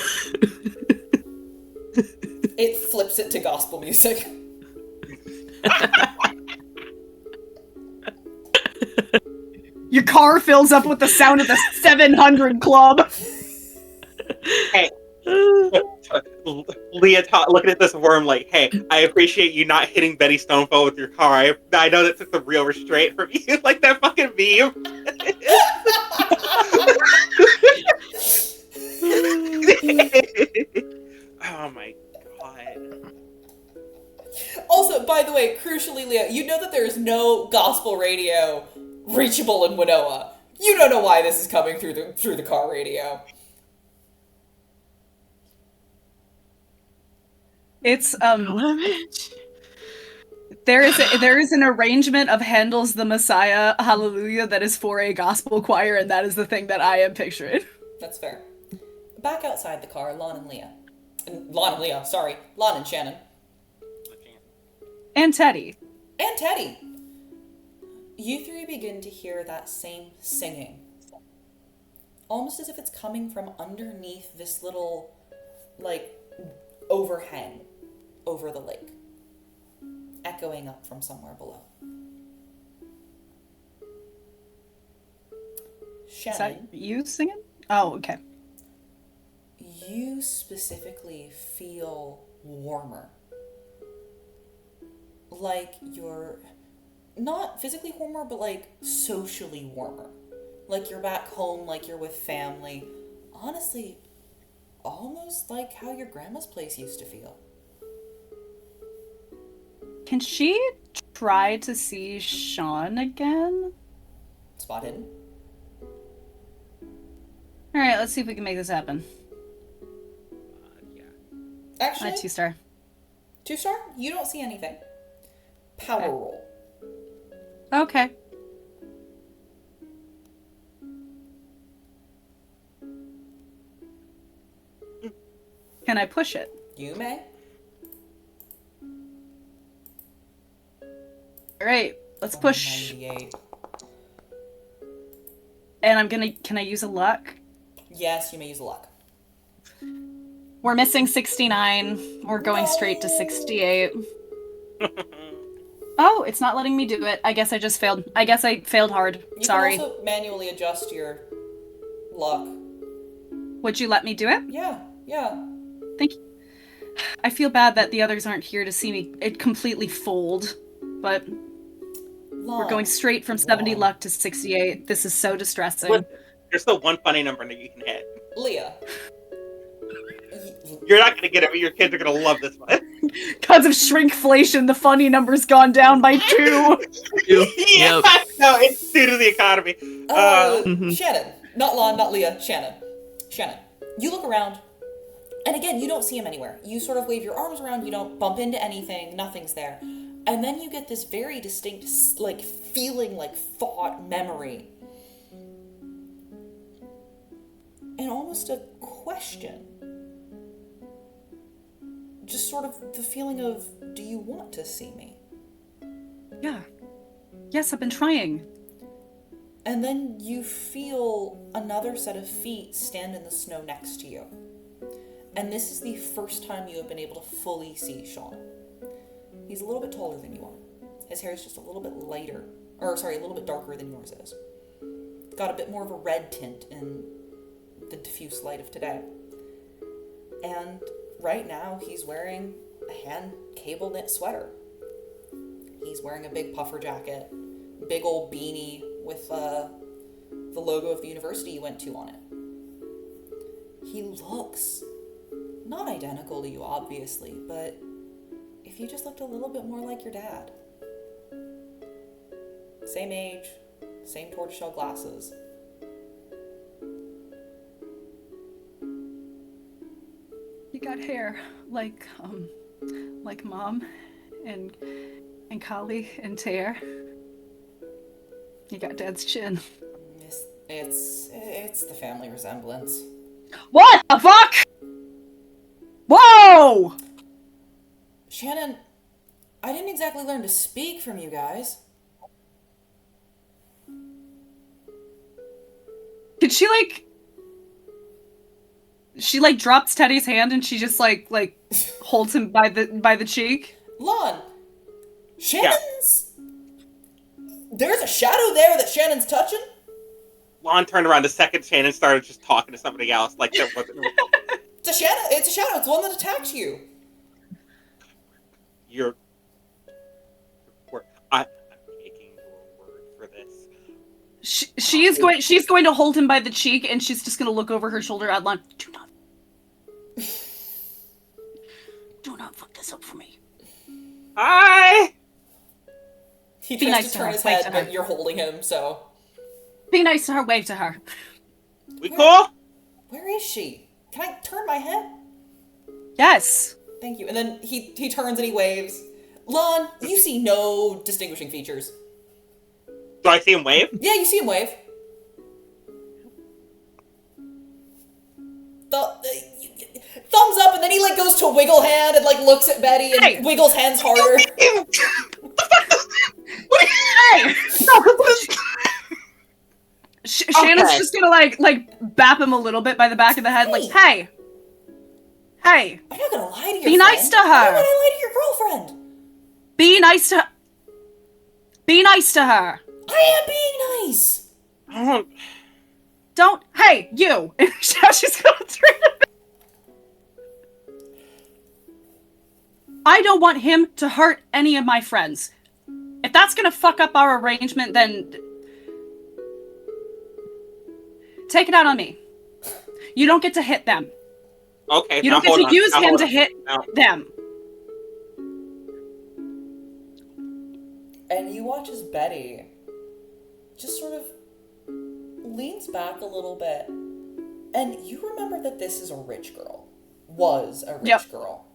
Speaker 1: It flips it to gospel music.
Speaker 6: Your car fills up with the sound of the 700 Club.
Speaker 5: Hey, Leah, looking at this worm like, hey, I appreciate you not hitting Betty Stonefellow with your car. I know that took the real restraint from you, like that fucking meme. Oh my god.
Speaker 1: Also, by the way, crucially, Leah, you know that there is no gospel radio reachable in Winoa. You don't know why this is coming through the car radio.
Speaker 6: It's
Speaker 3: Damn it.
Speaker 6: there is an arrangement of Handel's The Messiah, Hallelujah, that is for a gospel choir, and that is the thing that I am picturing.
Speaker 1: That's fair. Back outside the car, Lon and Lia. Lon and Shannon.
Speaker 6: And Teddy.
Speaker 1: And Teddy. You three begin to hear that same singing. Almost as if it's coming from underneath this little, overhang over the lake. Echoing up from somewhere below.
Speaker 6: Is
Speaker 1: Shannon,
Speaker 6: that you singing? Oh, okay.
Speaker 1: you specifically feel warmer. Like you're not physically warmer, but socially warmer. Like you're back home, like you're with family. Honestly, almost like how your grandma's place used to feel.
Speaker 6: Can she try to see Sean again?
Speaker 1: Spot hidden.
Speaker 6: Alright, let's see if we can make this happen.
Speaker 5: Yeah.
Speaker 1: Actually,
Speaker 6: 2-star.
Speaker 1: 2-star, you don't see anything. Power
Speaker 6: Okay.
Speaker 1: roll.
Speaker 6: Okay. Can I push it?
Speaker 1: You may.
Speaker 6: Alright, let's push.
Speaker 1: 98.
Speaker 6: And can I use a luck?
Speaker 1: Yes, you may use luck.
Speaker 6: We're missing 69. We're going straight to 68. Oh, it's not letting me do it. I guess I just failed. I guess I failed hard.
Speaker 1: You
Speaker 6: Sorry.
Speaker 1: can also manually adjust your luck.
Speaker 6: Would you let me do it?
Speaker 1: Yeah.
Speaker 6: Thank you. I feel bad that the others aren't here to see me completely fold, but we're going straight from 70 luck to 68. This is so distressing.
Speaker 5: There's still one funny number that you can hit.
Speaker 1: Leah.
Speaker 5: You're not gonna get it, but your kids are gonna love this one.
Speaker 6: Because of shrinkflation, the funny number's gone down by 2.
Speaker 5: Yeah,
Speaker 3: Yep.
Speaker 5: no, it's due to the economy.
Speaker 1: Shannon. Not Lon, not Leah. Shannon. You look around, and again, you don't see him anywhere. You sort of wave your arms around, you don't bump into anything, nothing's there. And then you get this very distinct, feeling, thought, memory. And almost a question. Just sort of the feeling of, do you want to see me?
Speaker 6: Yeah. Yes, I've been trying.
Speaker 1: And then you feel another set of feet stand in the snow next to you. And this is the first time you have been able to fully see Sean. He's a little bit taller than you are. His hair is just a little bit a little bit darker than yours is. Got a bit more of a red tint in the diffuse light of today. And right now, he's wearing a hand cable knit sweater. He's wearing a big puffer jacket, big old beanie with the logo of the university you went to on it. He looks not identical to you, obviously, but if you just looked a little bit more like your dad. Same age, same tortoiseshell glasses.
Speaker 6: You got hair like Mom and Kali and Tear. You got Dad's chin.
Speaker 1: It's the family resemblance.
Speaker 6: What the fuck? Whoa!
Speaker 1: Shannon, I didn't exactly learn to speak from you guys.
Speaker 6: Did she drops Teddy's hand and she just holds him by the cheek?
Speaker 1: Lon, Shannon's... There's a shadow there that Shannon's touching?
Speaker 5: Lon turned around the second Shannon started just talking to somebody else. Like there wasn't.
Speaker 1: It's a shadow. It's the one that attacked you.
Speaker 5: I'm taking your word for this.
Speaker 6: She's going to hold him by the cheek and she's just going to look over her shoulder at Lon. Do not fuck this up for me.
Speaker 5: Hi.
Speaker 1: He
Speaker 6: Be
Speaker 1: tries
Speaker 6: nice
Speaker 1: to
Speaker 6: to
Speaker 1: turn
Speaker 6: her,
Speaker 1: his
Speaker 6: wave
Speaker 1: head,
Speaker 6: to her.
Speaker 1: but you're holding him, so...
Speaker 6: Be nice to her, wave to her.
Speaker 5: We cool?
Speaker 1: Where is she? Can I turn my head?
Speaker 6: Yes.
Speaker 1: Thank you. And then he turns and he waves. Lahn, you see no distinguishing features.
Speaker 5: Do I see him wave?
Speaker 1: Yeah, you see him wave. Thumbs up, and then he like goes to wiggle hand and like looks at Betty and
Speaker 6: Hey!
Speaker 1: wiggles hands harder.
Speaker 6: Hey! Shannon's just gonna like bap him a little bit by the back of the head, like, hey! Hey!
Speaker 1: I'm not gonna lie to your
Speaker 6: Be
Speaker 1: friend.
Speaker 6: nice to her.
Speaker 1: Why would I lie to your girlfriend?
Speaker 6: Be nice to her. Be nice to her.
Speaker 1: I am being nice.
Speaker 5: I don't.
Speaker 6: Don't. Hey, you! She's gonna turn. I don't want him to hurt any of my friends. If that's gonna fuck up our arrangement, then take it out on me. You don't get to hit them.
Speaker 5: Okay.
Speaker 6: You
Speaker 5: now
Speaker 6: don't get
Speaker 5: hold
Speaker 6: to
Speaker 5: on,
Speaker 6: use
Speaker 5: now
Speaker 6: him
Speaker 5: hold
Speaker 6: to
Speaker 5: on.
Speaker 6: hit
Speaker 5: Now-
Speaker 6: them.
Speaker 1: And you watch as Betty just sort of leans back a little bit. And you remember that this is a rich girl. Was a rich
Speaker 6: Yep.
Speaker 1: girl.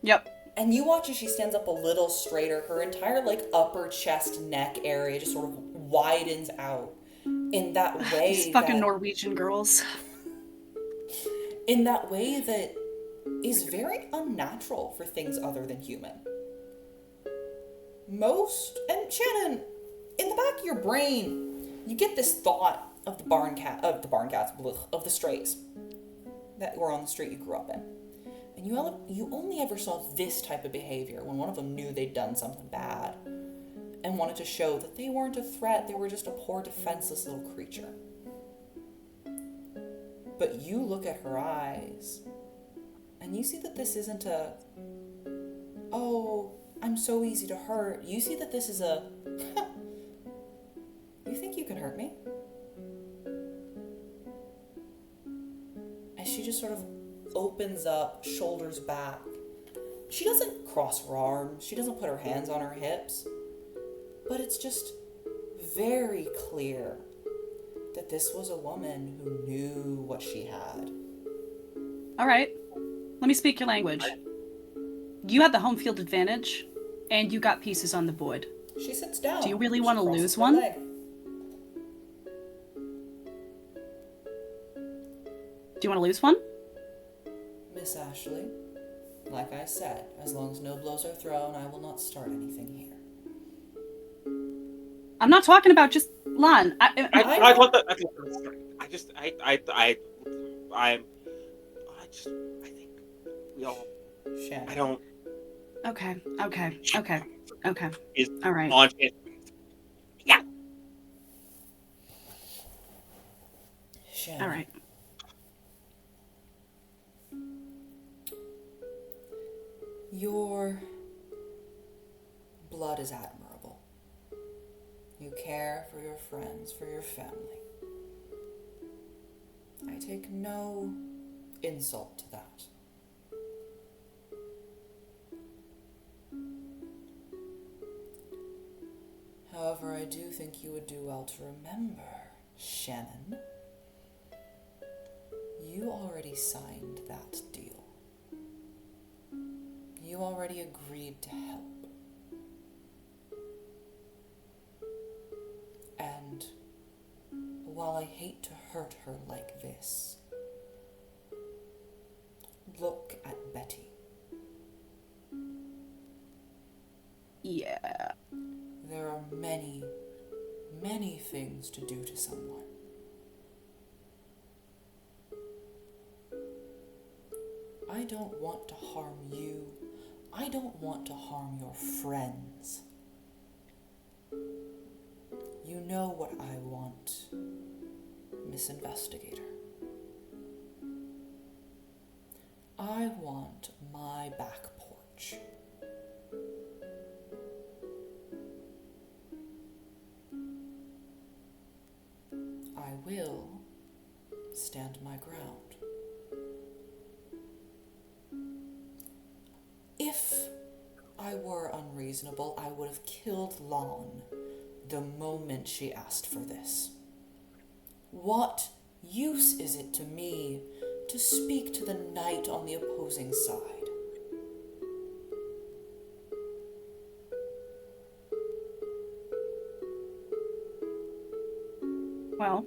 Speaker 6: Yep.
Speaker 1: And you watch as she stands up a little straighter. Her entire like upper chest neck area just sort of widens out in that way.
Speaker 6: These fucking
Speaker 1: that,
Speaker 6: Norwegian girls.
Speaker 1: in that way that is very unnatural for things other than human. And Shannon, in the back of your brain, you get this thought of of the strays that were on the street you grew up in. And you only ever saw this type of behavior when one of them knew they'd done something bad and wanted to show that they weren't a threat, they were just a poor, defenseless little creature. But you look at her eyes and you see that this isn't a, oh, I'm so easy to hurt. You see that this is a, you think you can hurt me? As she just sort of opens up, shoulders back. She doesn't cross her arms. She doesn't put her hands on her hips. But it's just very clear that this was a woman who knew what she had.
Speaker 6: All right. Let me speak your language. You had the home field advantage, and you got pieces on the board.
Speaker 1: She sits down.
Speaker 6: Do you really
Speaker 1: She
Speaker 6: want to
Speaker 1: crosses
Speaker 6: lose
Speaker 1: her
Speaker 6: one?
Speaker 1: leg.
Speaker 6: Do you want to lose one?
Speaker 1: Miss Ashley, like I said, as long as no blows are thrown, I will not start anything here.
Speaker 6: I'm not talking about just Lahn.
Speaker 5: I think we all.
Speaker 1: Shannon.
Speaker 5: I don't.
Speaker 6: Okay.
Speaker 5: Is
Speaker 6: All right.
Speaker 5: on it. Yeah.
Speaker 1: Shannon.
Speaker 6: All right.
Speaker 1: Your blood is admirable. You care for your friends, for your family. I take no insult to that. However, I do think you would do well to remember, Shannon, you already signed that deal. You already agreed to help. And while I hate to hurt her like this, look at Betty.
Speaker 6: Yeah.
Speaker 1: There are many, many things to do to someone. I don't want to harm you. I don't want to harm your friends. You know what I want, Miss Investigator. I want my back porch. I will stand my ground. If I were unreasonable, I would have killed Lahn the moment she asked for this. What use is it to me to speak to the knight on the opposing side?
Speaker 6: Well,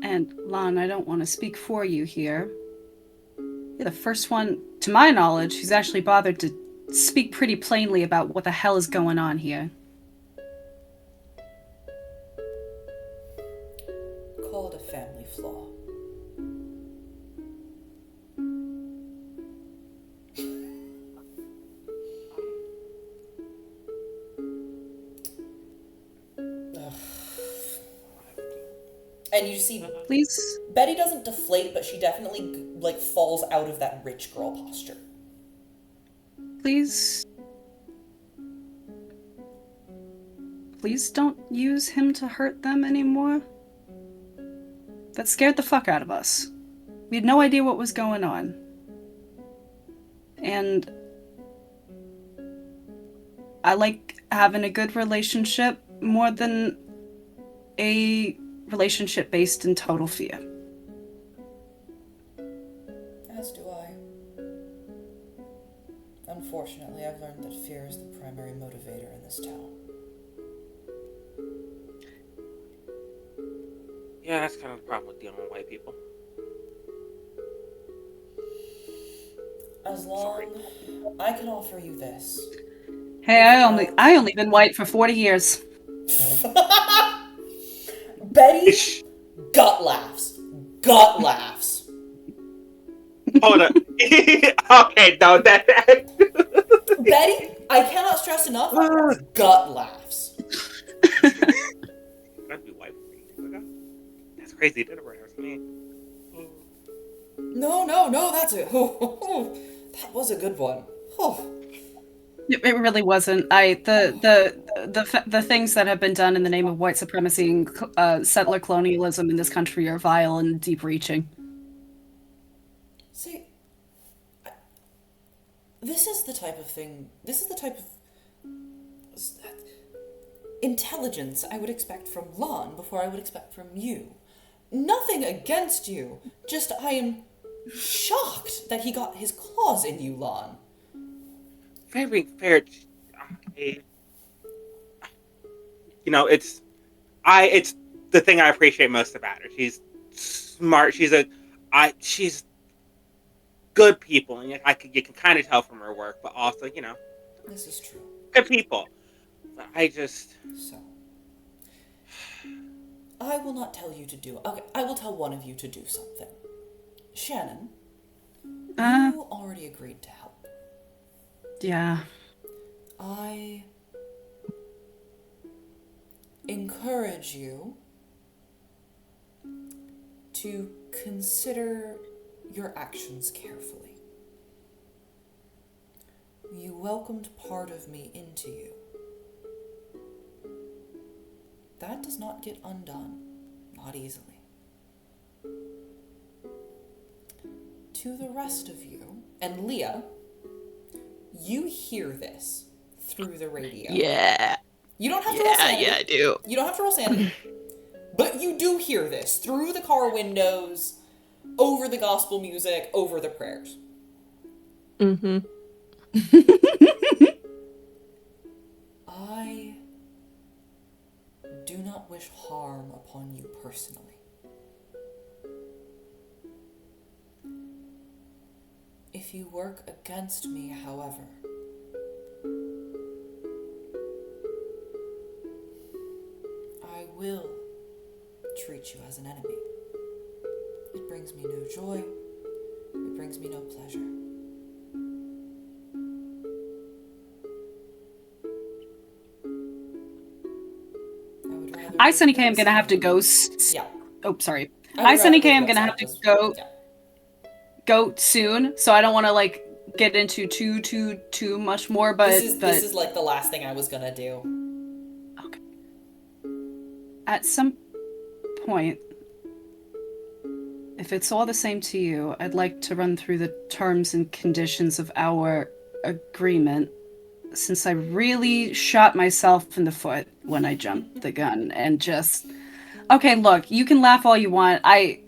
Speaker 6: and Lahn, I don't want to speak for you here. You're the first one, to my knowledge, who's actually bothered to speak pretty plainly about what the hell is going on here.
Speaker 1: Call it a family flaw. Ugh. And you see,
Speaker 6: Please,
Speaker 1: Betty doesn't deflate, but she definitely like falls out of that rich girl posture.
Speaker 6: please don't use him to hurt them anymore. That scared the fuck out of us. We had no idea what was going on. And I like having a good relationship more than a relationship based in total fear.
Speaker 1: As do I. Unfortunately, I've learned that fear is the primary motivator in this town.
Speaker 5: Yeah, that's kind of the problem with dealing with white people.
Speaker 1: As long I can offer you this.
Speaker 6: Hey, I only been white for 40 years.
Speaker 1: Betty gut laughs. Gut laughs.
Speaker 5: Hold on. Okay, no, that.
Speaker 1: Betty, I cannot stress enough, gut laughs.
Speaker 5: That'd be white for me. That's crazy. Did it work? That's me.
Speaker 1: No, that's it. That was a good one.
Speaker 6: It really wasn't. The things that have been done in the name of white supremacy and settler colonialism in this country are vile and deep-reaching.
Speaker 1: See, this is the type of intelligence I would expect from Lahn before I would expect from you. Nothing against you, just I am shocked that he got his claws in you, Lahn.
Speaker 5: Very fair. Okay. You know, it's the thing I appreciate most about her. She's smart. She's good people, and you can kind of tell from her work, but also, you know,
Speaker 1: This is true.
Speaker 5: good people. But
Speaker 1: So, I will not tell you to do. Okay, I will tell one of you to do something. Shannon, you already agreed to help.
Speaker 6: Yeah.
Speaker 1: I encourage you to consider your actions carefully. You welcomed part of me into you. That does not get undone, not easily. To the rest of you, and Lia, you hear this through the radio.
Speaker 3: Yeah.
Speaker 1: You don't have to roll sanity.
Speaker 3: Yeah, I do.
Speaker 1: You don't have to roll sanity. But you do hear this through the car windows, over the gospel music, over the prayers.
Speaker 3: Mm-hmm.
Speaker 1: I do not wish harm upon you personally. If you work against me, however, I will treat you as an enemy. It brings me no joy. It brings me no pleasure.
Speaker 6: I, Sunny K, am gonna have to go.
Speaker 1: Yeah.
Speaker 6: Oh, sorry.
Speaker 1: I
Speaker 6: I, Sunny K,
Speaker 1: rather
Speaker 6: am
Speaker 1: go
Speaker 6: gonna have to
Speaker 1: outside,
Speaker 6: go
Speaker 1: yeah.
Speaker 6: go soon, so I don't want to like get into too much more. But
Speaker 1: This is like the last thing I was gonna do.
Speaker 6: Okay. At some point, if it's all the same to you, I'd like to run through the terms and conditions of our agreement, since I really shot myself in the foot when I jumped the gun and just... Okay, look, you can laugh all you want. I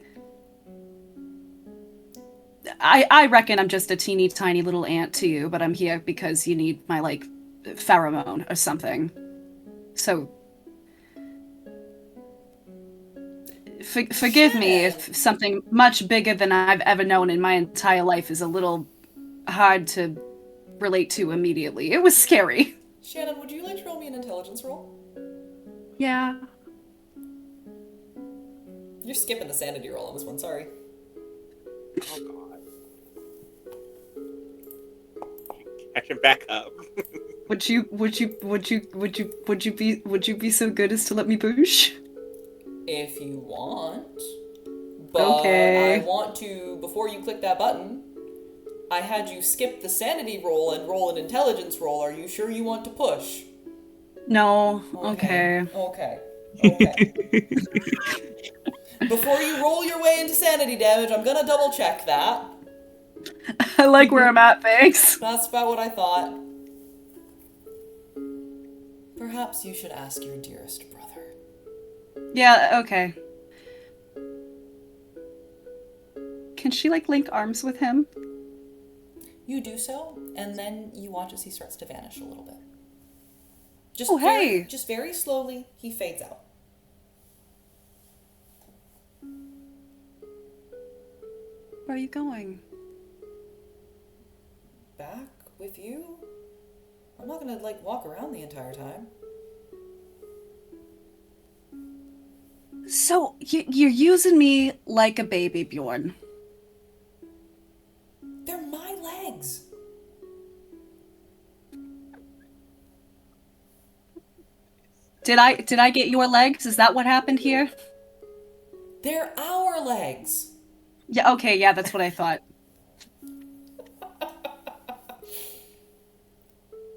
Speaker 6: reckon I'm just a teeny tiny little ant to you, but I'm here because you need my, like, pheromone or something. So, Forgive me if something much bigger than I've ever known in my entire life is a little hard to relate to immediately. It was scary.
Speaker 1: Shannon, would you like to roll me an intelligence roll?
Speaker 6: Yeah.
Speaker 1: You're skipping the sanity roll on this one, sorry.
Speaker 5: Oh god. Catch him back up.
Speaker 6: Would you be so good as to let me boosh?
Speaker 1: If you want. But
Speaker 6: Okay.
Speaker 1: I want to, before you click that button, I had you skip the sanity roll and roll an intelligence roll. Are you sure you want to push?
Speaker 6: No. Okay.
Speaker 1: Okay. Before you roll your way into sanity damage, I'm gonna double check that.
Speaker 6: I like where I'm at, thanks.
Speaker 1: That's about what I thought. Perhaps you should ask your dearest brother.
Speaker 6: Yeah, okay. Can she, like, link arms with him?
Speaker 1: You do so, and then you watch as he starts to vanish a little bit. Just
Speaker 6: Oh, hey!
Speaker 1: just very slowly, he fades out.
Speaker 6: Where are you going?
Speaker 1: Back with you? I'm not gonna, like, walk around the entire time.
Speaker 6: So, you're using me like a baby, Bjorn.
Speaker 1: They're my legs.
Speaker 6: Did I get your legs? Is that what happened here?
Speaker 1: They're our legs.
Speaker 6: Yeah, okay, yeah, that's what I thought.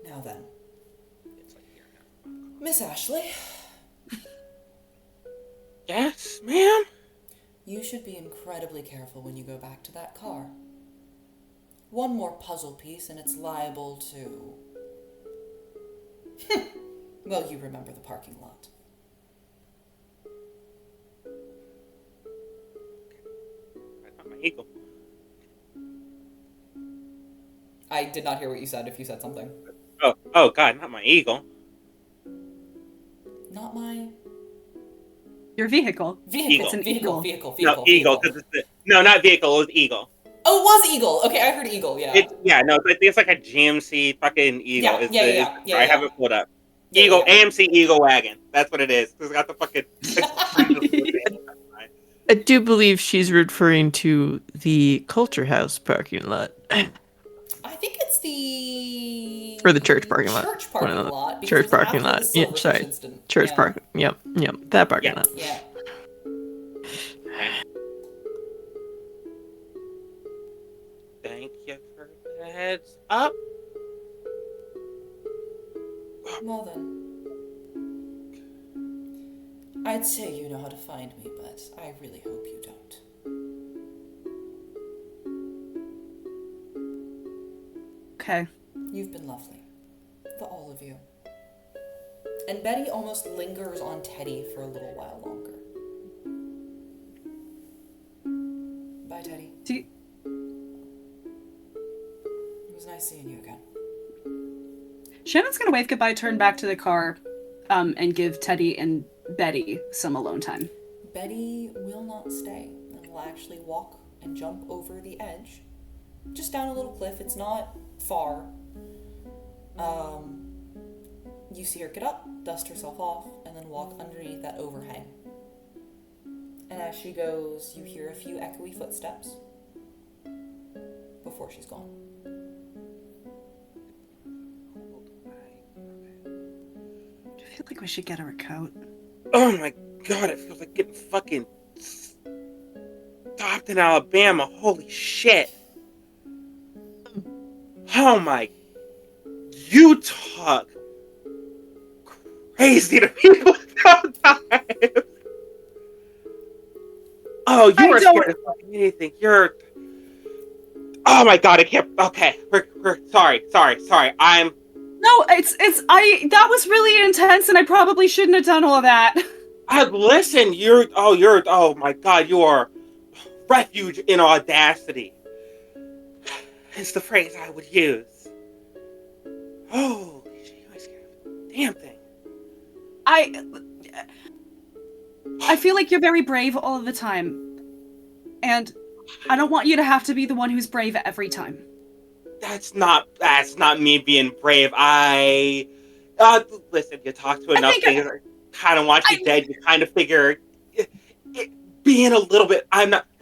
Speaker 1: Now then. Miss Ashley,
Speaker 5: Yes, ma'am?
Speaker 1: you should be incredibly careful when you go back to that car. One more puzzle piece and it's liable to... Well, you remember the parking lot.
Speaker 5: That's not my eagle.
Speaker 1: I did not hear what you said if you said something.
Speaker 5: Oh god, not my eagle.
Speaker 1: Not my...
Speaker 6: Your vehicle.
Speaker 1: Vehicle.
Speaker 6: It's an
Speaker 1: vehicle.
Speaker 5: No, eagle. No, not vehicle, it was eagle.
Speaker 1: Oh, it was eagle. Okay, I heard eagle, yeah.
Speaker 5: It's like a GMC fucking eagle.
Speaker 1: Yeah,
Speaker 5: I have it pulled up.
Speaker 1: Yeah,
Speaker 5: Eagle,
Speaker 1: yeah.
Speaker 5: AMC Eagle Wagon. That's what it is. It's got the fucking...
Speaker 3: I do believe she's referring to the Culture House parking lot.
Speaker 1: I think it's the...
Speaker 3: Or the church parking lot.
Speaker 1: Church parking
Speaker 3: One of the
Speaker 1: lot. because
Speaker 3: church
Speaker 1: it was
Speaker 3: parking
Speaker 1: after
Speaker 3: lot.
Speaker 1: the
Speaker 3: Yeah,
Speaker 1: Silverfish
Speaker 3: sorry.
Speaker 1: incident.
Speaker 3: Church
Speaker 1: Yeah.
Speaker 3: parking. Yep. That parking
Speaker 5: Yeah.
Speaker 3: lot.
Speaker 1: Yeah.
Speaker 5: Thank you for the heads up.
Speaker 1: Well then. I'd say you know how to find me, but I really hope you don't.
Speaker 6: Okay.
Speaker 1: You've been lovely. The all of you. And Betty almost lingers on Teddy for a little while longer. Bye, Teddy. It was nice seeing you again.
Speaker 6: Shannon's gonna wave goodbye, turn back to the car, and give Teddy and Betty some alone time.
Speaker 1: Betty will not stay and will actually walk and jump over the edge. Just down a little cliff. It's not far. You see her get up, dust herself off, and then walk underneath that overhang. And as she goes, you hear a few echoey footsteps before she's gone.
Speaker 6: I feel like we should get her a coat.
Speaker 5: Oh my god, it feels like getting fucking stopped in Alabama. Holy shit. Oh my... You talk crazy to people sometimes. Oh, you are scared of fucking anything. You're... Oh my god, I can't... Okay, we're sorry. I'm...
Speaker 6: No, that was really intense and I probably shouldn't have done all that.
Speaker 5: Listen, oh my god, you are refuge in audacity. It's the phrase I would use. Oh, you are scared of the damn thing.
Speaker 6: I I feel like you're very brave all of the time. And I don't want you to have to be the one who's brave every time.
Speaker 5: That's not me being brave. Listen, you talk to enough things, kind of want you dead, you kind of figure being a little bit,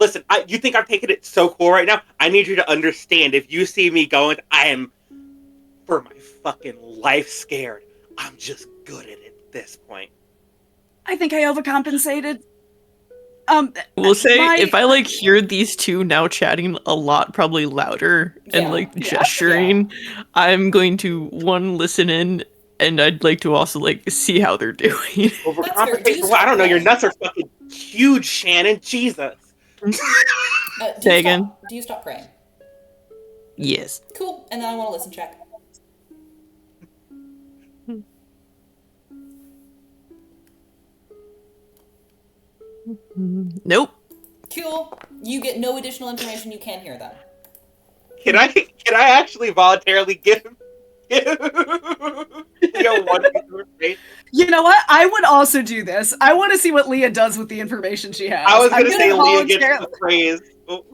Speaker 5: listen, you think I'm taking it so cool right now? I need you to understand, if you see me going, I am, for my fucking life, scared. I'm just good at it at this point.
Speaker 6: I think I overcompensated.
Speaker 3: We'll say, if I, hear these two now chatting a lot, probably louder, and, gesturing, I'm going to, listen in, and I'd like to also, see how they're doing.
Speaker 5: Overcompensation? Well, I don't know, your nuts are fucking huge, Shannon. Jesus.
Speaker 3: Say again?
Speaker 1: Do you stop praying?
Speaker 3: Yes.
Speaker 1: Cool, and then I want to listen check.
Speaker 3: Nope.
Speaker 1: Cool. You get no additional information. You can't hear them.
Speaker 5: Can I actually voluntarily give one piece of information?
Speaker 6: You know what? I would also do this. I want to see what Lia does with the information she has.
Speaker 5: I was going to say Lia gets the praise. Oh.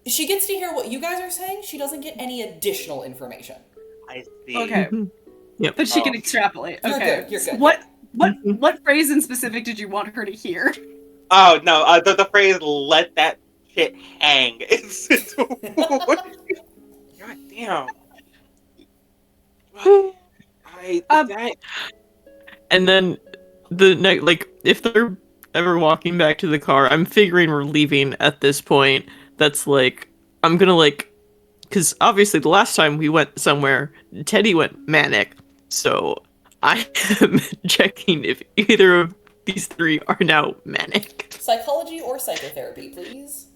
Speaker 1: She gets to hear what you guys are saying. She doesn't get any additional information.
Speaker 5: I see.
Speaker 6: Okay.
Speaker 3: Yep.
Speaker 6: But she can extrapolate. Okay.
Speaker 1: You're good.
Speaker 6: What phrase in specific did you want her to hear?
Speaker 5: Oh no, the phrase "let that shit hang." It's God damn.
Speaker 3: And then if they're ever walking back to the car, I'm figuring we're leaving at this point. That's I'm gonna because obviously the last time we went somewhere, Teddy went manic. So I am checking if either of these three are now manic.
Speaker 1: Psychology or psychotherapy, please?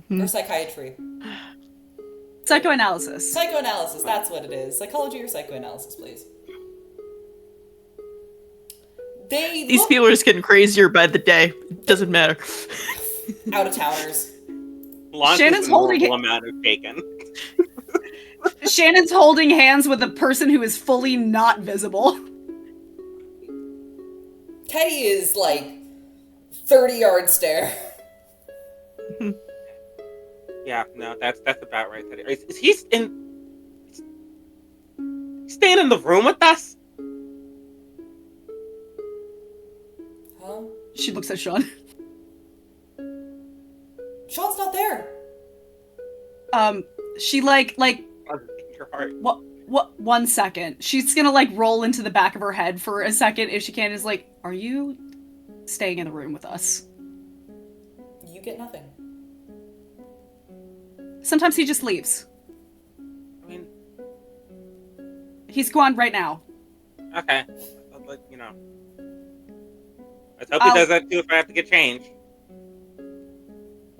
Speaker 1: Or psychiatry?
Speaker 6: Psychoanalysis.
Speaker 1: Psychoanalysis, that's what it is. Psychology or psychoanalysis, please.
Speaker 3: These people are just getting crazier by the day. Doesn't matter.
Speaker 1: Out of towners.
Speaker 6: Shannon's holding
Speaker 5: amount of bacon.
Speaker 6: Shannon's holding hands with a person who is fully not visible.
Speaker 1: Teddy is 30-yard stare.
Speaker 5: Yeah, no, that's about right. Teddy. Is he staying in the room with us?
Speaker 1: Huh?
Speaker 6: She looks at Sean.
Speaker 1: Sean's not there.
Speaker 6: She
Speaker 5: Your heart.
Speaker 6: what 1 second. She's gonna roll into the back of her head for a second if she can. Is are you staying in the room with us?
Speaker 1: You get nothing.
Speaker 6: Sometimes he just leaves.
Speaker 5: I mean,
Speaker 6: he's gone right now.
Speaker 5: Okay. Let's hope he does that too if I have to get changed.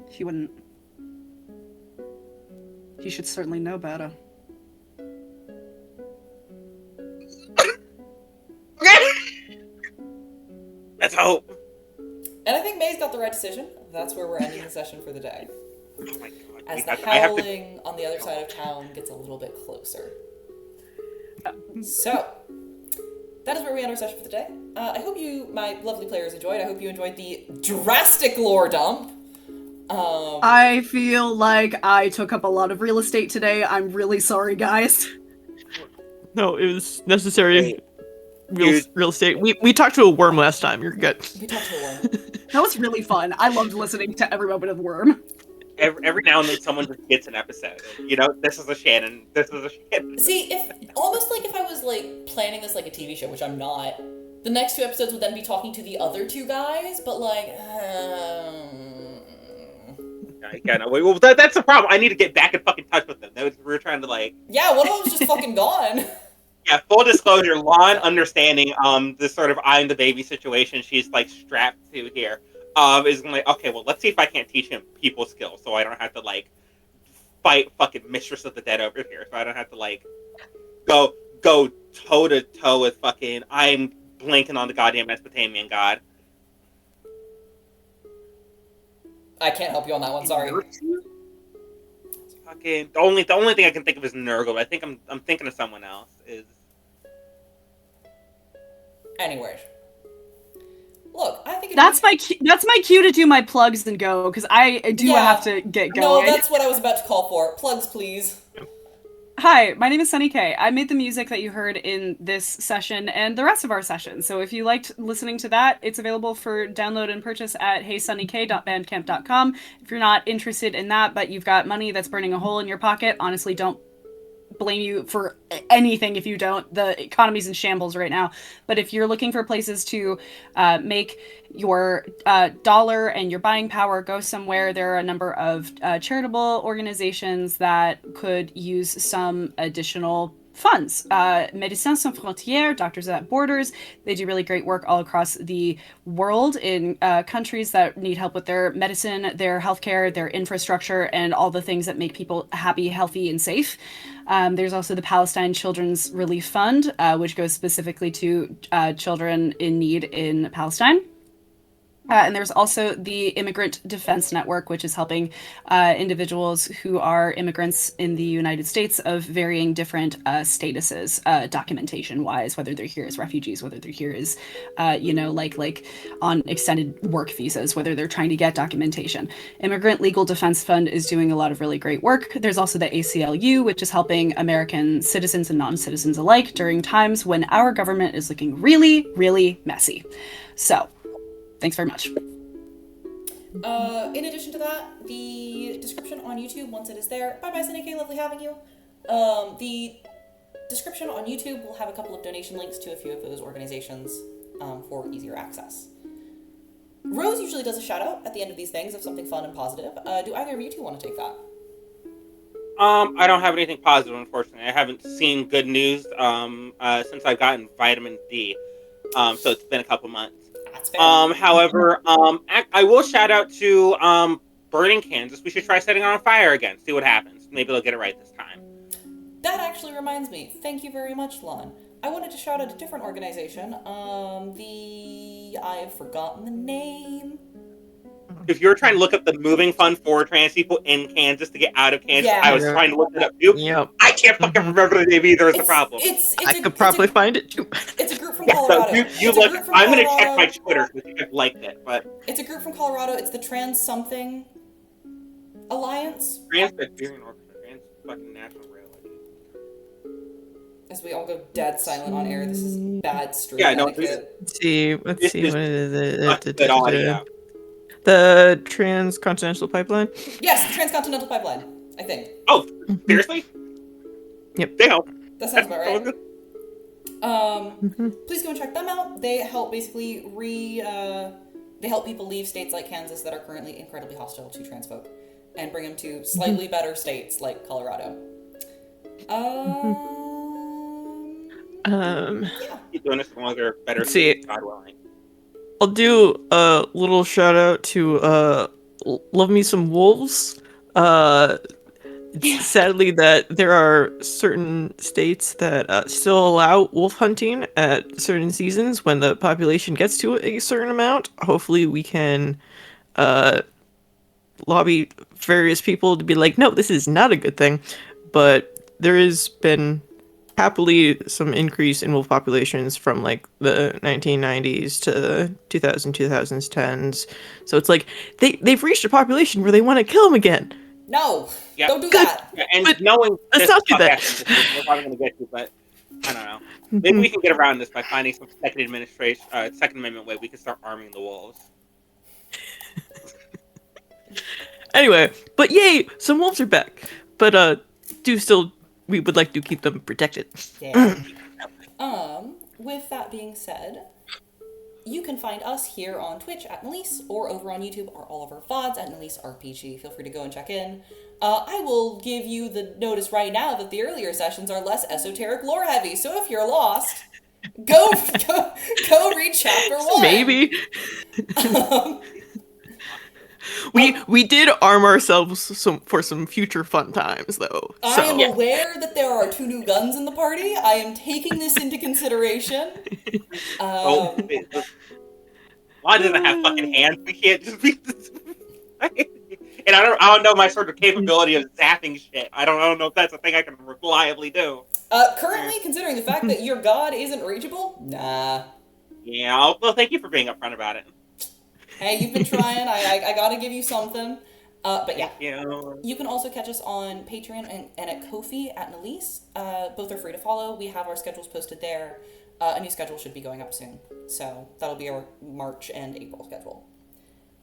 Speaker 6: He wouldn't. He should certainly know better.
Speaker 5: Let's hope.
Speaker 1: And I think May's got the right decision. That's where we're ending the session for the day.
Speaker 5: Oh my god.
Speaker 1: As the howling on the other side of town gets a little bit closer. So, that is where we end our session for the day. I hope you, my lovely players, enjoyed. I hope you enjoyed the drastic lore dump.
Speaker 6: I feel like I took up a lot of real estate today. I'm really sorry, guys.
Speaker 3: No, it was necessary. Real estate. We talked to a worm last time. You're good.
Speaker 1: We talked to a worm.
Speaker 6: That was really fun. I loved listening to every moment of the worm.
Speaker 5: Every now and then someone just gets an episode. This is a Shannon. This is a Shannon.
Speaker 1: See, if I was planning this like a TV show, which I'm not, the next 2 episodes would then be talking to the other 2 guys, but
Speaker 5: Yeah, no, well, that's the problem. I need to get back in fucking touch with them. We're trying to
Speaker 1: Yeah, one of them's just fucking gone.
Speaker 5: Yeah, full disclosure, Lahn, understanding this sort of I'm the baby situation she's strapped to here, is okay, well, let's see if I can't teach him people skills so I don't have to fight fucking Mistress of the Dead over here. So I don't have to go toe to toe with fucking I'm blanking on the goddamn Mesopotamian god.
Speaker 1: I can't help you on that one, sorry.
Speaker 5: Fucking the only thing I can think of is Nurgle. I think I'm thinking of someone else. Is
Speaker 1: anyways. Look, I think
Speaker 6: That's my cue to do my plugs and go, because I do have to get going.
Speaker 1: No, that's what I was about to call for. Plugs, please.
Speaker 6: Hi, my name is Sunny K. I made the music that you heard in this session and the rest of our sessions. So if you liked listening to that, it's available for download and purchase at heysunnyk.bandcamp.com. If you're not interested in that, but you've got money that's burning a hole in your pocket, honestly, don't blame you for anything if you don't. The economy's in shambles right now. But if you're looking for places to make your dollar and your buying power go somewhere, there are a number of charitable organizations that could use some additional funds. Médecins Sans Frontières, Doctors Without Borders, they do really great work all across the world in countries that need help with their medicine, their healthcare, their infrastructure, and all the things that make people happy, healthy, and safe. There's also the Palestine Children's Relief Fund, which goes specifically to children in need in Palestine. And there's also the Immigrant Defense Network, which is helping individuals who are immigrants in the United States of varying different statuses, documentation-wise, whether they're here as refugees, whether they're here as, like on extended work visas, whether they're trying to get documentation. Immigrant Legal Defense Fund is doing a lot of really great work. There's also the ACLU, which is helping American citizens and non-citizens alike during times when our government is looking really, really messy. So, thanks very much.
Speaker 1: In addition to that, the description on YouTube, once it is there, bye-bye, Sunny K, lovely having you. The description on YouTube will have a couple of donation links to a few of those organizations for easier access. Rose usually does a shout-out at the end of these things of something fun and positive. Do either of you two want to take that?
Speaker 5: I don't have anything positive, unfortunately. I haven't seen good news since I've gotten vitamin D. So it's been a couple months. However, I will shout out to Burning Kansas. We should try setting it on fire again. See what happens. Maybe they'll get it right this time.
Speaker 1: That actually reminds me. Thank you very much, Lahn. I wanted to shout out a different organization. I've forgotten the name.
Speaker 5: If you're trying to look up the moving fund for trans people in Kansas to get out of Kansas,
Speaker 1: Yeah.
Speaker 5: I was trying to look it up too.
Speaker 3: Yep.
Speaker 5: I can't fucking remember the name either. Is the problem?
Speaker 3: I could probably find it too.
Speaker 1: It's a group from
Speaker 5: So
Speaker 1: Colorado.
Speaker 5: you look. I'm gonna check my Twitter to see if I've liked it, but
Speaker 1: It's a group from Colorado. It's the Trans Something Alliance.
Speaker 5: Trans-Siberian Orchestra, Trans fucking National Railway.
Speaker 1: As we all go dead silent on air, this is bad stream
Speaker 5: Yeah, no,
Speaker 1: etiquette.
Speaker 3: Let's see what
Speaker 5: This
Speaker 3: is
Speaker 5: Not good audio.
Speaker 3: the Transcontinental Pipeline.
Speaker 1: Yes, the Transcontinental Pipeline, I think.
Speaker 5: Oh, seriously?
Speaker 3: Yep.
Speaker 5: Damn.
Speaker 1: That sounds about right.
Speaker 3: Mhm.
Speaker 1: Please go and check them out. They help basically they help people leave states like Kansas that are currently incredibly hostile to trans folk and bring them to slightly better states like Colorado. Yeah.
Speaker 5: Keep doing this as long as they're better.
Speaker 3: Let's see.
Speaker 5: God willing.
Speaker 3: I'll do a little shout out to Love Me Some Wolves. It's sadly that there are certain states that still allow wolf hunting at certain seasons when the population gets to a certain amount. Hopefully we can lobby various people to be like, no, this is not a good thing. But there has been happily some increase in wolf populations from like the 1990s to the 2010s. So it's like they've reached a population where they want to kill them again.
Speaker 1: No,
Speaker 5: Yeah.
Speaker 1: don't do
Speaker 3: Good.
Speaker 1: that.
Speaker 5: Yeah, and
Speaker 3: But
Speaker 5: knowing
Speaker 3: let's
Speaker 5: this
Speaker 3: not do that.
Speaker 5: podcast, we're probably going to get to, but I don't know. Maybe we can get around this by finding some Second Amendment way we can start arming the wolves.
Speaker 3: Anyway, but yay, some wolves are back. But we would like to keep them protected.
Speaker 1: Yeah. With that being said, you can find us here on Twitch at Melise, or over on YouTube or all of our VODs at Melise RPG. Feel free to go and check in. I will give you the notice right now that the earlier sessions are less esoteric lore heavy, so if you're lost, go read chapter 1.
Speaker 3: Maybe. We did arm ourselves for some future fun times, though.
Speaker 1: I am aware that there are 2 new guns in the party. I am taking this into consideration.
Speaker 5: Why doesn't it have fucking hands? We can't just be this. And I don't know my sort of capability of zapping shit. I don't know if that's a thing I can reliably do.
Speaker 1: Currently, considering the fact that your god isn't reachable, nah.
Speaker 5: Yeah, well, thank you for being upfront about it.
Speaker 1: Hey, you've been trying. I gotta give you something. But yeah.
Speaker 5: You
Speaker 1: You can also catch us on Patreon and at Ko-fi at Nalise. Both are free to follow. We have our schedules posted there. A new schedule should be going up soon. So that'll be our March and April schedule.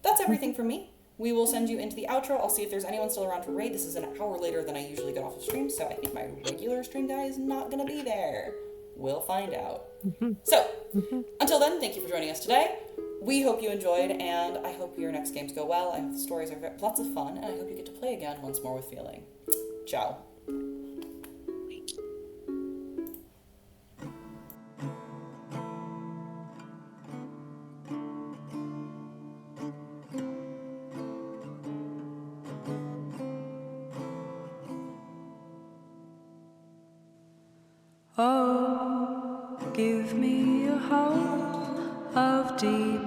Speaker 1: That's everything from me. We will send you into the outro. I'll see if there's anyone still around to raid. This is an hour later than I usually get off of stream, so I think my regular stream guy is not going to be there. We'll find out. So, until then, thank you for joining us today. We hope you enjoyed, and I hope your next games go well. I hope the stories are lots of fun, and I hope you get to play again once more with feeling. Ciao.
Speaker 7: Oh, give me a hope of deep